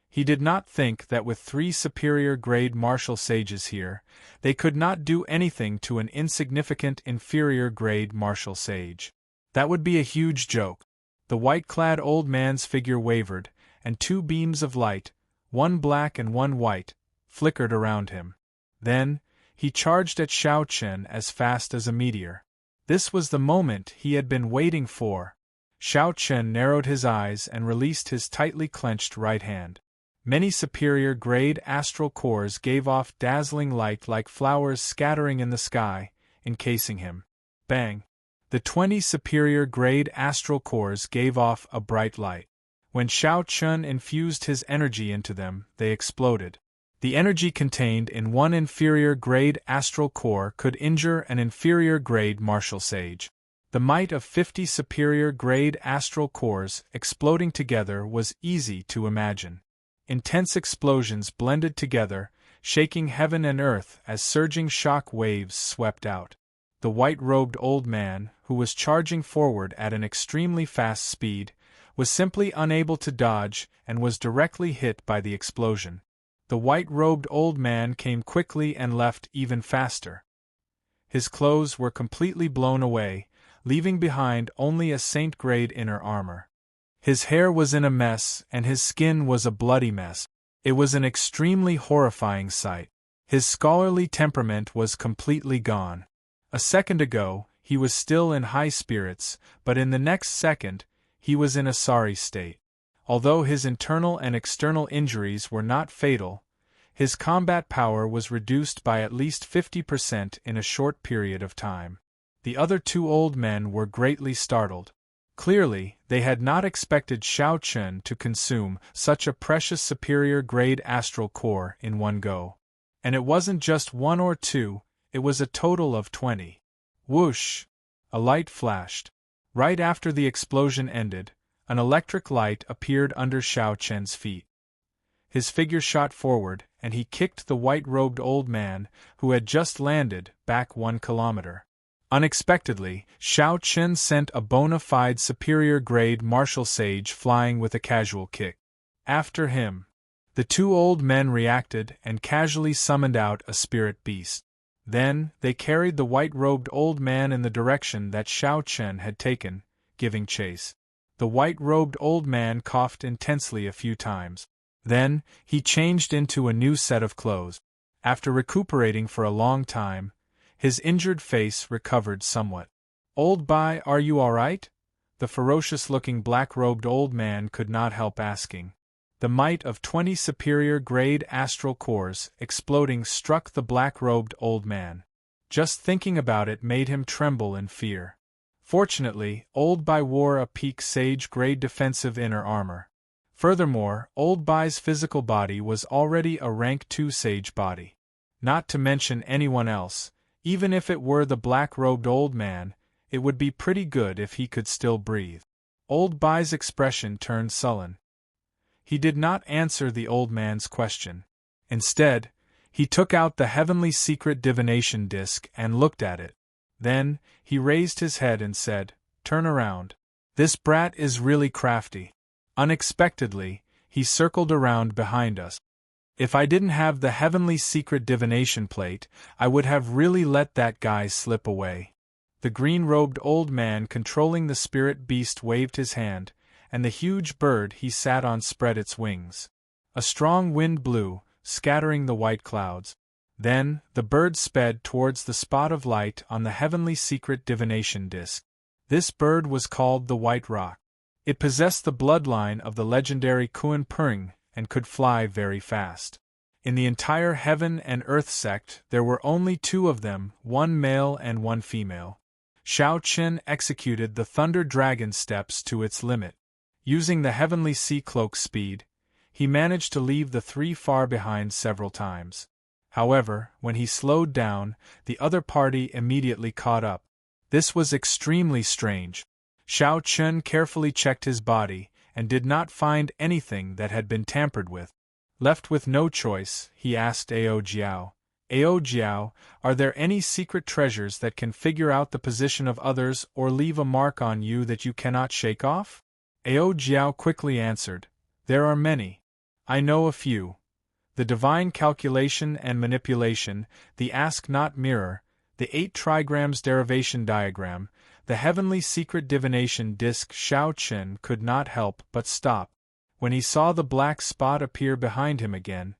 He did not think that with 3 superior-grade martial sages here, they could not do anything to an insignificant inferior-grade martial sage. That would be a huge joke. The white-clad old man's figure wavered, and 2 beams of light, one black and one white, flickered around him. Then, he charged at Xiao Chen as fast as a meteor. This was the moment he had been waiting for. Xiao Chen narrowed his eyes and released his tightly clenched right hand. Many superior-grade astral cores gave off dazzling light like flowers scattering in the sky, encasing him. Bang! The 20 superior-grade astral cores gave off a bright light. When Xiao Chen infused his energy into them, they exploded. The energy contained in one inferior-grade astral core could injure an inferior-grade martial sage. The might of 50 superior-grade astral cores exploding together was easy to imagine. Intense explosions blended together, shaking heaven and earth as surging shock waves swept out. The white-robed old man, who was charging forward at an extremely fast speed, was simply unable to dodge and was directly hit by the explosion. The white-robed old man came quickly and left even faster. His clothes were completely blown away, leaving behind only a saint-grade inner armor. His hair was in a mess and his skin was a bloody mess. It was an extremely horrifying sight. His scholarly temperament was completely gone. A second ago, he was still in high spirits, but in the next second, he was in a sorry state. Although his internal and external injuries were not fatal, his combat power was reduced by at least 50% in a short period of time. The other 2 old men were greatly startled. Clearly, they had not expected Xiao Chen to consume such a precious superior-grade astral core in one go. And it wasn't just 1 or 2, it was a total of 20. Whoosh! A light flashed. Right after the explosion ended, an electric light appeared under Xiao Chen's feet. His figure shot forward, and he kicked the white-robed old man, who had just landed, back 1 kilometer. Unexpectedly, Xiao Chen sent a bona fide superior-grade martial sage flying with a casual kick. After him, the two old men reacted and casually summoned out a spirit beast. Then, they carried the white-robed old man in the direction that Xiao Chen had taken, giving chase. The white-robed old man coughed intensely a few times. Then, he changed into a new set of clothes. After recuperating for a long time, his injured face recovered somewhat. "Old Bai, are you all right?" The ferocious-looking black-robed old man could not help asking. The might of 20 superior-grade astral cores exploding struck the black-robed old man. Just thinking about it made him tremble in fear. Fortunately, Old Bai wore a peak sage-grade defensive inner armor. Furthermore, Old Bai's physical body was already a rank 2 sage body. Not to mention anyone else, even if it were the black-robed old man, it would be pretty good if he could still breathe. Old Bai's expression turned sullen. He did not answer the old man's question. Instead, he took out the heavenly secret divination disc and looked at it. Then, he raised his head and said, "Turn around. This brat is really crafty." Unexpectedly, he circled around behind us. If I didn't have the heavenly secret divination plate, I would have really let that guy slip away. The green-robed old man controlling the spirit beast waved his hand, and the huge bird he sat on spread its wings. A strong wind blew, scattering the white clouds. Then, the bird sped towards the spot of light on the heavenly secret divination disc. This bird was called the White Roc. It possessed the bloodline of the legendary Kuan Pering and could fly very fast. In the entire heaven and earth sect there were only 2 of them, one male and one female. Xiao Chen executed the Thunder Dragon steps to its limit. Using the heavenly sea cloak speed, he managed to leave the 3 far behind several times. However, when he slowed down, the other party immediately caught up. This was extremely strange. Xiao Chen carefully checked his body, and did not find anything that had been tampered with. Left with no choice, he asked Ao Jiao, "Ao Jiao, are there any secret treasures that can figure out the position of others or leave a mark on you that you cannot shake off?" Ao Jiao quickly answered, "There are many. I know a few. The divine calculation and manipulation, the ask-not mirror, the 8 trigrams derivation diagram, the heavenly secret divination disc." Xiao Chen could not help but stop. When he saw the black spot appear behind him again,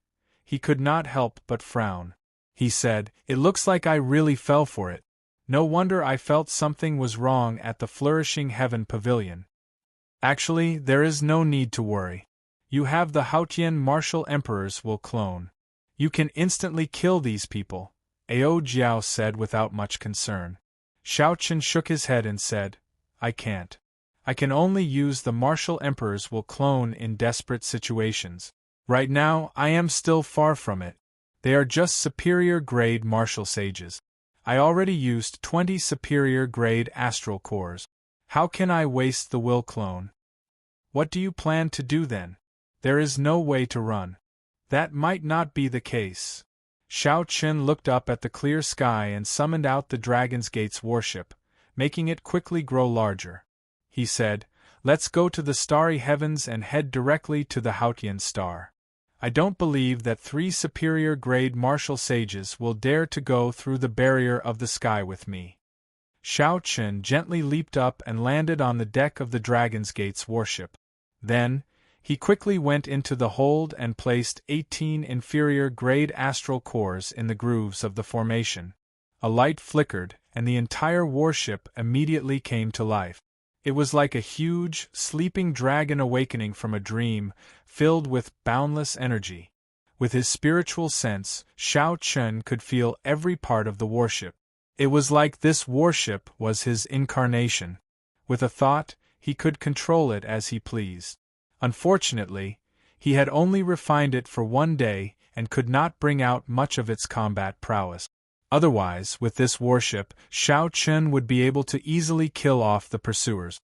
he could not help but frown. He said, "It looks like I really fell for it. No wonder I felt something was wrong at the Flourishing Heaven Pavilion. Actually, there is no need to worry. You have the Haotian martial emperors will clone. You can instantly kill these people," Ao Jiao said without much concern. Xiao Chen shook his head and said, "I can't. I can only use the martial emperors will clone in desperate situations. Right now, I am still far from it. They are just superior-grade martial sages. I already used 20 superior-grade astral cores. How can I waste the will clone?" "What do you plan to do then? There is no way to run." "That might not be the case." Xiao Chen looked up at the clear sky and summoned out the Dragon's Gate's warship, making it quickly grow larger. He said, "Let's go to the starry heavens and head directly to the Haotian star. I don't believe that 3 superior-grade martial sages will dare to go through the barrier of the sky with me." Xiao Chen gently leaped up and landed on the deck of the Dragon's Gate's warship. Then, he quickly went into the hold and placed 18 inferior-grade astral cores in the grooves of the formation. A light flickered, and the entire warship immediately came to life. It was like a huge, sleeping dragon awakening from a dream, filled with boundless energy. With his spiritual sense, Xiao Chen could feel every part of the warship. It was like this warship was his incarnation. With a thought, he could control it as he pleased. Unfortunately, he had only refined it for 1 day and could not bring out much of its combat prowess. Otherwise, with this warship, Xiao Chen would be able to easily kill off the pursuers.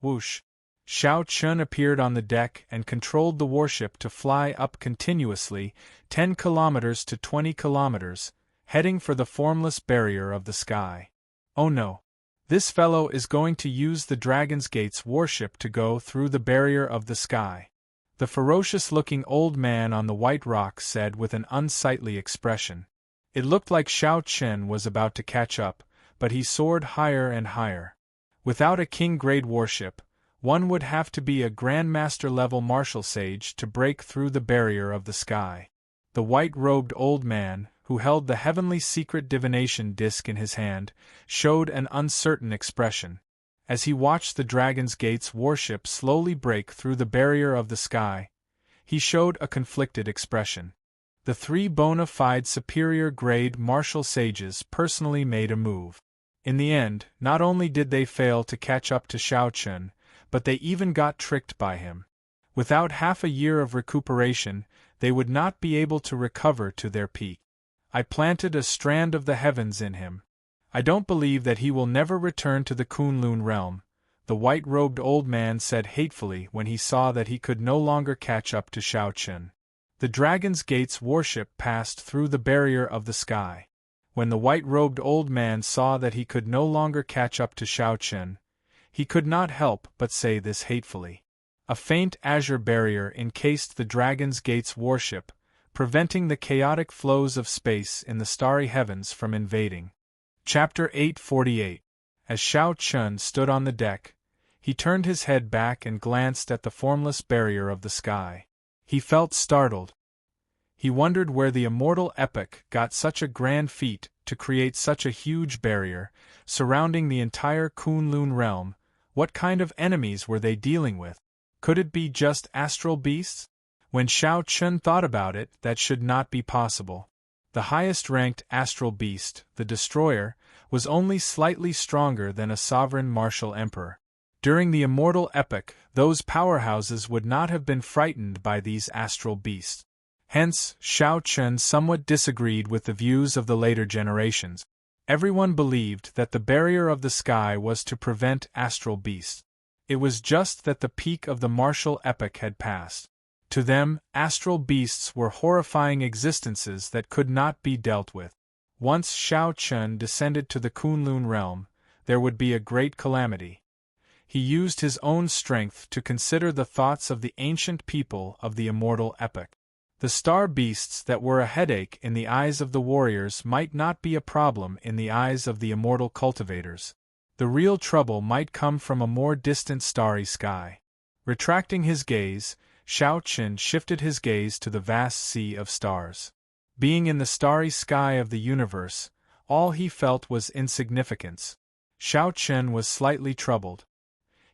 Whoosh! Xiao Chen appeared on the deck and controlled the warship to fly up continuously, 10 kilometers to 20 kilometers, heading for the formless barrier of the sky. Oh no. This fellow is going to use the Dragon's Gate's warship to go through the barrier of the sky. The ferocious-looking old man on the white rock said with an unsightly expression. It looked like Xiao Chen was about to catch up, but he soared higher and higher. Without a king-grade warship, one would have to be a Grandmaster-level martial sage to break through the barrier of the sky. The white-robed old man, who held the heavenly secret divination disc in his hand, showed an uncertain expression. As he watched the Dragon's Gate's warship slowly break through the barrier of the sky, he showed a conflicted expression. The three bona fide superior-grade martial sages personally made a move. In the end, not only did they fail to catch up to Xiao Chen, but they even got tricked by him. Without half a year of recuperation, they would not be able to recover to their peak. I planted a strand of the heavens in him. I don't believe that he will never return to the Kunlun realm, the white-robed old man said hatefully when he saw that he could no longer catch up to Xiao Chen. The Dragon's Gate's warship passed through the barrier of the sky. When the white-robed old man saw that he could no longer catch up to Xiao Chen, he could not help but say this hatefully. A faint azure barrier encased the Dragon's Gate's warship, preventing the chaotic flows of space in the starry heavens from invading. Chapter 848. As Xiao Chen stood on the deck, he turned his head back and glanced at the formless barrier of the sky. He felt startled. He wondered where the Immortal Epic got such a grand feat to create such a huge barrier, surrounding the entire Kunlun realm. What kind of enemies were they dealing with? Could it be just astral beasts? When Xiao Chen thought about it, that should not be possible. The highest-ranked astral beast, the Destroyer, was only slightly stronger than a sovereign martial emperor. During the Immortal Epic, those powerhouses would not have been frightened by these astral beasts. Hence, Xiao Chen somewhat disagreed with the views of the later generations. Everyone believed that the barrier of the sky was to prevent astral beasts. It was just that the peak of the martial epic had passed. To them, astral beasts were horrifying existences that could not be dealt with. Once Xiao Chen descended to the Kunlun realm, there would be a great calamity. He used his own strength to consider the thoughts of the ancient people of the Immortal Epic. The star beasts that were a headache in the eyes of the warriors might not be a problem in the eyes of the immortal cultivators. The real trouble might come from a more distant starry sky. Retracting his gaze, Xiao Chen shifted his gaze to the vast sea of stars. Being in the starry sky of the universe, all he felt was insignificance. Xiao Chen was slightly troubled.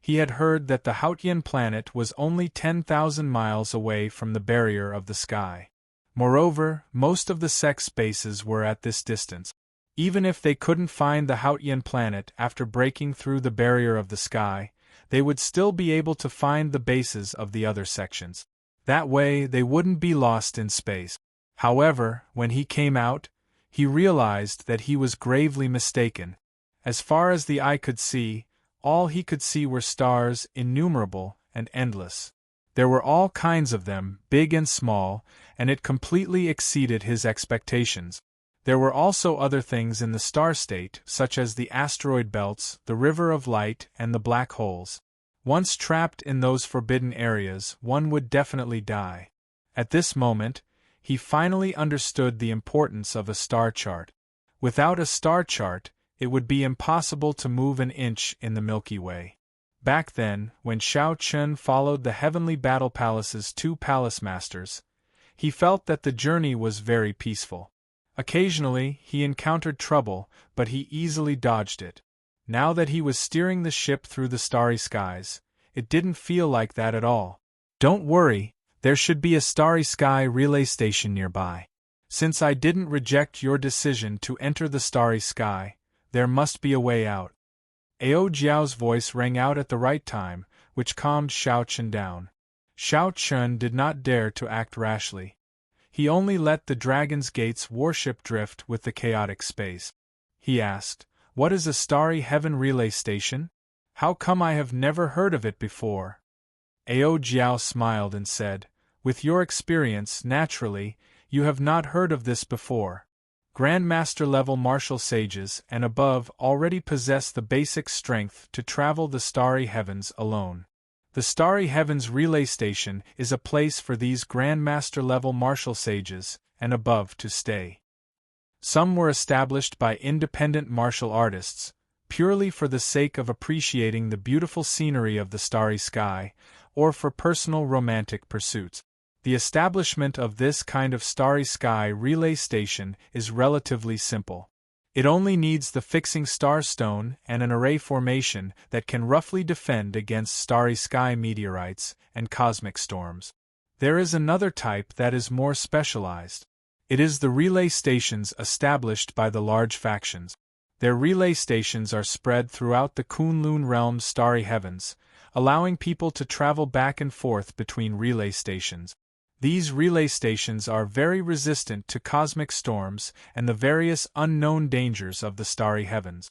He had heard that the Hautian planet was only 10,000 miles away from the barrier of the sky. Moreover, most of the sex bases were at this distance. Even if they couldn't find the Hautian planet after breaking through the barrier of the sky, they would still be able to find the bases of the other sections. That way, they wouldn't be lost in space. However, when he came out, he realized that he was gravely mistaken. As far as the eye could see, all he could see were stars, innumerable and endless. There were all kinds of them, big and small, and it completely exceeded his expectations. There were also other things in the star state, such as the asteroid belts, the river of light, and the black holes. Once trapped in those forbidden areas, one would definitely die. At this moment, he finally understood the importance of a star chart. Without a star chart, it would be impossible to move an inch in the Milky Way. Back then, when Xiao Chen followed the Heavenly Battle Palace's two palace masters, he felt that the journey was very peaceful. Occasionally, he encountered trouble, but he easily dodged it. Now that he was steering the ship through the starry skies, it didn't feel like that at all. Don't worry, there should be a starry sky relay station nearby. Since I didn't reject your decision to enter the starry sky, there must be a way out. Ao Jiao's voice rang out at the right time, which calmed Xiao Chen down. Xiao Chen did not dare to act rashly. He only let the Dragon's Gate's warship drift with the chaotic space. He asked, "What is a starry heaven relay station? How come I have never heard of it before?" Ao Jiao smiled and said, "With your experience, naturally, you have not heard of this before. Grandmaster level martial sages and above already possess the basic strength to travel the starry heavens alone. The Starry Heavens Relay Station is a place for these Grandmaster level martial sages and above to stay. Some were established by independent martial artists, purely for the sake of appreciating the beautiful scenery of the starry sky, or for personal romantic pursuits. The establishment of this kind of starry sky relay station is relatively simple. It only needs the fixing star stone and an array formation that can roughly defend against starry sky meteorites and cosmic storms. There is another type that is more specialized. It is the relay stations established by the large factions. Their relay stations are spread throughout the Kunlun realm's starry heavens, allowing people to travel back and forth between relay stations. These relay stations are very resistant to cosmic storms and the various unknown dangers of the starry heavens.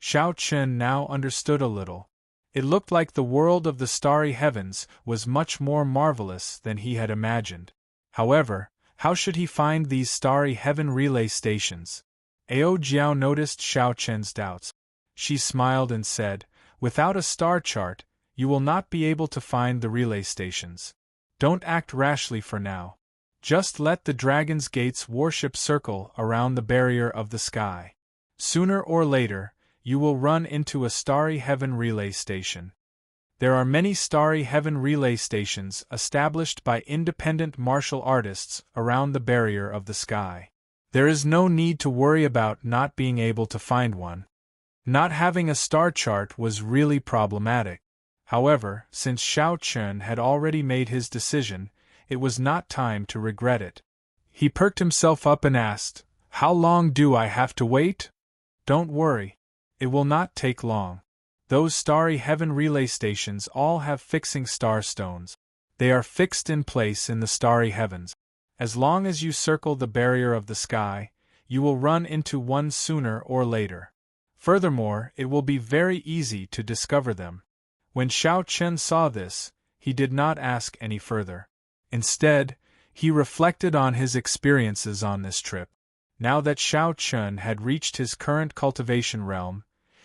Xiao Chen now understood a little. It looked like the world of the starry heavens was much more marvelous than he had imagined. However, how should he find these starry heaven relay stations? Ao Jiao noticed Xiao Chen's doubts. She smiled and said, "Without a star chart, you will not be able to find the relay stations. Don't act rashly for now. Just let the Dragon's Gate's warship circle around the barrier of the sky. Sooner or later, you will run into a starry heaven relay station." There are many starry heaven relay stations established by independent martial artists around the barrier of the sky. There is no need to worry about not being able to find one. Not having a star chart was really problematic. However, since Xiao Chen had already made his decision, it was not time to regret it. He perked himself up and asked, "How long do I have to wait?" "Don't worry. It will not take long. Those starry heaven relay stations all have fixing star stones. They are fixed in place in the starry heavens. As long as you circle the barrier of the sky, you will run into one sooner or later. Furthermore, it will be very easy to discover them." When Xiao Chen saw this, he did not ask any further. Instead, he reflected on his experiences on this trip. Now that Xiao Chen had reached his current cultivation realm,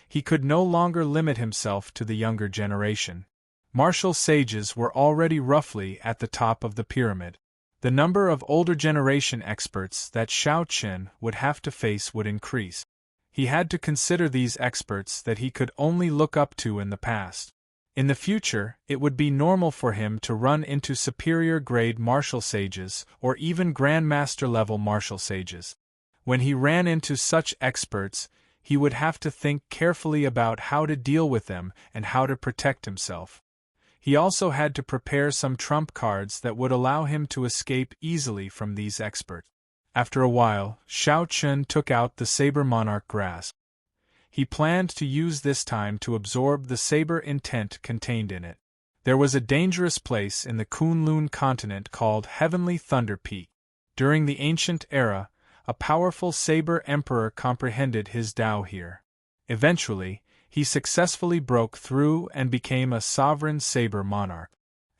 he could no longer limit himself to the younger generation. Martial sages were already roughly at the top of the pyramid. The number of older generation experts that Xiao Chen would have to face would increase. He had to consider these experts that he could only look up to in the past. In the future, it would be normal for him to run into superior-grade martial sages or even grandmaster-level martial sages. When he ran into such experts, he would have to think carefully about how to deal with them and how to protect himself. He also had to prepare some trump cards that would allow him to escape easily from these experts. After a while, Xiao Chen took out the Saber Monarch grass. He planned to use this time to absorb the saber intent contained in it. There was a dangerous place in the Kunlun continent called Heavenly Thunder Peak. During the ancient era, a powerful saber emperor comprehended his Tao here. Eventually, he successfully broke through and became a sovereign saber monarch.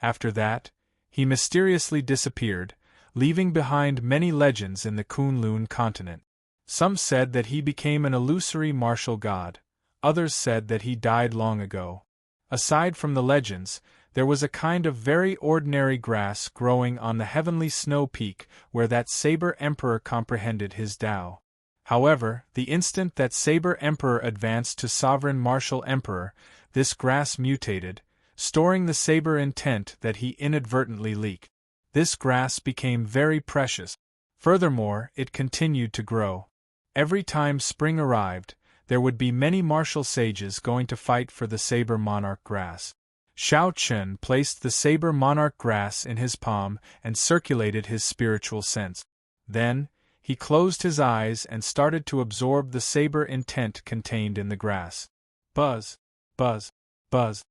After that, he mysteriously disappeared, leaving behind many legends in the Kunlun continent. Some said that he became an illusory martial god, others said that he died long ago. Aside from the legends, there was a kind of very ordinary grass growing on the heavenly snow peak where that saber emperor comprehended his Tao. However, the instant that saber emperor advanced to sovereign martial emperor, this grass mutated, storing the saber intent that he inadvertently leaked. This grass became very precious. Furthermore, it continued to grow. Every time spring arrived, there would be many martial sages going to fight for the Saber Monarch grass. Xiao Chen placed the Saber Monarch grass in his palm and circulated his spiritual sense. Then, he closed his eyes and started to absorb the saber intent contained in the grass. Buzz, buzz, buzz.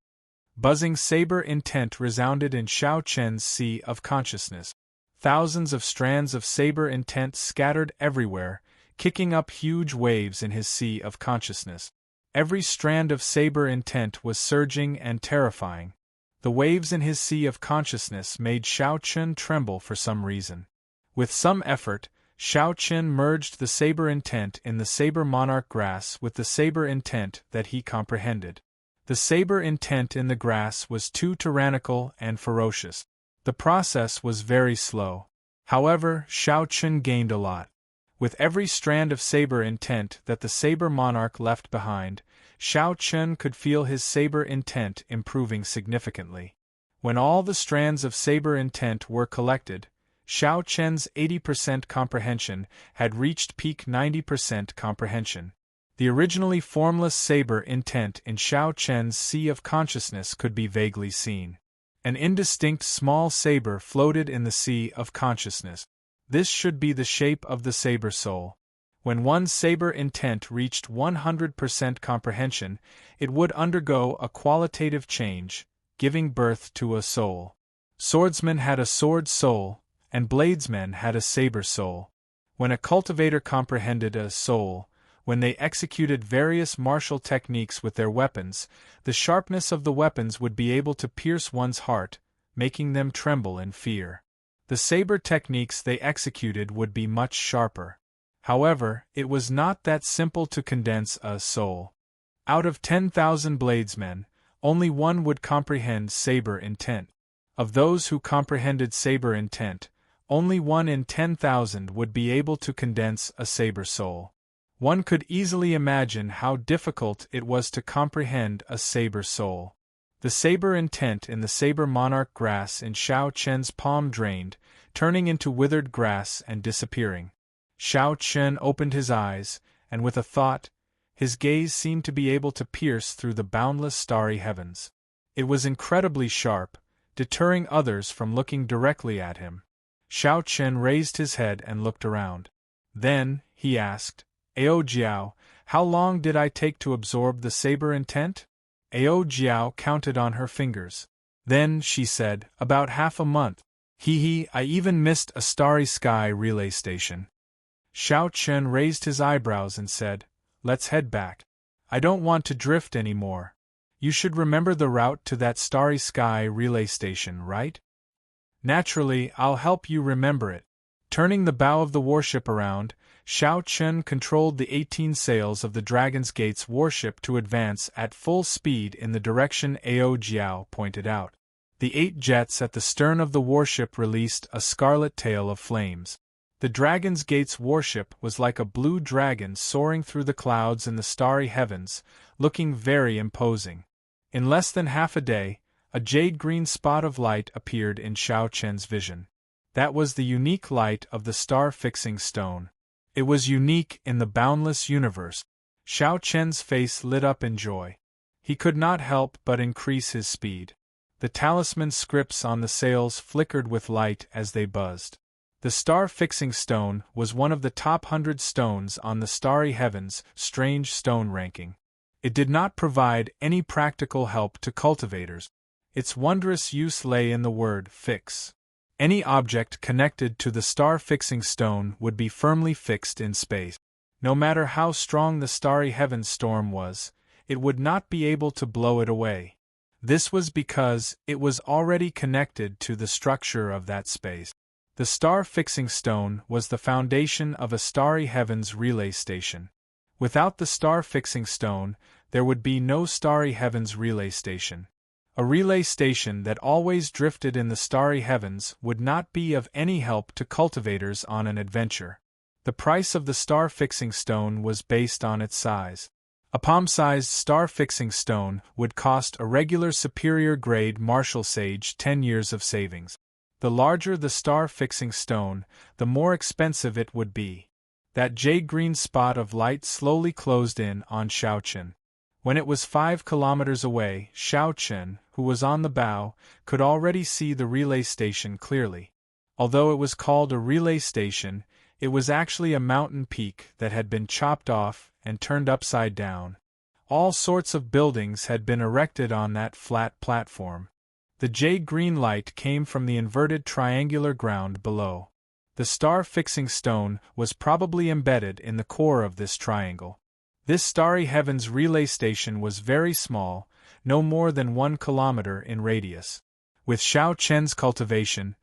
Buzzing saber intent resounded in Xiao Chen's sea of consciousness. Thousands of strands of saber intent scattered everywhere, kicking up huge waves in his sea of consciousness. Every strand of saber intent was surging and terrifying. The waves in his sea of consciousness made Xiao Chen tremble for some reason. With some effort, Xiao Qin merged the saber intent in the saber monarch grass with the saber intent that he comprehended. The saber intent in the grass was too tyrannical and ferocious. The process was very slow. However, Xiao Qin gained a lot. With every strand of saber intent that the saber monarch left behind, Xiao Qin could feel his saber intent improving significantly. When all the strands of saber intent were collected, Xiao Qin's 80% comprehension had reached peak 90% comprehension. The originally formless saber intent in Xiao Qin's sea of consciousness could be vaguely seen. An indistinct small saber floated in the sea of consciousness. This should be the shape of the saber soul. When one saber intent reached 100% comprehension, it would undergo a qualitative change, giving birth to a soul. Swordsmen had a sword soul, and bladesmen had a saber soul. When a cultivator comprehended a soul, when they executed various martial techniques with their weapons, the sharpness of the weapons would be able to pierce one's heart, making them tremble in fear. The saber techniques they executed would be much sharper. However, it was not that simple to condense a soul. Out of 10,000 bladesmen, only one would comprehend saber intent. Of those who comprehended saber intent, only 1 in 10,000 would be able to condense a saber soul. One could easily imagine how difficult it was to comprehend a saber soul. The saber intent in the saber monarch grass in Xiao Qin's palm drained, turning into withered grass and disappearing. Xiao Qin opened his eyes, and with a thought, his gaze seemed to be able to pierce through the boundless starry heavens. It was incredibly sharp, deterring others from looking directly at him. Xiao Qin raised his head and looked around. Then, he asked, "Ao Jiao, how long did I take to absorb the saber intent?" Ao Jiao counted on her fingers. Then, she said, "About half a month. I even missed a starry sky relay station." Xiao Qin raised his eyebrows and said, "Let's head back. I don't want to drift anymore. You should remember the route to that starry sky relay station, right?" "Naturally, I'll help you remember it." Turning the bow of the warship around, Xiao Qin controlled the 18 sails of the Dragon's Gate's warship to advance at full speed in the direction Ao Jiao pointed out. The 8 jets at the stern of the warship released a scarlet tail of flames. The Dragon's Gate's warship was like a blue dragon soaring through the clouds in the starry heavens, looking very imposing. In less than half a day, a jade-green spot of light appeared in Xiao Qin's vision. That was the unique light of the star-fixing stone. It was unique in the boundless universe. Xiao Qin's face lit up in joy. He could not help but increase his speed. The talisman scripts on the sails flickered with light as they buzzed. The star-fixing stone was one of the top 100 stones on the Starry Heavens Strange Stone ranking. It did not provide any practical help to cultivators. Its wondrous use lay in the word "fix." Any object connected to the star-fixing stone would be firmly fixed in space. No matter how strong the starry heavens storm was, it would not be able to blow it away. This was because it was already connected to the structure of that space. The star-fixing stone was the foundation of a starry heavens relay station. Without the star-fixing stone, there would be no starry heavens relay station. A relay station that always drifted in the starry heavens would not be of any help to cultivators on an adventure. The price of the star-fixing stone was based on its size. A palm-sized star-fixing stone would cost a regular superior-grade Marshall Sage 10 years of savings. The larger the star-fixing stone, the more expensive it would be. That jade-green spot of light slowly closed in on Xiao Qin. When it was 5 kilometers away, Xiao Qin, who was on the bow, could already see the relay station clearly. Although it was called a relay station, it was actually a mountain peak that had been chopped off and turned upside down. All sorts of buildings had been erected on that flat platform. The jade-green light came from the inverted triangular ground below. The star-fixing stone was probably embedded in the core of this triangle. This starry heavens relay station was very small, no more than 1 kilometer in radius. With Xiao Qin's cultivation,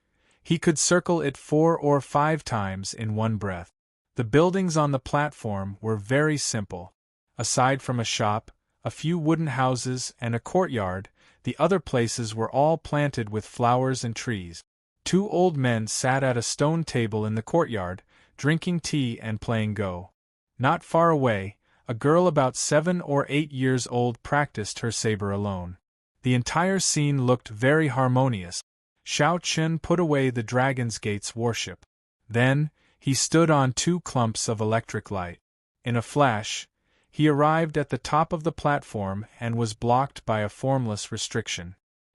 He could circle it 4 or 5 times in one breath. The buildings on the platform were very simple. Aside from a shop, a few wooden houses, and a courtyard, the other places were all planted with flowers and trees. 2 old men sat at a stone table in the courtyard, drinking tea and playing Go. Not far away, a girl about 7 or 8 years old practiced her saber alone. The entire scene looked very harmonious. Xiao Qun put away the Dragon's Gate's warship. Then, he stood on 2 clumps of electric light. In a flash, he arrived at the top of the platform and was blocked by a formless restriction.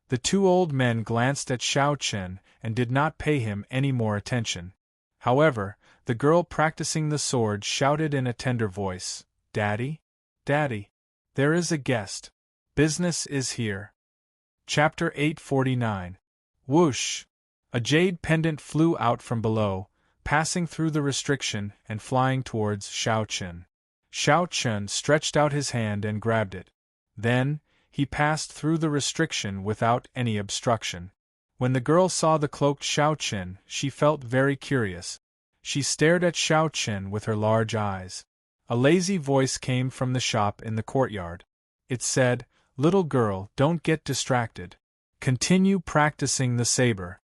The 2 old men glanced at Xiao Qun and did not pay him any more attention. However, the girl practicing the sword shouted in a tender voice, "Daddy? Daddy! There is a guest. Business is here." Chapter 849. Whoosh! A jade pendant flew out from below, passing through the restriction and flying towards Xiao Qun. Xiao Qun stretched out his hand and grabbed it. Then, he passed through the restriction without any obstruction. When the girl saw the cloaked Xiao Qun, she felt very curious. She stared at Xiao Qun with her large eyes. A lazy voice came from the shop in the courtyard. It said, "Little girl, don't get distracted. Continue practicing the saber."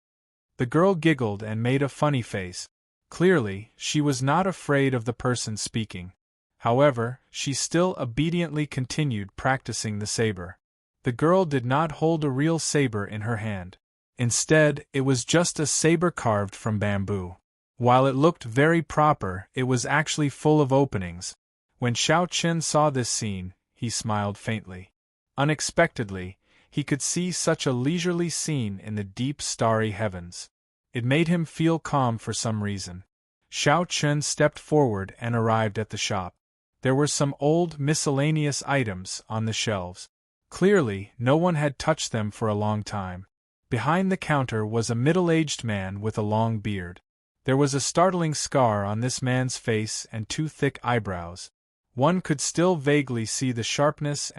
The girl giggled and made a funny face. Clearly, she was not afraid of the person speaking. However, she still obediently continued practicing the saber. The girl did not hold a real saber in her hand. Instead, it was just a saber carved from bamboo. While it looked very proper, it was actually full of openings. When Xiao Qun saw this scene, he smiled faintly. Unexpectedly, he could see such a leisurely scene in the deep starry heavens. It made him feel calm for some reason. Xiao Qun stepped forward and arrived at the shop. There were some old miscellaneous items on the shelves. Clearly, no one had touched them for a long time. Behind the counter was a middle-aged man with a long beard. There was a startling scar on this man's face and 2 thick eyebrows. One could still vaguely see the sharpness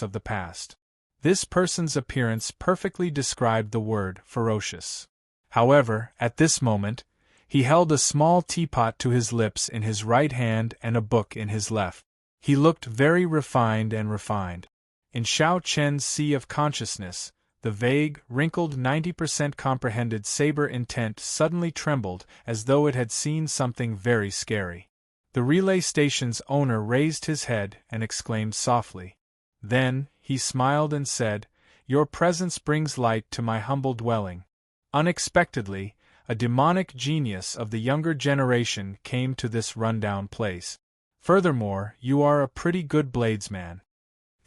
of the past. This person's appearance perfectly described the word ferocious. However, at this moment, he held a small teapot to his lips in his right hand and a book in his left. He looked very refined. In Xiao Qun's sea of consciousness, the vague, wrinkled 90% comprehended saber intent suddenly trembled as though it had seen something very scary. The relay station's owner raised his head and exclaimed softly. Then, he smiled and said, "Your presence brings light to my humble dwelling." Unexpectedly, a demonic genius of the younger generation came to this rundown place. Furthermore, you are a pretty good bladesman.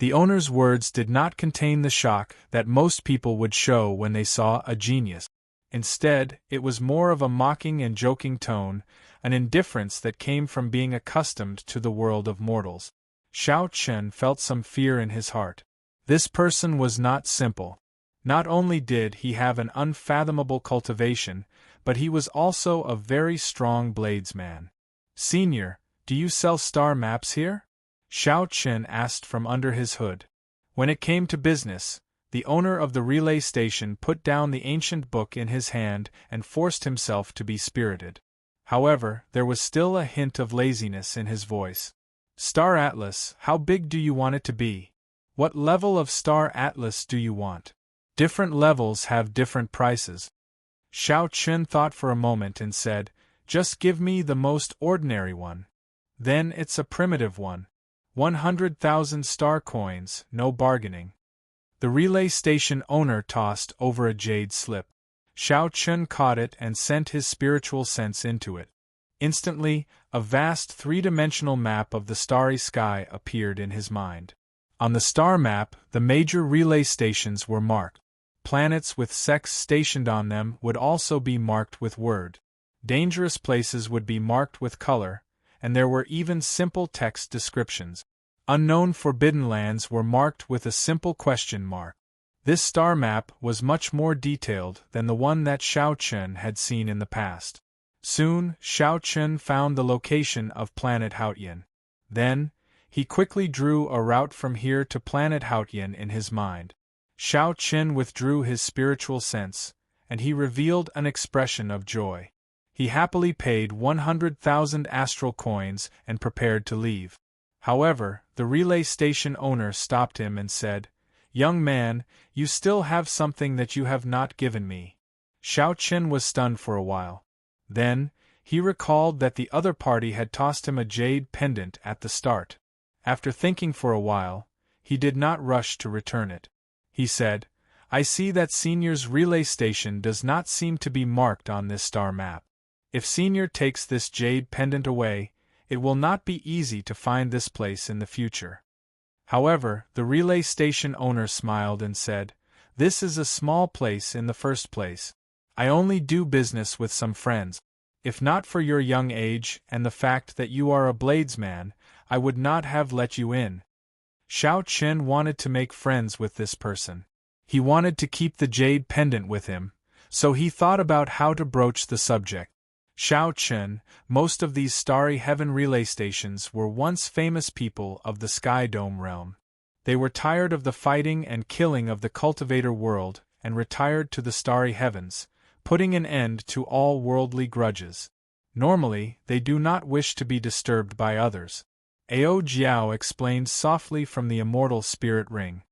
The owner's words did not contain the shock that most people would show when they saw a genius. Instead, it was more of a mocking and joking tone, an indifference that came from being accustomed to the world of mortals. Xiao Qun felt some fear in his heart. This person was not simple. Not only did he have an unfathomable cultivation, but he was also a very strong bladesman. "Senior, do you sell star maps here?" Xiao Qun asked from under his hood. When it came to business, the owner of the relay station put down the ancient book in his hand and forced himself to be spirited. However, there was still a hint of laziness in his voice. "Star Atlas, how big do you want it to be? What level of Star Atlas do you want? Different levels have different prices." Xiao Qun thought for a moment and said, "Just give me the most ordinary one. Then it's a primitive one. 100,000 star coins, no bargaining." The relay station owner tossed over a jade slip. Xiao Qun caught it and sent his spiritual sense into it. Instantly, a vast 3-dimensional map of the starry sky appeared in his mind. On the star map, the major relay stations were marked. Planets with sex stationed on them would also be marked with word. Dangerous places would be marked with color, and there were even simple text descriptions. Unknown forbidden lands were marked with a simple question mark. This star map was much more detailed than the one that Xiao Qun had seen in the past. Soon, Xiao Qun found the location of planet Haotian. Then, he quickly drew a route from here to planet Haotian in his mind. Xiao Qun withdrew his spiritual sense, and he revealed an expression of joy. He happily paid 100,000 astral coins and prepared to leave. However, the relay station owner stopped him and said, "Young man, you still have something that you have not given me." Xiao Qin was stunned for a while. Then, he recalled that the other party had tossed him a jade pendant at the start. After thinking for a while, he did not rush to return it. He said, "I see that Senior's relay station does not seem to be marked on this star map. If Senior takes this jade pendant away, it will not be easy to find this place in the future." However, the relay station owner smiled and said, "This is a small place in the first place. I only do business with some friends. If not for your young age and the fact that you are a bladesman, I would not have let you in." Xiao Qin wanted to make friends with this person. He wanted to keep the jade pendant with him, so he thought about how to broach the subject. Xiao Qin, most of these starry heaven relay stations were once famous people of the Sky Dome realm. They were tired of the fighting and killing of the cultivator world and retired to the starry heavens, putting an end to all worldly grudges. Normally, they do not wish to be disturbed by others. Ao Jiao explained softly from the immortal spirit ring.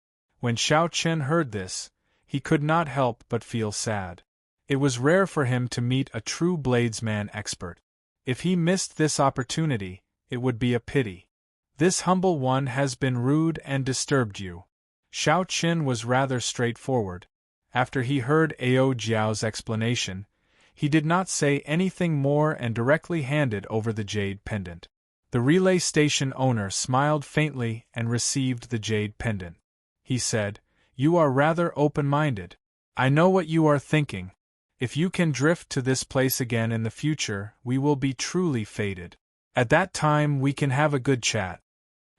When Xiao Qin heard this, he could not help but feel sad. It was rare for him to meet a true bladesman expert. If he missed this opportunity, it would be a pity. "This humble one has been rude and disturbed you." Xiao Qin was rather straightforward. After he heard Ao Jiao's explanation, he did not say anything more and directly handed over the jade pendant. The relay station owner smiled faintly and received the jade pendant. He said, "You are rather open-minded. I know what you are thinking. If you can drift to this place again in the future, we will be truly fated. At that time we can have a good chat."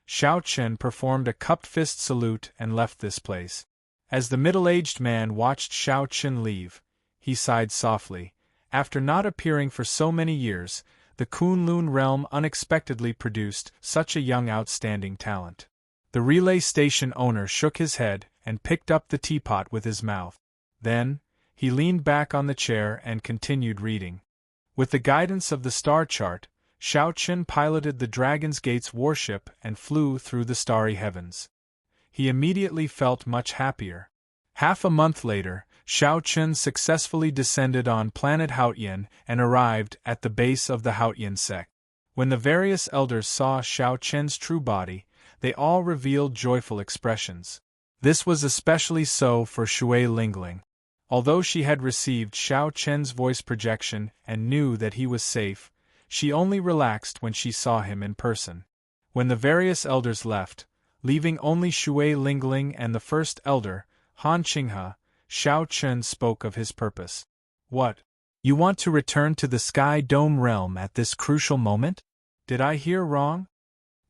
Xiao Qin performed a cupped fist salute and left this place. As the middle-aged man watched Xiao Qin leave, he sighed softly. After not appearing for so many years, the Kunlun realm unexpectedly produced such a young outstanding talent. The relay station owner shook his head and picked up the teapot with his mouth. Then, he leaned back on the chair and continued reading. With the guidance of the star chart, Xiao Qin piloted the Dragon's Gate's warship and flew through the starry heavens. He immediately felt much happier. Half a month later, Xiao Qin successfully descended on planet Haotian and arrived at the base of the Haotian sect. When the various elders saw Xiao Qin's true body, they all revealed joyful expressions. This was especially so for Shui Lingling. Although she had received Xiao Qin's voice projection and knew that he was safe, she only relaxed when she saw him in person. When the various elders left, leaving only Shui Lingling and the first elder, Han Qinghe, Xiao Qin spoke of his purpose. "What? You want to return to the Sky Dome realm at this crucial moment? Did I hear wrong?"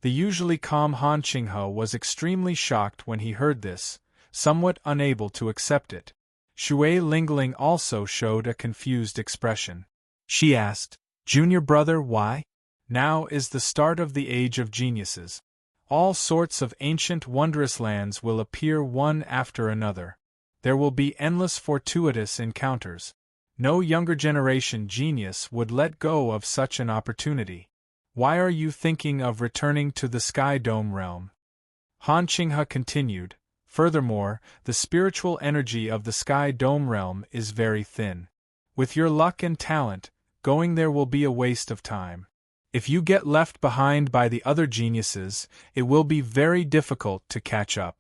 The usually calm Han Qinghe was extremely shocked when he heard this, somewhat unable to accept it. Shui Lingling also showed a confused expression. She asked, "Junior brother, why?" Now is the start of the age of geniuses. All sorts of ancient wondrous lands will appear one after another. There will be endless fortuitous encounters. No younger generation genius would let go of such an opportunity. Why are you thinking of returning to the Sky Dome realm? Han Qinghe continued, "Furthermore, the spiritual energy of the Sky Dome realm is very thin. With your luck and talent, going there will be a waste of time. If you get left behind by the other geniuses, it will be very difficult to catch up."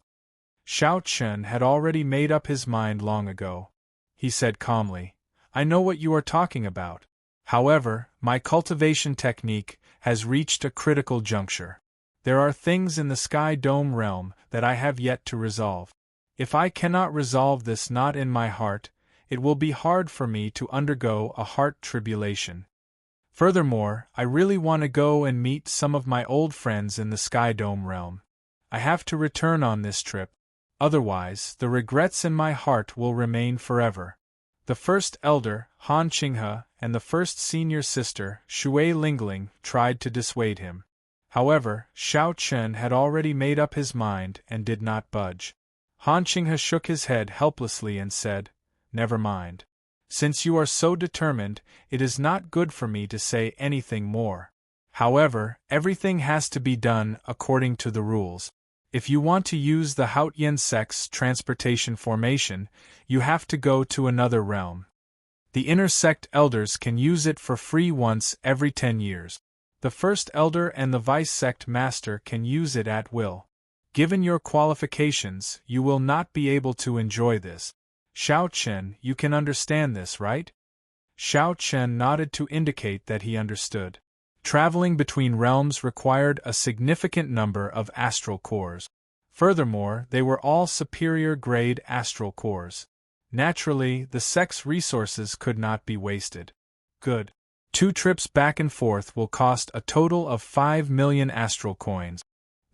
Xiao Qin had already made up his mind long ago. He said calmly, "I know what you are talking about. However, my cultivation technique has reached a critical juncture. There are things in the Sky Dome realm that I have yet to resolve. If I cannot resolve this knot in my heart, it will be hard for me to undergo a heart tribulation. Furthermore, I really want to go and meet some of my old friends in the Sky Dome realm. I have to return on this trip. Otherwise, the regrets in my heart will remain forever." The first elder, Han Qinghe, and the first senior sister, Shui Lingling, tried to dissuade him. However, Xiao Qin had already made up his mind and did not budge. Han Qinghe shook his head helplessly and said, "Never mind. Since you are so determined, it is not good for me to say anything more. However, everything has to be done according to the rules. If you want to use the Hautian sect's transportation formation, you have to go to another realm. The inner sect elders can use it for free once every 10 years. The first elder and the vice sect master can use it at will. Given your qualifications, you will not be able to enjoy this. Xiao Chen, you can understand this, right? Xiao Chen nodded to indicate that he understood. Traveling between realms required a significant number of astral cores. Furthermore, they were all superior-grade astral cores. Naturally, the sect's resources could not be wasted. Good. 2 trips back and forth will cost a total of 5 million astral coins.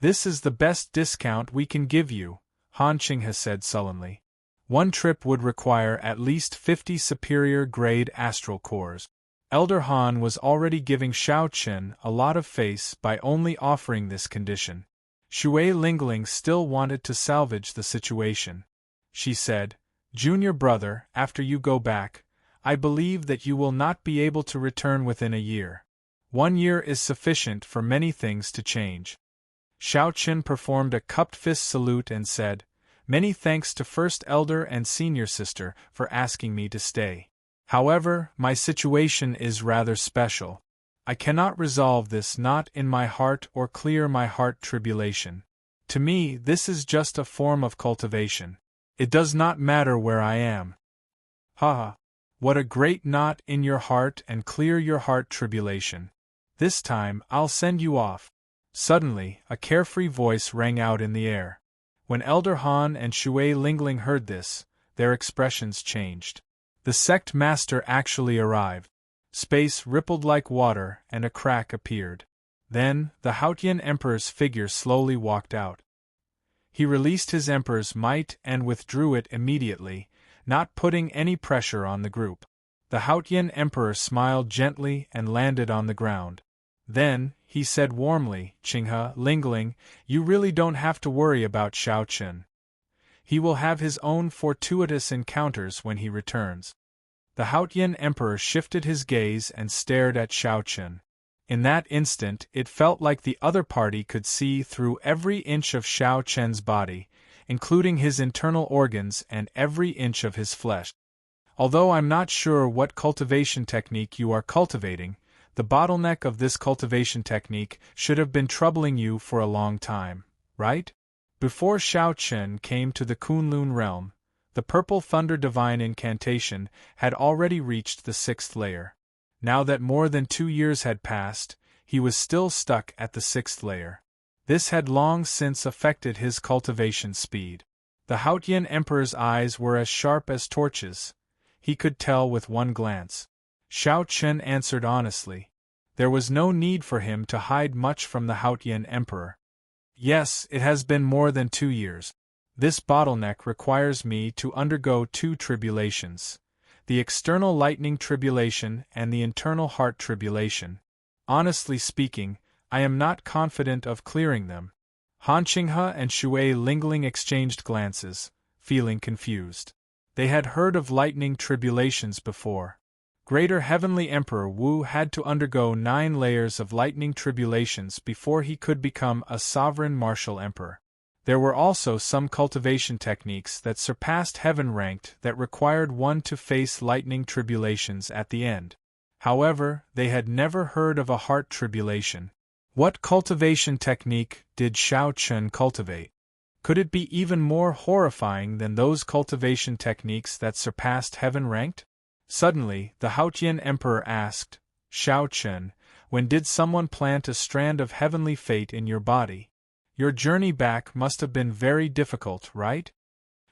This is the best discount we can give you, Han Qinghe said sullenly. 1 trip would require at least 50 superior-grade astral cores. Elder Han was already giving Xiao Chen a lot of face by only offering this condition. Shui Lingling still wanted to salvage the situation. She said, "Junior brother, after you go back, I believe that you will not be able to return within a year. 1 year is sufficient for many things to change." Xiao Chen performed a cupped fist salute and said, "Many thanks to First Elder and Senior Sister for asking me to stay. However, my situation is rather special. I cannot resolve this knot in my heart or clear my heart tribulation. To me, this is just a form of cultivation. It does not matter where I am." "Ha! What a great knot in your heart and clear your heart tribulation. This time, I'll send you off." Suddenly, a carefree voice rang out in the air. When Elder Han and Shui Lingling heard this, their expressions changed. The sect master actually arrived. Space rippled like water and a crack appeared. Then, the Hautian Emperor's figure slowly walked out. He released his Emperor's might and withdrew it immediately, not putting any pressure on the group. The Hautian Emperor smiled gently and landed on the ground. Then, he said warmly, "Qinghe, Lingling, you really don't have to worry about Xiao Chen. He will have his own fortuitous encounters when he returns." The Hautian Emperor shifted his gaze and stared at Xiao Chen. In that instant, it felt like the other party could see through every inch of Xiao Chen's body, including his internal organs and every inch of his flesh. "Although I'm not sure what cultivation technique you are cultivating, the bottleneck of this cultivation technique should have been troubling you for a long time, right?" Before Xiao Chen came to the Kunlun realm, the Purple Thunder Divine Incantation had already reached the 6th layer. Now that more than 2 years had passed, he was still stuck at the 6th layer. This had long since affected his cultivation speed. The Hautian Emperor's eyes were as sharp as torches. He could tell with one glance. Xiao Chen answered honestly. There was no need for him to hide much from the Hautian Emperor. "Yes, it has been more than 2 years. This bottleneck requires me to undergo 2 tribulations. The external lightning tribulation and the internal heart tribulation. Honestly speaking, I am not confident of clearing them." Han Qinghe and Shui Lingling exchanged glances, feeling confused. They had heard of lightning tribulations before. Greater Heavenly Emperor Wu had to undergo 9 layers of lightning tribulations before he could become a sovereign martial emperor. There were also some cultivation techniques that surpassed heaven-ranked that required one to face lightning tribulations at the end. However, they had never heard of a heart tribulation. What cultivation technique did Xiao Chen cultivate? Could it be even more horrifying than those cultivation techniques that surpassed heaven-ranked? Suddenly, the Hautian Emperor asked, "Xiao Chen, when did someone plant a strand of heavenly fate in your body? Your journey back must have been very difficult, right?"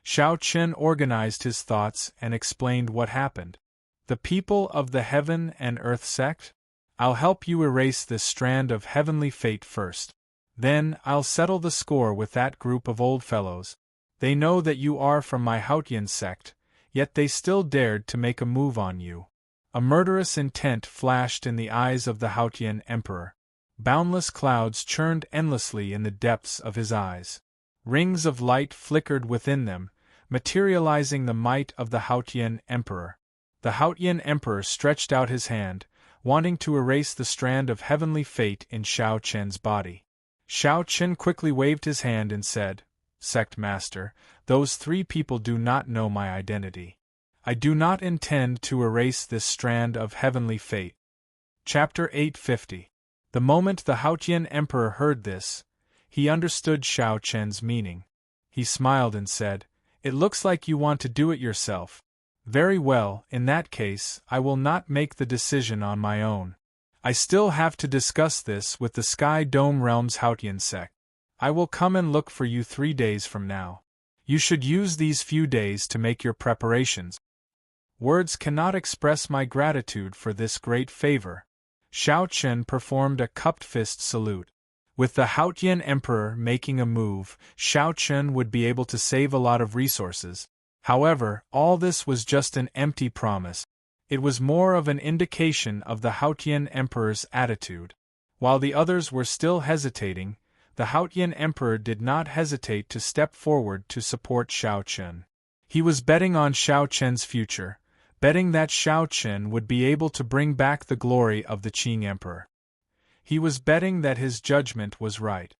Xiao Chen organized his thoughts and explained what happened. "The people of the Heaven and Earth sect? I'll help you erase this strand of heavenly fate first. Then, I'll settle the score with that group of old fellows. They know that you are from my Hautian sect, yet they still dared to make a move on you." A murderous intent flashed in the eyes of the Hautian Emperor. Boundless clouds churned endlessly in the depths of his eyes. Rings of light flickered within them, materializing the might of the Hautian Emperor. The Hautian Emperor stretched out his hand, wanting to erase the strand of heavenly fate in Xiao Qian's body. Xiao Qian quickly waved his hand and said, "Sect Master, those 3 people do not know my identity. I do not intend to erase this strand of heavenly fate." Chapter 850. The moment the Hautian Emperor heard this, he understood Xiao Qian's meaning. He smiled and said, "It looks like you want to do it yourself. Very well, in that case, I will not make the decision on my own. I still have to discuss this with the Sky Dome Realm's Hautian sect. I will come and look for you 3 days from now. You should use these few days to make your preparations. Words cannot express my gratitude for this great favor." Xiao Qian performed a cupped fist salute. With the Hautian Emperor making a move, Xiao Qian would be able to save a lot of resources. However, all this was just an empty promise. It was more of an indication of the Hautian Emperor's attitude. While the others were still hesitating, the Hautian Emperor did not hesitate to step forward to support Xiao Qian. He was betting on Xiao Qian's future, betting that Xiao Qian would be able to bring back the glory of the Qing Emperor. He was betting that his judgment was right.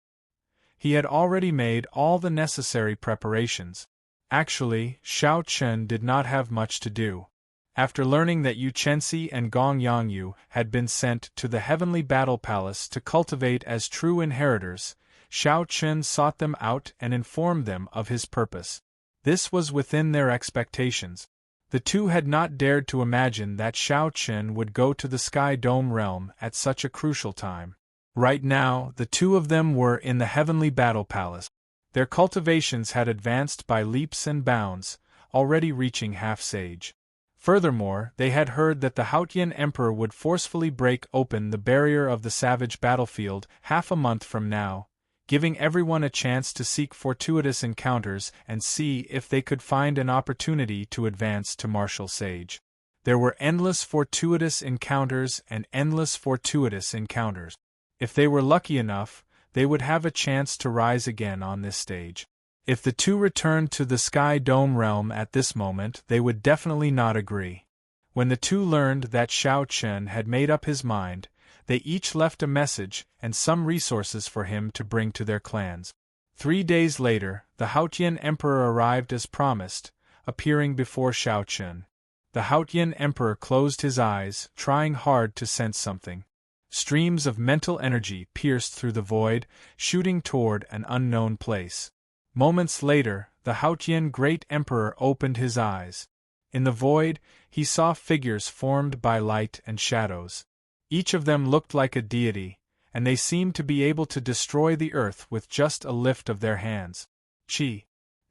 He had already made all the necessary preparations. Actually, Xiao Qian did not have much to do. After learning that Yu Chenxi and Gong Yangyu had been sent to the Heavenly Battle Palace to cultivate as true inheritors, Xiao Qian sought them out and informed them of his purpose. This was within their expectations. The 2 had not dared to imagine that Xiao Qian would go to the Sky Dome realm at such a crucial time. Right now, the 2 of them were in the Heavenly Battle Palace. Their cultivations had advanced by leaps and bounds, already reaching half-sage. Furthermore, they had heard that the Hautian Emperor would forcefully break open the barrier of the savage battlefield half a month from now, giving everyone a chance to seek fortuitous encounters and see if they could find an opportunity to advance to martial sage. There were endless fortuitous encounters and endless fortuitous encounters. If they were lucky enough, they would have a chance to rise again on this stage. If the 2 returned to the Sky Dome realm at this moment, they would definitely not agree. When the 2 learned that Xiao Qian had made up his mind, they each left a message and some resources for him to bring to their clans. 3 days later, the Hautian Emperor arrived as promised, appearing before Xiao Qian. The Hautian Emperor closed his eyes, trying hard to sense something. Streams of mental energy pierced through the void, shooting toward an unknown place. Moments later, the Hautian Great Emperor opened his eyes. In the void, he saw figures formed by light and shadows. Each of them looked like a deity, and they seemed to be able to destroy the earth with just a lift of their hands. Qi.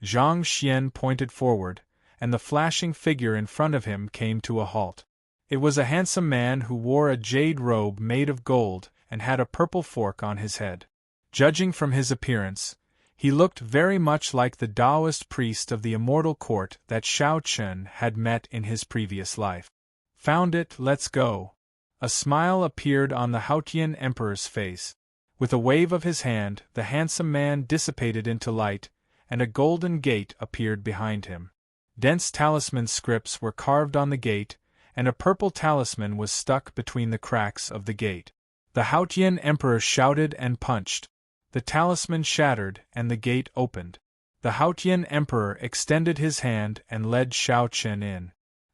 Zhang Xian pointed forward, and the flashing figure in front of him came to a halt. It was a handsome man who wore a jade robe made of gold and had a purple fork on his head. Judging from his appearance, he looked very much like the Taoist priest of the Immortal court that Xiao Qian had met in his previous life. "Found it, let's go." A smile appeared on the Hautian Emperor's face. With a wave of his hand, the handsome man dissipated into light, and a golden gate appeared behind him. Dense talisman scripts were carved on the gate, and a purple talisman was stuck between the cracks of the gate. The Hautian Emperor shouted and punched. The talisman shattered, and the gate opened. The Hautian Emperor extended his hand and led Xiao Qian in.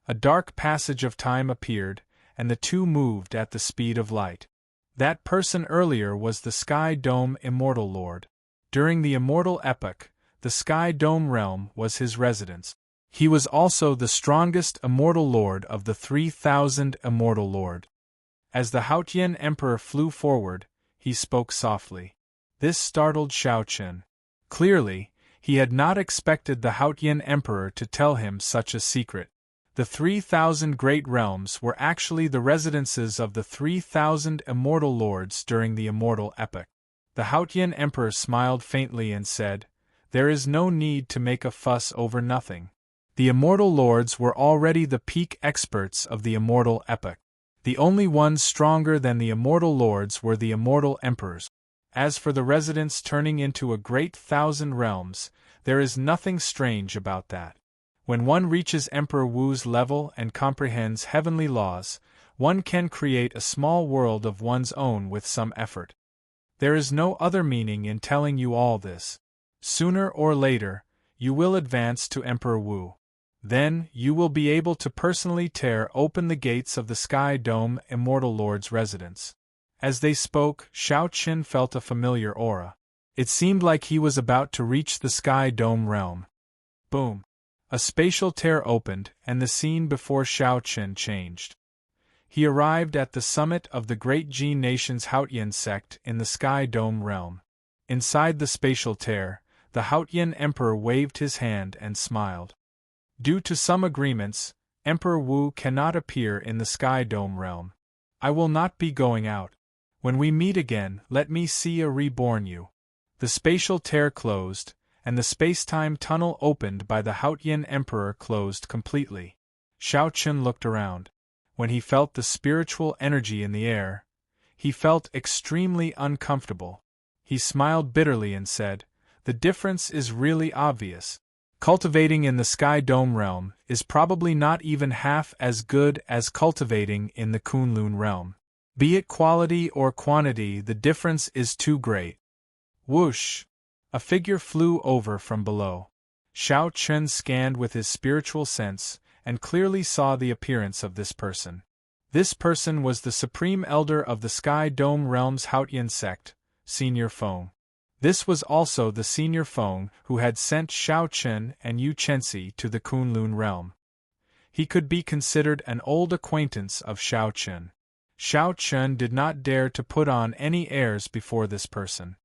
A dark passage of time appeared, and the 2 moved at the speed of light. That person earlier was the Sky Dome Immortal Lord. During the Immortal epoch, the Sky Dome realm was his residence. He was also the strongest Immortal Lord of the 3,000 Immortal Lord. As the Hautian Emperor flew forward, he spoke softly. This startled Xiao Qian. Clearly, he had not expected the Hautian Emperor to tell him such a secret. The 3,000 Great Realms were actually the residences of the 3,000 Immortal Lords during the Immortal epoch. The Hautian Emperor smiled faintly and said, "There is no need to make a fuss over nothing. The Immortal Lords were already the peak experts of the Immortal epoch. The only ones stronger than the Immortal Lords were the Immortal Emperors. As for the residence turning into a great 1,000 realms, there is nothing strange about that. When one reaches Emperor Wu's level and comprehends heavenly laws, one can create a small world of one's own with some effort. There is no other meaning in telling you all this. Sooner or later, you will advance to Emperor Wu. Then, you will be able to personally tear open the gates of the Sky Dome Immortal Lord's residence. As they spoke, Shao Qin felt a familiar aura. It seemed like he was about to reach the Sky Dome realm. Boom! A spatial tear opened, and the scene before Shao Qin changed. He arrived at the summit of the great Jin Nation's Haotian sect in the Sky Dome realm. Inside the spatial tear, the Haotian Emperor waved his hand and smiled. Due to some agreements, Emperor Wu cannot appear in the Sky Dome realm. I will not be going out. When we meet again, let me see a reborn you. The spatial tear closed, and the space-time tunnel opened by the Haotian Emperor closed completely. Shao Qin looked around. When he felt the spiritual energy in the air, he felt extremely uncomfortable. He smiled bitterly and said, "The difference is really obvious. Cultivating in the Sky Dome realm is probably not even half as good as cultivating in the Kunlun realm. Be it quality or quantity, the difference is too great." Whoosh! A figure flew over from below. Shao Qin scanned with his spiritual sense, and clearly saw the appearance of this person. This person was the Supreme Elder of the Sky Dome Realm's Haotian sect, Senior Feng. This was also the Senior Feng who had sent Shao Qin and Yu Chenxi to the Kunlun realm. He could be considered an old acquaintance of Shao Qin. Shao Qin did not dare to put on any airs before this person.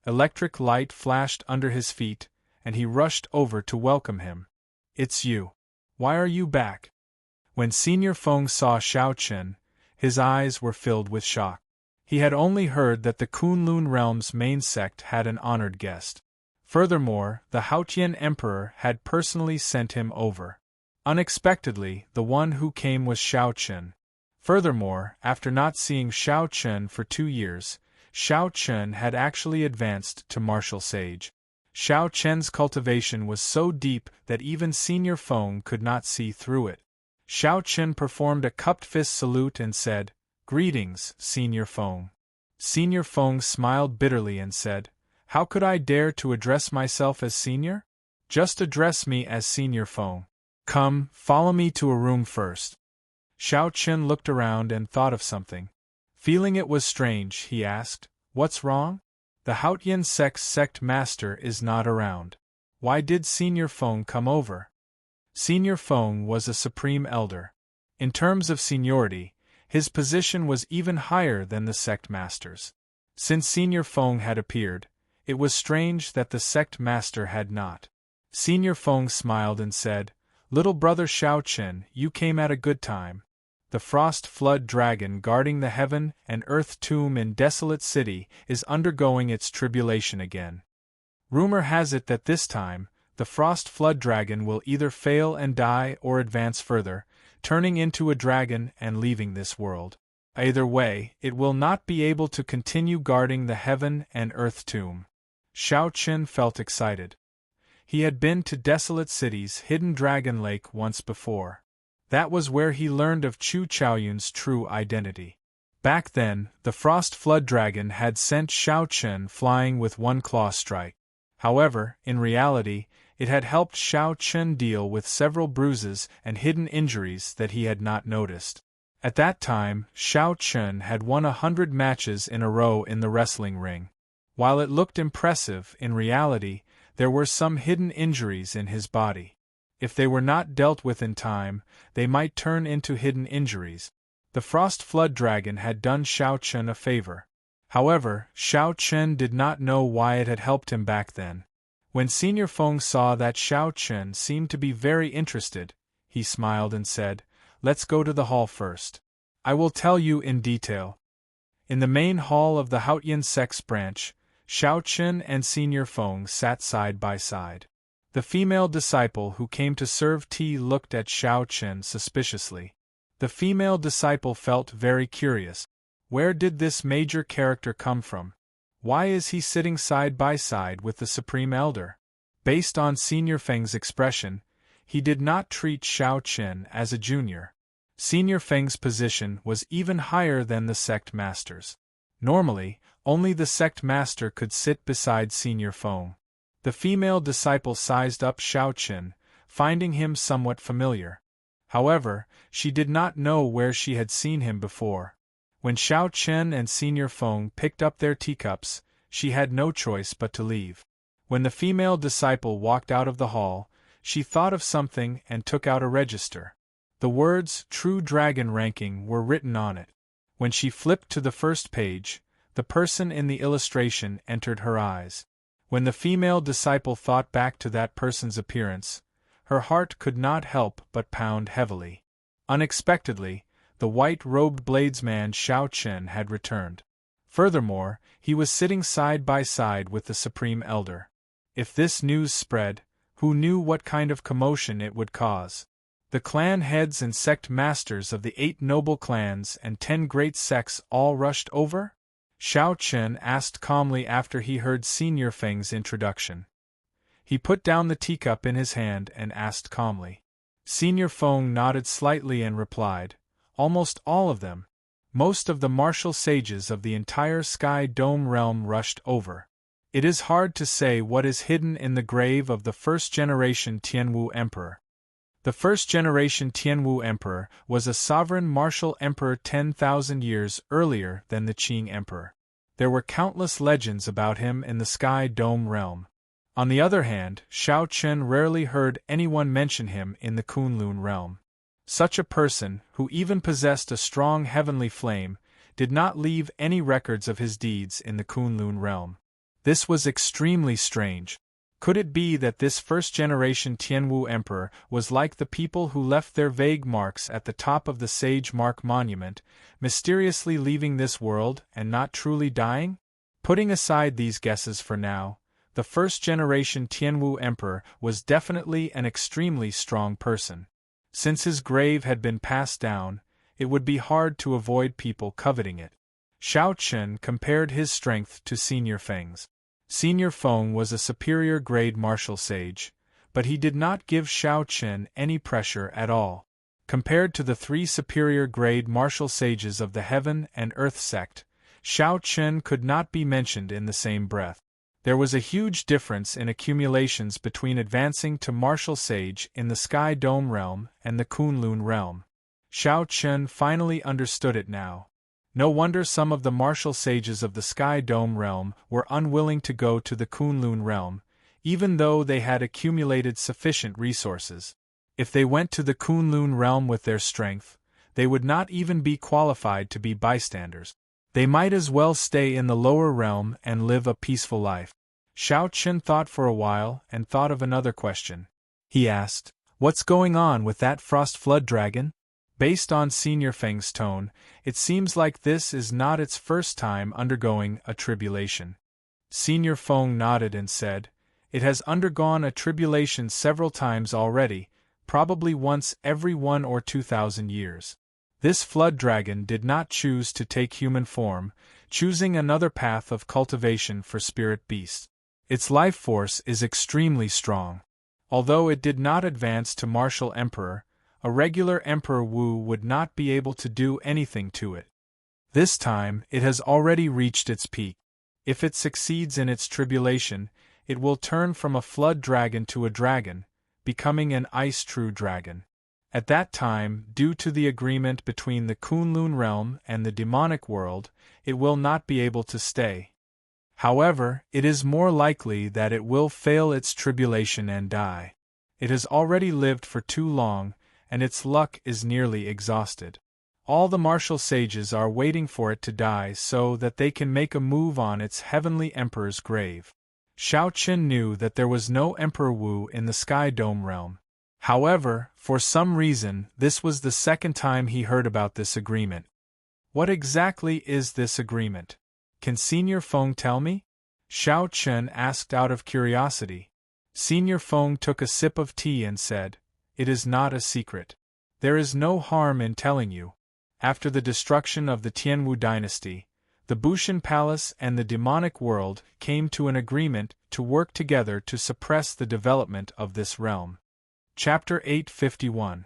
Electric light flashed under his feet, and he rushed over to welcome him. "It's you. Why are you back?" When Senior Feng saw Shao Qin, his eyes were filled with shock. He had only heard that the Kunlun realm's main sect had an honored guest. Furthermore, the Haotian Emperor had personally sent him over. Unexpectedly, the one who came was Shao Qin. Furthermore, after not seeing Shao Qin for 2 years, Shao Qin had actually advanced to martial sage. Shao Qin's cultivation was so deep that even Senior Feng could not see through it. Shao Qin performed a cupped fist salute and said, "Greetings, Senior Feng." Senior Feng smiled bitterly and said, "How could I dare to address myself as senior? Just address me as Senior Feng. Come, follow me to a room first." Shao Qin looked around and thought of something. Feeling it was strange, he asked, "What's wrong? The Haotian sect's sect master is not around. Why did Senior Feng come over?" Senior Feng was a supreme elder. In terms of seniority, his position was even higher than the sect master's. Since Senior Feng had appeared, it was strange that the sect master had not. Senior Feng smiled and said, "Little brother Shao Qin, you came at a good time. The frost flood dragon guarding the heaven and earth tomb in Desolate City is undergoing its tribulation again. Rumor has it that this time, the frost flood dragon will either fail and die or advance further, turning into a dragon and leaving this world. Either way, it will not be able to continue guarding the heaven and earth tomb." Shao Qin felt excited. He had been to Desolate City's hidden dragon lake once before. That was where he learned of Chu Chaoyun's true identity. Back then, the frost flood dragon had sent Shao Qin flying with one claw strike. However, in reality, it had helped Shao Qin deal with several bruises and hidden injuries that he had not noticed. At that time, Shao Qin had won 100 matches in a row in the wrestling ring. While it looked impressive, in reality, there were some hidden injuries in his body. If they were not dealt with in time, they might turn into hidden injuries. The Frost Flood Dragon had done Shao Qin a favor. However, Shao Qin did not know why it had helped him back then. When Senior Feng saw that Shao Qin seemed to be very interested, he smiled and said, "Let's go to the hall first. I will tell you in detail." In the main hall of the Haotian Sex branch, Shao Qin and Senior Feng sat side by side. The female disciple who came to serve tea looked at Shao Qin suspiciously. The female disciple felt very curious. Where did this major character come from? Why is he sitting side by side with the Supreme Elder? Based on Senior Feng's expression, he did not treat Xiao Qin as a junior. Senior Feng's position was even higher than the sect master's. Normally, only the sect master could sit beside Senior Feng. The female disciple sized up Xiao Qin, finding him somewhat familiar. However, she did not know where she had seen him before. When Xiao Qin and Senior Feng picked up their teacups, she had no choice but to leave. When the female disciple walked out of the hall, she thought of something and took out a register. The words "True Dragon Ranking" were written on it. When she flipped to the first page, the person in the illustration entered her eyes. When the female disciple thought back to that person's appearance, her heart could not help but pound heavily. Unexpectedly, the white-robed bladesman Xiao Qin had returned. Furthermore, he was sitting side by side with the Supreme Elder. If this news spread, who knew what kind of commotion it would cause? The clan heads and sect masters of the 8 noble clans and 10 great sects all rushed over? Xiao Qin asked calmly after he heard Senior Feng's introduction. He put down the teacup in his hand and asked calmly. Senior Feng nodded slightly and replied, "Almost all of them. Most of the martial sages of the entire Sky Dome realm rushed over. It is hard to say what is hidden in the grave of the first-generation Tianwu Emperor. The first-generation Tianwu Emperor was a sovereign martial emperor 10,000 years earlier than the Qing Emperor. There were countless legends about him in the Sky Dome realm. On the other hand, Xiao Qin rarely heard anyone mention him in the Kunlun realm. Such a person, who even possessed a strong heavenly flame, did not leave any records of his deeds in the Kunlun realm. This was extremely strange. Could it be that this first-generation Tianwu Emperor was like the people who left their vague marks at the top of the Sage Mark Monument, mysteriously leaving this world and not truly dying? Putting aside these guesses for now, the first-generation Tianwu Emperor was definitely an extremely strong person. Since his grave had been passed down, it would be hard to avoid people coveting it. Xiao Qin compared his strength to Senior Feng's. Senior Feng was a superior-grade martial sage, but he did not give Xiao Qin any pressure at all. Compared to the 3 superior-grade martial sages of the Heaven and Earth sect, Xiao Qin could not be mentioned in the same breath. There was a huge difference in accumulations between advancing to martial sage in the Sky Dome realm and the Kunlun realm. Xiao Qin finally understood it now. No wonder some of the martial sages of the Sky Dome realm were unwilling to go to the Kunlun realm, even though they had accumulated sufficient resources. If they went to the Kunlun realm with their strength, they would not even be qualified to be bystanders. They might as well stay in the lower realm and live a peaceful life. Xiao Qin thought for a while and thought of another question. He asked, "What's going on with that Frost Flood Dragon?" Based on Senior Feng's tone, it seems like this is not its first time undergoing a tribulation. Senior Feng nodded and said, "It has undergone a tribulation several times already, probably once every 1 or 2,000 years. This flood dragon did not choose to take human form, choosing another path of cultivation for spirit beasts. Its life force is extremely strong. Although it did not advance to martial emperor, a regular Emperor Wu would not be able to do anything to it. This time, it has already reached its peak. If it succeeds in its tribulation, it will turn from a flood dragon to a dragon, becoming an ice true dragon. At that time, due to the agreement between the Kunlun realm and the demonic world, it will not be able to stay. However, it is more likely that it will fail its tribulation and die. It has already lived for too long, and its luck is nearly exhausted. All the martial sages are waiting for it to die so that they can make a move on its heavenly emperor's grave." Xiao Qin knew that there was no Emperor Wu in the Sky Dome realm. However, for some reason, this was the second time he heard about this agreement. What exactly is this agreement? Can Senior Feng tell me? Xiao Qin asked out of curiosity. Senior Feng took a sip of tea and said, "It is not a secret. There is no harm in telling you. After the destruction of the Tianwu dynasty, the Bushan Palace and the demonic world came to an agreement to work together to suppress the development of this realm. Chapter 851.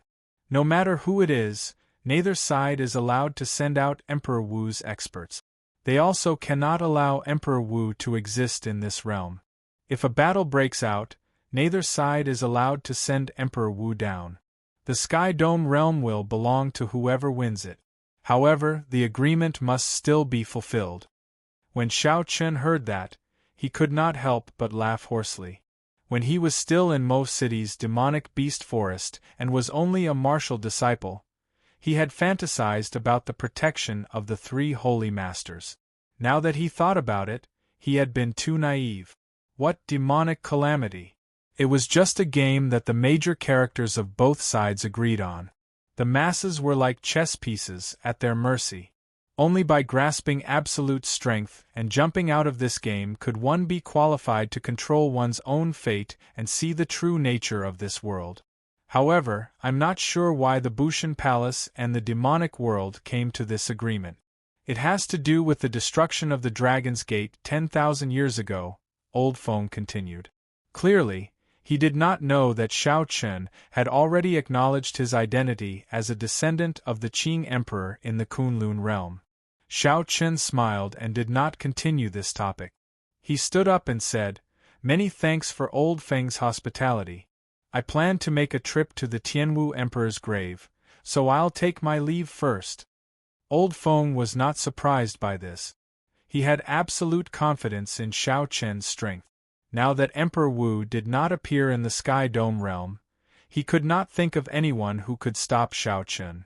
No matter who it is, neither side is allowed to send out Emperor Wu's experts. They also cannot allow Emperor Wu to exist in this realm. If a battle breaks out, neither side is allowed to send Emperor Wu down. The Sky Dome realm will belong to whoever wins it. However, the agreement must still be fulfilled. When Xiao Chen heard that, he could not help but laugh hoarsely. When he was still in Mo City's demonic beast forest and was only a martial disciple, he had fantasized about the protection of the three holy masters. Now that he thought about it, he had been too naive. What demonic calamity! It was just a game that the major characters of both sides agreed on. The masses were like chess pieces at their mercy. Only by grasping absolute strength and jumping out of this game could one be qualified to control one's own fate and see the true nature of this world. However, I'm not sure why the Bushan Palace and the demonic world came to this agreement. It has to do with the destruction of the Dragon's Gate 10,000 years ago, Old Feng continued. Clearly, he did not know that Xiao Chen had already acknowledged his identity as a descendant of the Qing Emperor in the Kunlun realm. Xiao Chen smiled and did not continue this topic. He stood up and said, "Many thanks for Old Feng's hospitality. I plan to make a trip to the Tianwu Emperor's grave, so I'll take my leave first." Old Feng was not surprised by this. He had absolute confidence in Xiao Chen's strength. Now that Emperor Wu did not appear in the Sky Dome realm, he could not think of anyone who could stop Xiao Chen.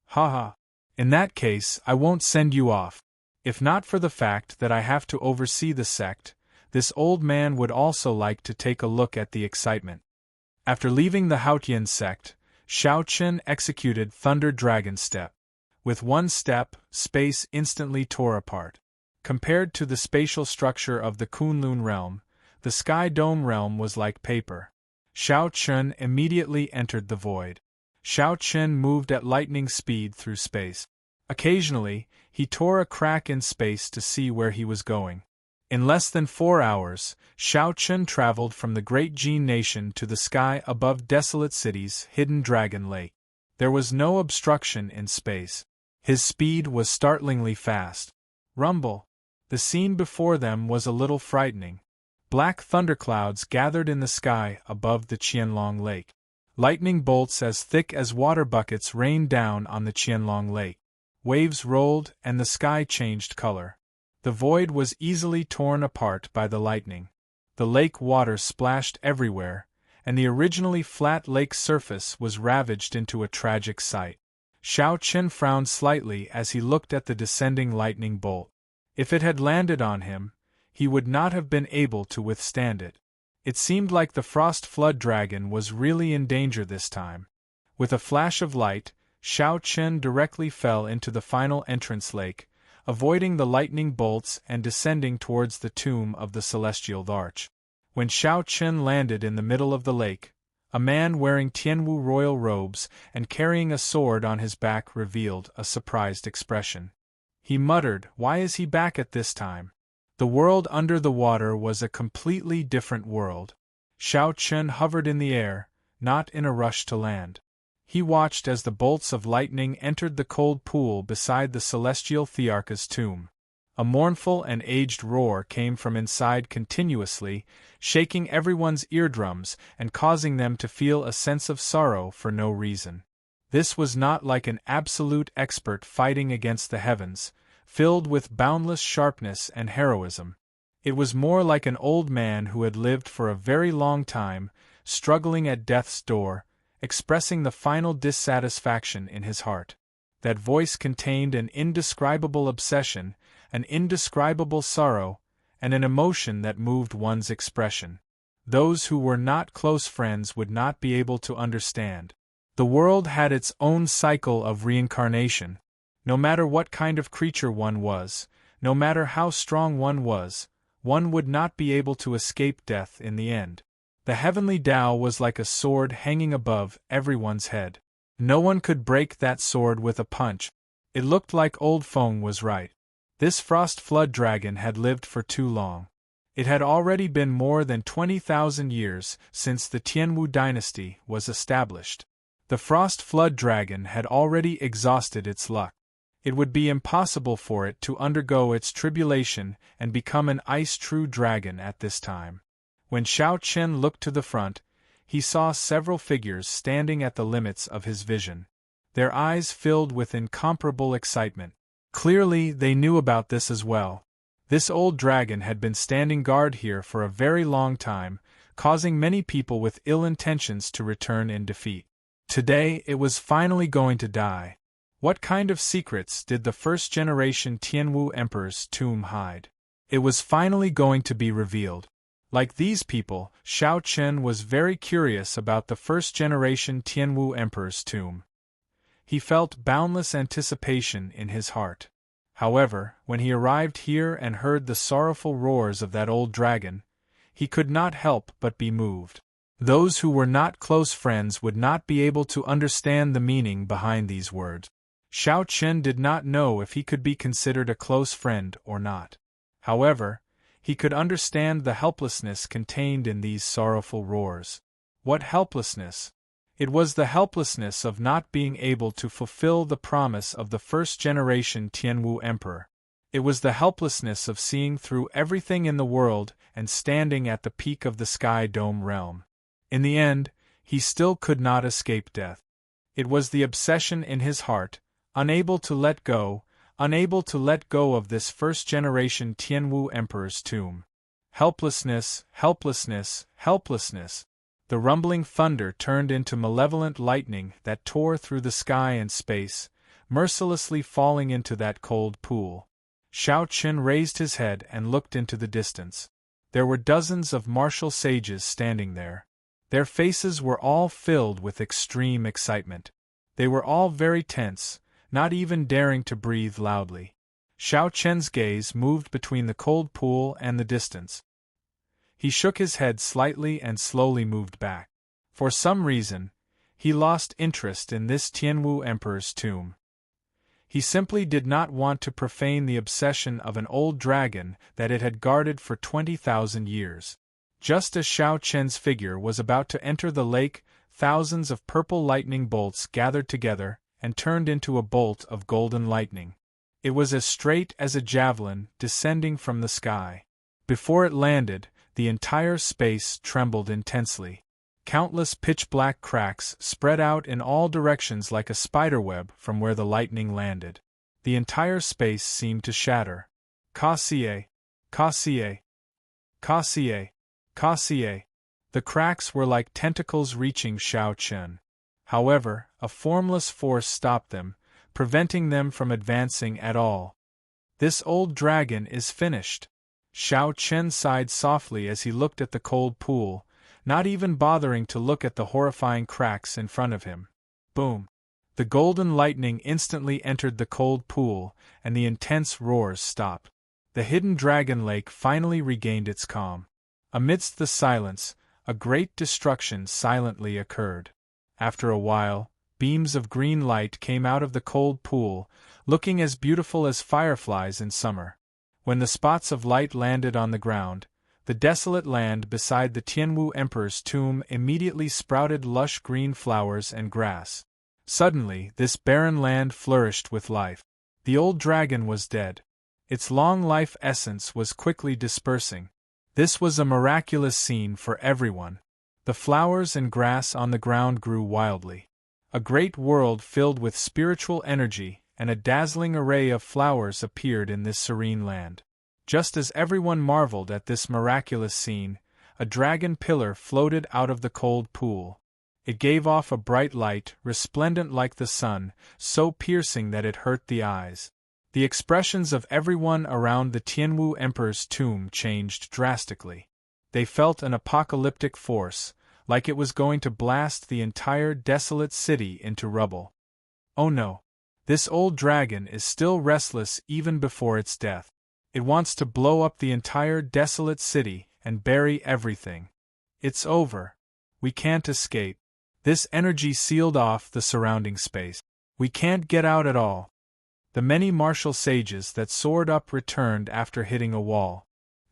Haha. In that case, I won't send you off. If not for the fact that I have to oversee the sect, this old man would also like to take a look at the excitement. After leaving the Haotian sect, Xiao Chen executed Thunder Dragon Step. With one step, space instantly tore apart. Compared to the spatial structure of the Kunlun realm, the Sky Dome realm was like paper. Xiao Chen immediately entered the void. Xiao Chen moved at lightning speed through space. Occasionally, he tore a crack in space to see where he was going. In less than 4 hours, Xiao Chen traveled from the great Jin nation to the sky above Desolate City's hidden Dragon Lake. There was no obstruction in space. His speed was startlingly fast. Rumble! The scene before them was a little frightening. Black thunderclouds gathered in the sky above the Qianlong Lake. Lightning bolts as thick as water buckets rained down on the Qianlong Lake. Waves rolled and the sky changed color. The void was easily torn apart by the lightning. The lake water splashed everywhere, and the originally flat lake surface was ravaged into a tragic sight. Xiao Chen frowned slightly as he looked at the descending lightning bolt. If it had landed on him, he would not have been able to withstand it. It seemed like the Frost Flood Dragon was really in danger this time. With a flash of light, Xiao Chen directly fell into the final entrance lake, avoiding the lightning bolts and descending towards the tomb of the Celestial Arch. When Xiao Chen landed in the middle of the lake, a man wearing Tianwu royal robes and carrying a sword on his back revealed a surprised expression. He muttered, "Why is he back at this time?" The world under the water was a completely different world. Xiao Chen hovered in the air, not in a rush to land. He watched as the bolts of lightning entered the cold pool beside the celestial Thearcha's tomb. A mournful and aged roar came from inside continuously, shaking everyone's eardrums and causing them to feel a sense of sorrow for no reason. This was not like an absolute expert fighting against the heavens, filled with boundless sharpness and heroism. It was more like an old man who had lived for a very long time, struggling at death's door, expressing the final dissatisfaction in his heart. That voice contained an indescribable obsession, an indescribable sorrow, and an emotion that moved one's expression. Those who were not close friends would not be able to understand. The world had its own cycle of reincarnation. No matter what kind of creature one was, no matter how strong one was, one would not be able to escape death in the end. The heavenly Tao was like a sword hanging above everyone's head. No one could break that sword with a punch. It looked like Old Feng was right. This Frost Flood Dragon had lived for too long. It had already been more than 20,000 years since the Tianwu dynasty was established. The Frost Flood Dragon had already exhausted its luck. It would be impossible for it to undergo its tribulation and become an ice-true dragon at this time. When Xiao Qian looked to the front, he saw several figures standing at the limits of his vision. Their eyes filled with incomparable excitement. Clearly, they knew about this as well. This old dragon had been standing guard here for a very long time, causing many people with ill intentions to return in defeat. Today, it was finally going to die. What kind of secrets did the first-generation Tianwu Emperor's tomb hide? It was finally going to be revealed. Like these people, Xiao Qian was very curious about the first-generation Tianwu Emperor's tomb. He felt boundless anticipation in his heart. However, when he arrived here and heard the sorrowful roars of that old dragon, he could not help but be moved. Those who were not close friends would not be able to understand the meaning behind these words. Xiao Qian did not know if he could be considered a close friend or not. However, he could understand the helplessness contained in these sorrowful roars. What helplessness? It was the helplessness of not being able to fulfill the promise of the first-generation Tianwu Emperor. It was the helplessness of seeing through everything in the world and standing at the peak of the Sky Dome realm. In the end, he still could not escape death. It was the obsession in his heart, unable to let go of this first-generation Tianwu Emperor's tomb. Helplessness, helplessness, helplessness. The rumbling thunder turned into malevolent lightning that tore through the sky and space, mercilessly falling into that cold pool. Xiao Qian raised his head and looked into the distance. There were dozens of martial sages standing there. Their faces were all filled with extreme excitement. They were all very tense, not even daring to breathe loudly. Xiao Qian's gaze moved between the cold pool and the distance. He shook his head slightly and slowly moved back. For some reason, he lost interest in this Tianwu Emperor's tomb. He simply did not want to profane the obsession of an old dragon that it had guarded for 20,000 years. Just as Xiao Qian's figure was about to enter the lake, thousands of purple lightning bolts gathered together and turned into a bolt of golden lightning. It was as straight as a javelin descending from the sky. Before it landed, the entire space trembled intensely. Countless pitch-black cracks spread out in all directions like a spiderweb from where the lightning landed. The entire space seemed to shatter. Kassier! Kassier! Kassier! Kassier! The cracks were like tentacles reaching Xiao Qian. However, a formless force stopped them, preventing them from advancing at all. This old dragon is finished. Xiao Qian sighed softly as he looked at the cold pool, not even bothering to look at the horrifying cracks in front of him. Boom! The golden lightning instantly entered the cold pool, and the intense roars stopped. The hidden dragon lake finally regained its calm. Amidst the silence, a great destruction silently occurred. After a while, beams of green light came out of the cold pool, looking as beautiful as fireflies in summer. When the spots of light landed on the ground, the desolate land beside the Tianwu Emperor's tomb immediately sprouted lush green flowers and grass. Suddenly, this barren land flourished with life. The old dragon was dead. Its long life essence was quickly dispersing. This was a miraculous scene for everyone. The flowers and grass on the ground grew wildly. A great world filled with spiritual energy and a dazzling array of flowers appeared in this serene land. Just as everyone marveled at this miraculous scene, a dragon pillar floated out of the cold pool. It gave off a bright light, resplendent like the sun, so piercing that it hurt the eyes. The expressions of everyone around the Tianwu Emperor's tomb changed drastically. They felt an apocalyptic force, like it was going to blast the entire desolate city into rubble. Oh no! This old dragon is still restless even before its death. It wants to blow up the entire desolate city and bury everything. It's over. We can't escape. This energy sealed off the surrounding space. We can't get out at all. The many martial sages that soared up returned after hitting a wall.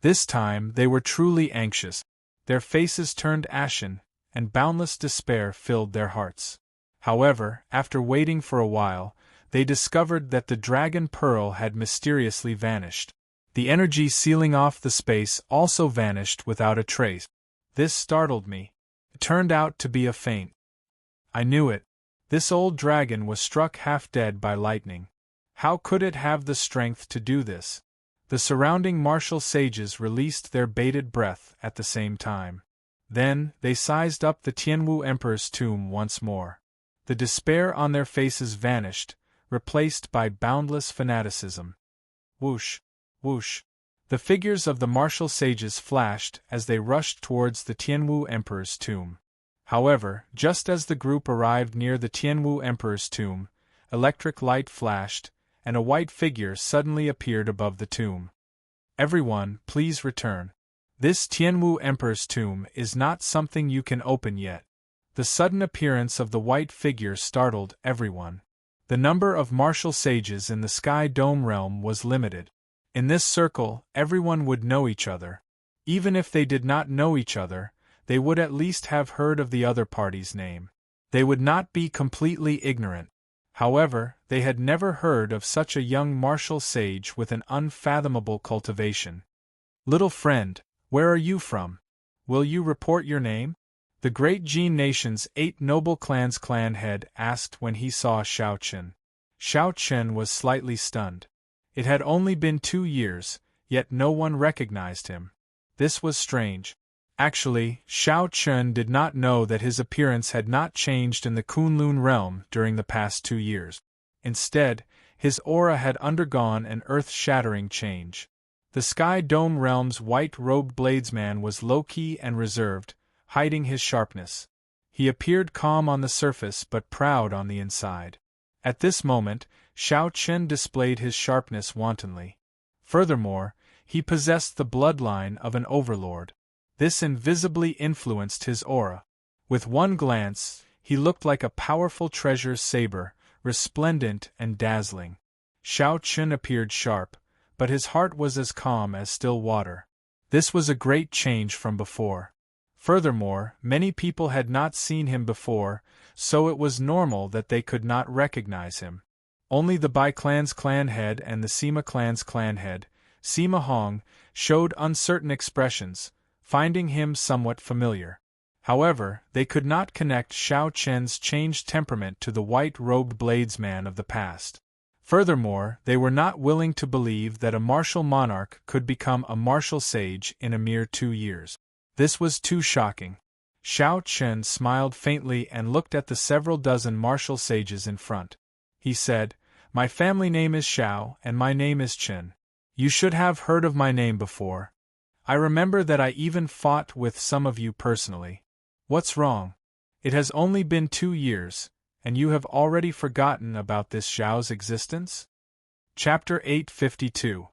This time they were truly anxious. Their faces turned ashen, and boundless despair filled their hearts. However, after waiting for a while, they discovered that the dragon pearl had mysteriously vanished. The energy sealing off the space also vanished without a trace. This startled me. It turned out to be a feint. I knew it. This old dragon was struck half dead by lightning. How could it have the strength to do this? The surrounding martial sages released their bated breath at the same time. Then, they sized up the Tianwu Emperor's tomb once more. The despair on their faces vanished, replaced by boundless fanaticism. Whoosh! Whoosh! The figures of the martial sages flashed as they rushed towards the Tianwu Emperor's tomb. However, just as the group arrived near the Tianwu Emperor's tomb, electric light flashed, and a white figure suddenly appeared above the tomb. Everyone, please return. This Tianwu Emperor's tomb is not something you can open yet. The sudden appearance of the white figure startled everyone. The number of martial sages in the Sky Dome realm was limited. In this circle, everyone would know each other. Even if they did not know each other, they would at least have heard of the other party's name. They would not be completely ignorant. However, they had never heard of such a young martial sage with an unfathomable cultivation. Little friend, where are you from? Will you report your name? The great Jin nation's 8 noble clans clan head asked when he saw Xiao Chen. Xiao Chen was slightly stunned. It had only been 2 years, yet no one recognized him. This was strange. Actually, Xiao Chen did not know that his appearance had not changed in the Kunlun realm during the past 2 years. Instead, his aura had undergone an earth-shattering change. The Sky Dome realm's white-robed bladesman was low-key and reserved, hiding his sharpness. He appeared calm on the surface but proud on the inside. At this moment, Xiao Chen displayed his sharpness wantonly. Furthermore, he possessed the bloodline of an overlord. This invisibly influenced his aura. With one glance, he looked like a powerful treasure saber, resplendent and dazzling. Xiao Chen appeared sharp, but his heart was as calm as still water. This was a great change from before. Furthermore, many people had not seen him before, so it was normal that they could not recognize him. Only the Bai clan's clan head and the Sima clan's clan head, Sima Hong, showed uncertain expressions, finding him somewhat familiar. However, they could not connect Xiao Chen's changed temperament to the white-robed bladesman of the past. Furthermore, they were not willing to believe that a martial monarch could become a martial sage in a mere 2 years. This was too shocking. Xiao Chen smiled faintly and looked at the several dozen martial sages in front. He said, "My family name is Xiao and my name is Chen. You should have heard of my name before. I remember that I even fought with some of you personally. What's wrong? It has only been 2 years, and you have already forgotten about this Xiao's existence?" Chapter 852.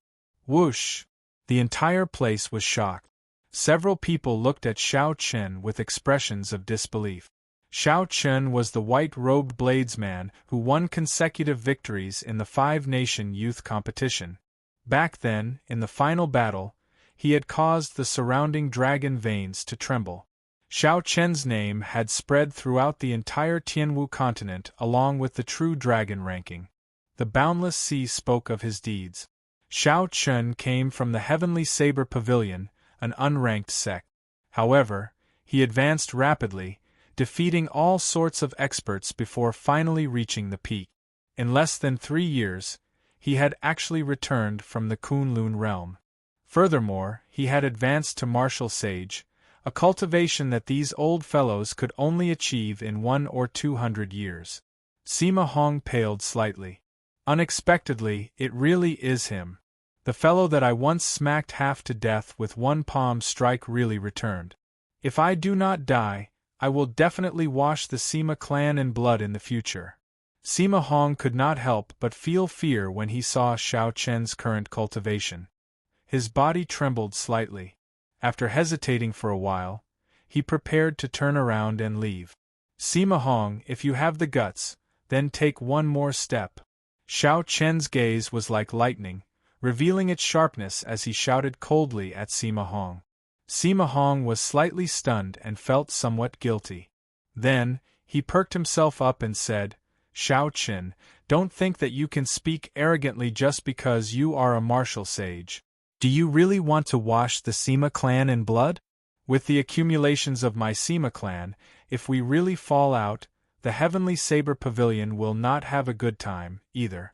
Whoosh! The entire place was shocked. Several people looked at Xiao Chen with expressions of disbelief. Xiao Chen was the white-robed bladesman who won consecutive victories in the 5-nation youth competition. Back then, in the final battle, he had caused the surrounding dragon veins to tremble. Xiao Chen's name had spread throughout the entire Tianwu continent along with the true dragon ranking. The boundless sea spoke of his deeds. Xiao Chen came from the Heavenly Saber Pavilion, an unranked sect. However, he advanced rapidly, defeating all sorts of experts before finally reaching the peak. In less than 3 years, he had actually returned from the Kunlun realm. Furthermore, he had advanced to martial sage, a cultivation that these old fellows could only achieve in 100 or 200 years. Sima Hong paled slightly. Unexpectedly, it really is him. The fellow that I once smacked half to death with one palm strike really returned. If I do not die, I will definitely wash the Sima clan in blood in the future. Sima Hong could not help but feel fear when he saw Xiao Chen's current cultivation. His body trembled slightly. After hesitating for a while, he prepared to turn around and leave. Sima Hong, if you have the guts, then take one more step. Xiao Chen's gaze was like lightning, revealing its sharpness as he shouted coldly at Sima Hong. Sima Hong was slightly stunned and felt somewhat guilty. Then, he perked himself up and said, "Shao Qin, don't think that you can speak arrogantly just because you are a martial sage. Do you really want to wash the Sima clan in blood? With the accumulations of my Sima clan, if we really fall out, the Heavenly Saber Pavilion will not have a good time, either."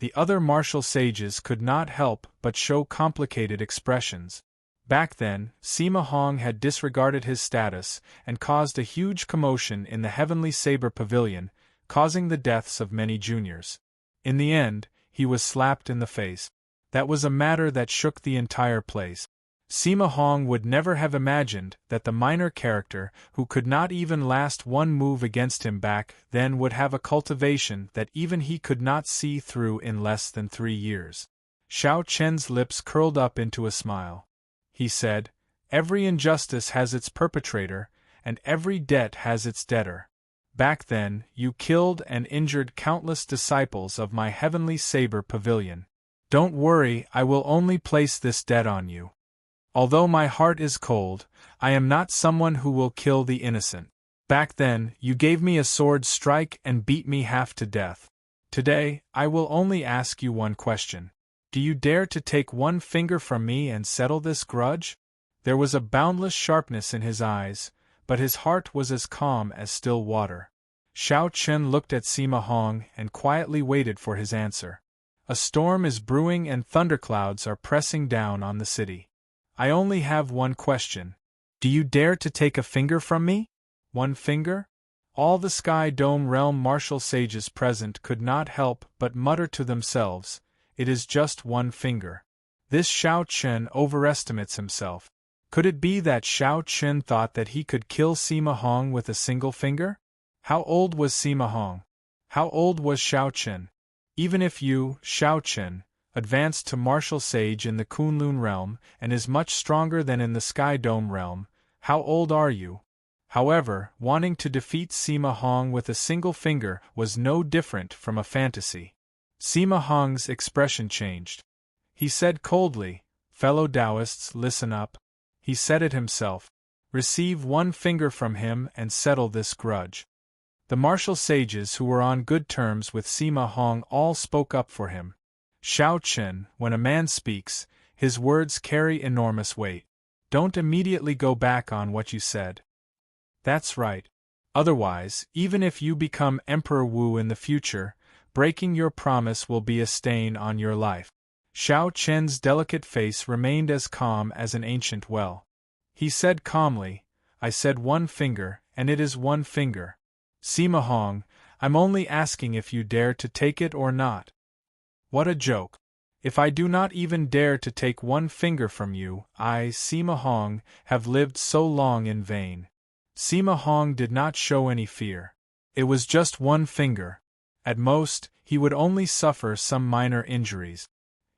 The other martial sages could not help but show complicated expressions. Back then, Sima Hong had disregarded his status and caused a huge commotion in the Heavenly Saber Pavilion, causing the deaths of many juniors. In the end, he was slapped in the face. That was a matter that shook the entire place. Sima Hong would never have imagined that the minor character, who could not even last one move against him back then, would have a cultivation that even he could not see through in less than 3 years. Shao Chen's lips curled up into a smile. He said, "Every injustice has its perpetrator, and every debt has its debtor. Back then, you killed and injured countless disciples of my Heavenly Saber Pavilion. Don't worry, I will only place this debt on you. Although my heart is cold, I am not someone who will kill the innocent. Back then, you gave me a sword strike and beat me half to death. Today, I will only ask you one question. Do you dare to take one finger from me and settle this grudge?" There was a boundless sharpness in his eyes, but his heart was as calm as still water. Shao Chen looked at Sima Hong and quietly waited for his answer. "A storm is brewing and thunderclouds are pressing down on the city. I only have one question. Do you dare to take a finger from me? One finger?" All the Sky Dome realm martial sages present could not help but mutter to themselves, "It is just one finger. This Shao Chen overestimates himself." Could it be that Shao Chen thought that he could kill Sima Hong with a single finger? How old was Sima Hong? How old was Shao Chen? Even if you, Shao Chen, advanced to martial sage in the Kunlun realm and is much stronger than in the Sky Dome realm, how old are you? However, wanting to defeat Sima Hong with a single finger was no different from a fantasy. Sima Hong's expression changed. He said coldly, "Fellow Taoists, listen up." He said it himself. "Receive one finger from him and settle this grudge." The martial sages who were on good terms with Sima Hong all spoke up for him. "Shao Chen, when a man speaks, his words carry enormous weight. Don't immediately go back on what you said." "That's right. Otherwise, even if you become Emperor Wu in the future, breaking your promise will be a stain on your life." Shao Chen's delicate face remained as calm as an ancient well. He said calmly, "I said one finger, and it is one finger. Sima Hong, I'm only asking if you dare to take it or not." "What a joke. If I do not even dare to take one finger from you, I, Sima Hong, have lived so long in vain." Sima Hong did not show any fear. It was just one finger. At most, he would only suffer some minor injuries.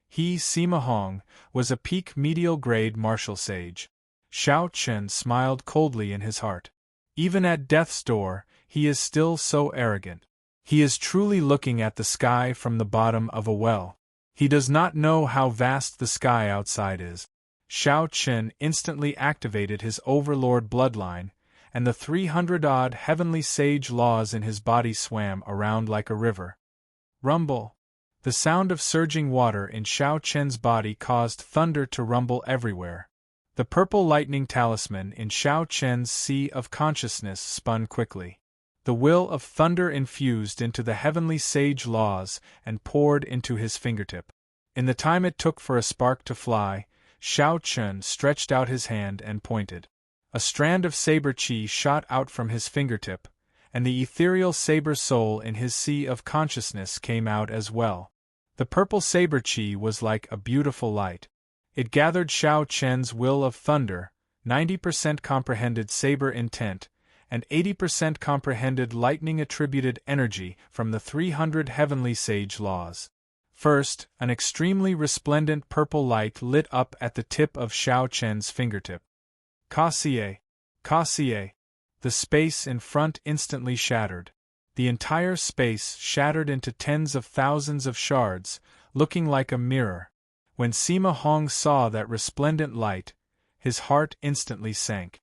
He, Sima Hong, was a peak medial grade martial sage. Shao Chen smiled coldly in his heart. Even at death's door, he is still so arrogant. He is truly looking at the sky from the bottom of a well. He does not know how vast the sky outside is. Shao Chen instantly activated his overlord bloodline, and the 300-odd heavenly sage laws in his body swam around like a river. Rumble. The sound of surging water in Shao Chen's body caused thunder to rumble everywhere. The purple lightning talisman in Shao Chen's sea of consciousness spun quickly. The will of thunder infused into the heavenly sage laws and poured into his fingertip. In the time it took for a spark to fly, Shao Chen stretched out his hand and pointed. A strand of saber chi shot out from his fingertip, and the ethereal saber soul in his sea of consciousness came out as well. The purple saber chi was like a beautiful light. It gathered Shao Chen's will of thunder, 90% comprehended saber intent, and 80% comprehended lightning-attributed energy from the 300 heavenly sage laws. First, an extremely resplendent purple light lit up at the tip of Shao Chen's fingertip. Kassier! Kassier! The space in front instantly shattered. The entire space shattered into tens of thousands of shards, looking like a mirror. When Sima Hong saw that resplendent light, his heart instantly sank.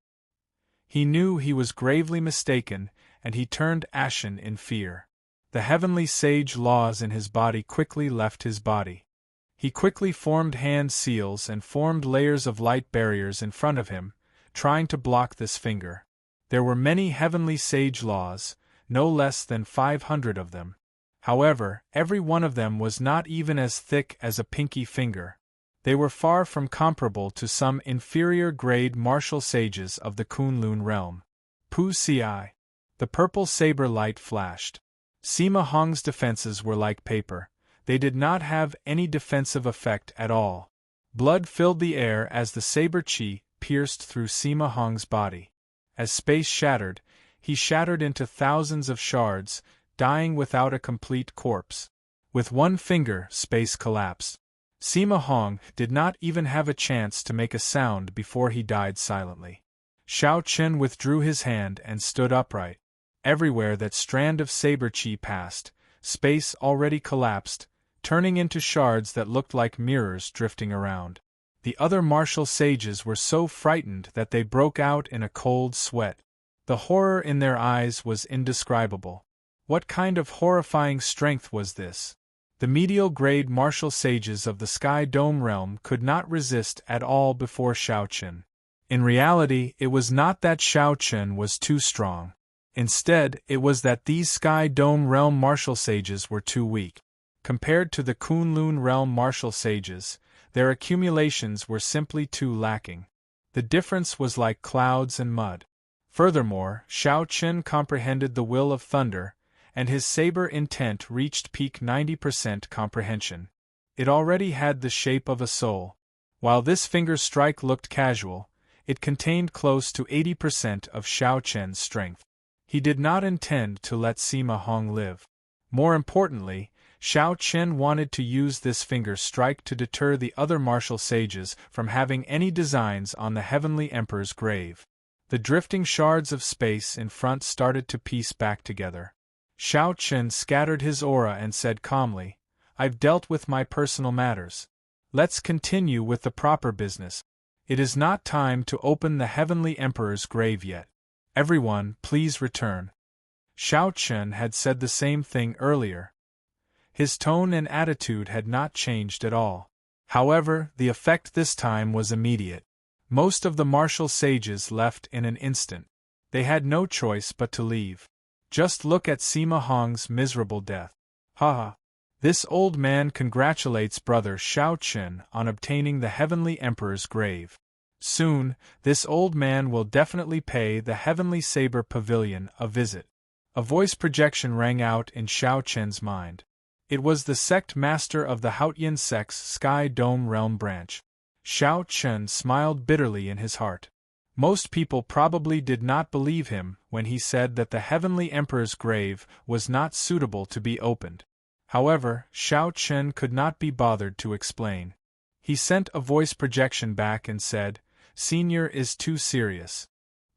He knew he was gravely mistaken, and he turned ashen in fear. The heavenly sage laws in his body quickly left his body. He quickly formed hand seals and formed layers of light barriers in front of him, trying to block this finger. There were many heavenly sage laws, no less than 500 of them. However, every one of them was not even as thick as a pinky finger. They were far from comparable to some inferior-grade martial sages of the Kunlun realm. Pu Si. The purple saber light flashed. Sima Hong's defenses were like paper. They did not have any defensive effect at all. Blood filled the air as the saber chi pierced through Sima Hong's body. As space shattered, he shattered into thousands of shards, dying without a complete corpse. With one finger, space collapsed. Sima Hong did not even have a chance to make a sound before he died silently. Shao Chen withdrew his hand and stood upright. Everywhere that strand of saber chi passed, space already collapsed, turning into shards that looked like mirrors drifting around. The other martial sages were so frightened that they broke out in a cold sweat. The horror in their eyes was indescribable. What kind of horrifying strength was this? The medial-grade martial sages of the Sky Dome realm could not resist at all before Shao Chen. In reality, it was not that Shao Chen was too strong. Instead, it was that these Sky Dome realm martial sages were too weak. Compared to the Kunlun realm martial sages, their accumulations were simply too lacking. The difference was like clouds and mud. Furthermore, Shao Chen comprehended the will of thunder, and his saber intent reached peak 90% comprehension. It already had the shape of a soul. While this finger strike looked casual, it contained close to 80% of Shao Chen's strength. He did not intend to let Sima Hong live. More importantly, Shao Chen wanted to use this finger strike to deter the other martial sages from having any designs on the Heavenly Emperor's grave. The drifting shards of space in front started to piece back together. Shao Chen scattered his aura and said calmly, "I've dealt with my personal matters. Let's continue with the proper business. It is not time to open the Heavenly Emperor's grave yet. Everyone, please return." Shao Chen had said the same thing earlier. His tone and attitude had not changed at all. However, the effect this time was immediate. Most of the martial sages left in an instant. They had no choice but to leave. Just look at Sima Hong's miserable death. Ha! This old man congratulates brother Shao Chen on obtaining the Heavenly Emperor's grave. Soon, this old man will definitely pay the Heavenly Saber Pavilion a visit. A voice projection rang out in Shao Chen's mind. It was the sect master of the Haotian sect's Sky Dome Realm branch. Shao Chen smiled bitterly in his heart. Most people probably did not believe him when he said that the Heavenly Emperor's grave was not suitable to be opened. However, Shao Chen could not be bothered to explain. He sent a voice projection back and said, "Senior is too serious."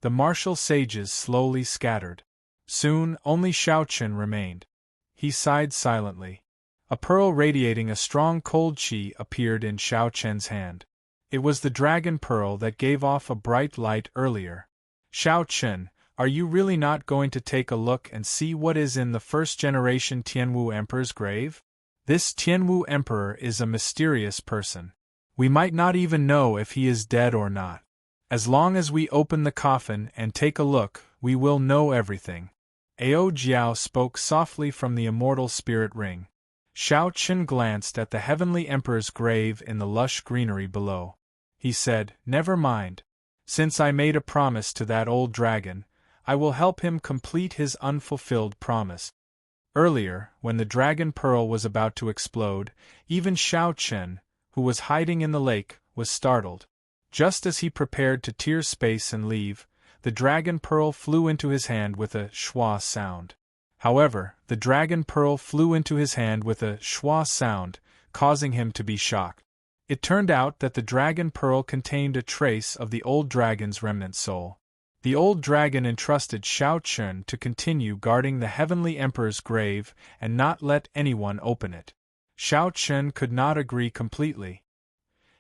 The martial sages slowly scattered. Soon, only Shao Chen remained. He sighed silently. A pearl radiating a strong cold chi appeared in Shao Chen's hand. It was the dragon pearl that gave off a bright light earlier. "Shao Chen, are you really not going to take a look and see what is in the first-generation Tianwu Emperor's grave? This Tianwu Emperor is a mysterious person. We might not even know if he is dead or not. As long as we open the coffin and take a look, we will know everything." Ao Jiao spoke softly from the immortal spirit ring. Shao Chen glanced at the Heavenly Emperor's grave in the lush greenery below. He said, "Never mind. Since I made a promise to that old dragon, I will help him complete his unfulfilled promise." Earlier, when the dragon pearl was about to explode, even Shao Chen, who was hiding in the lake, was startled. Just as he prepared to tear space and leave, the dragon pearl flew into his hand with a schwa sound. However, the dragon pearl flew into his hand with a schwa sound, causing him to be shocked. It turned out that the dragon pearl contained a trace of the old dragon's remnant soul. The old dragon entrusted Shao Chen to continue guarding the Heavenly Emperor's grave and not let anyone open it. Shao Chen could not agree completely.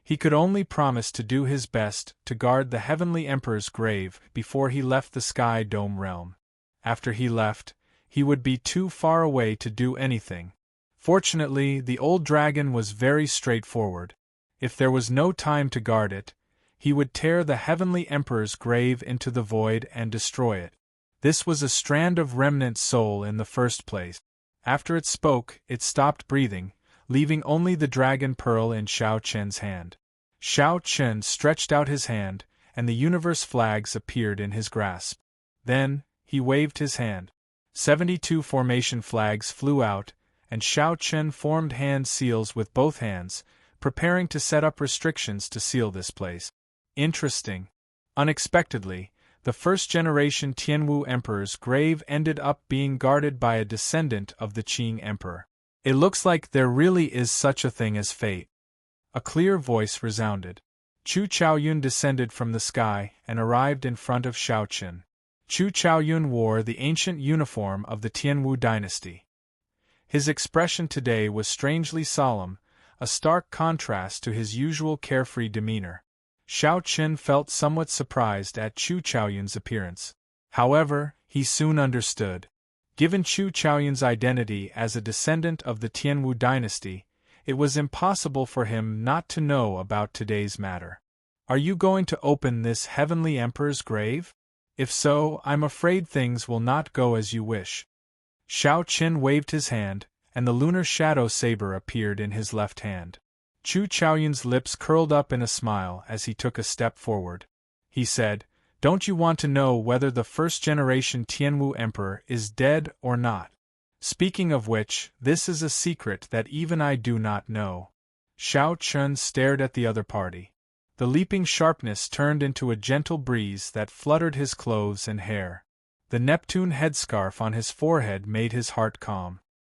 He could only promise to do his best to guard the Heavenly Emperor's grave before he left the Sky Dome realm. After he left, he would be too far away to do anything. Fortunately, the old dragon was very straightforward. If there was no time to guard it, he would tear the Heavenly Emperor's grave into the void and destroy it. This was a strand of remnant soul in the first place. After it spoke, it stopped breathing, leaving only the dragon pearl in Xiao Chen's hand. Xiao Chen stretched out his hand, and the universe flags appeared in his grasp. Then, he waved his hand. 72 formation flags flew out, and Xiao Chen formed hand seals with both hands, preparing to set up restrictions to seal this place. Interesting. Unexpectedly, the first-generation Tianwu Emperor's grave ended up being guarded by a descendant of the Qing Emperor. It looks like there really is such a thing as fate. A clear voice resounded. Chu Chaoyun descended from the sky and arrived in front of Xiao Chen. Chu Chaoyun wore the ancient uniform of the Tianwu dynasty. His expression today was strangely solemn, a stark contrast to his usual carefree demeanor. Xiao Chen felt somewhat surprised at Chu Chaoyun's appearance. However, he soon understood. Given Chu Chaoyun's identity as a descendant of the Tianwu dynasty, it was impossible for him not to know about today's matter. Are you going to open this Heavenly Emperor's grave? If so, I'm afraid things will not go as you wish. Xiao Chen waved his hand, and the lunar shadow saber appeared in his left hand. Chu Chaoyun's lips curled up in a smile as he took a step forward. He said, "Don't you want to know whether the first-generation Tianwu Emperor is dead or not? Speaking of which, this is a secret that even I do not know." Xiao Chen stared at the other party. The leaping sharpness turned into a gentle breeze that fluttered his clothes and hair. The Neptune headscarf on his forehead made his heart calm.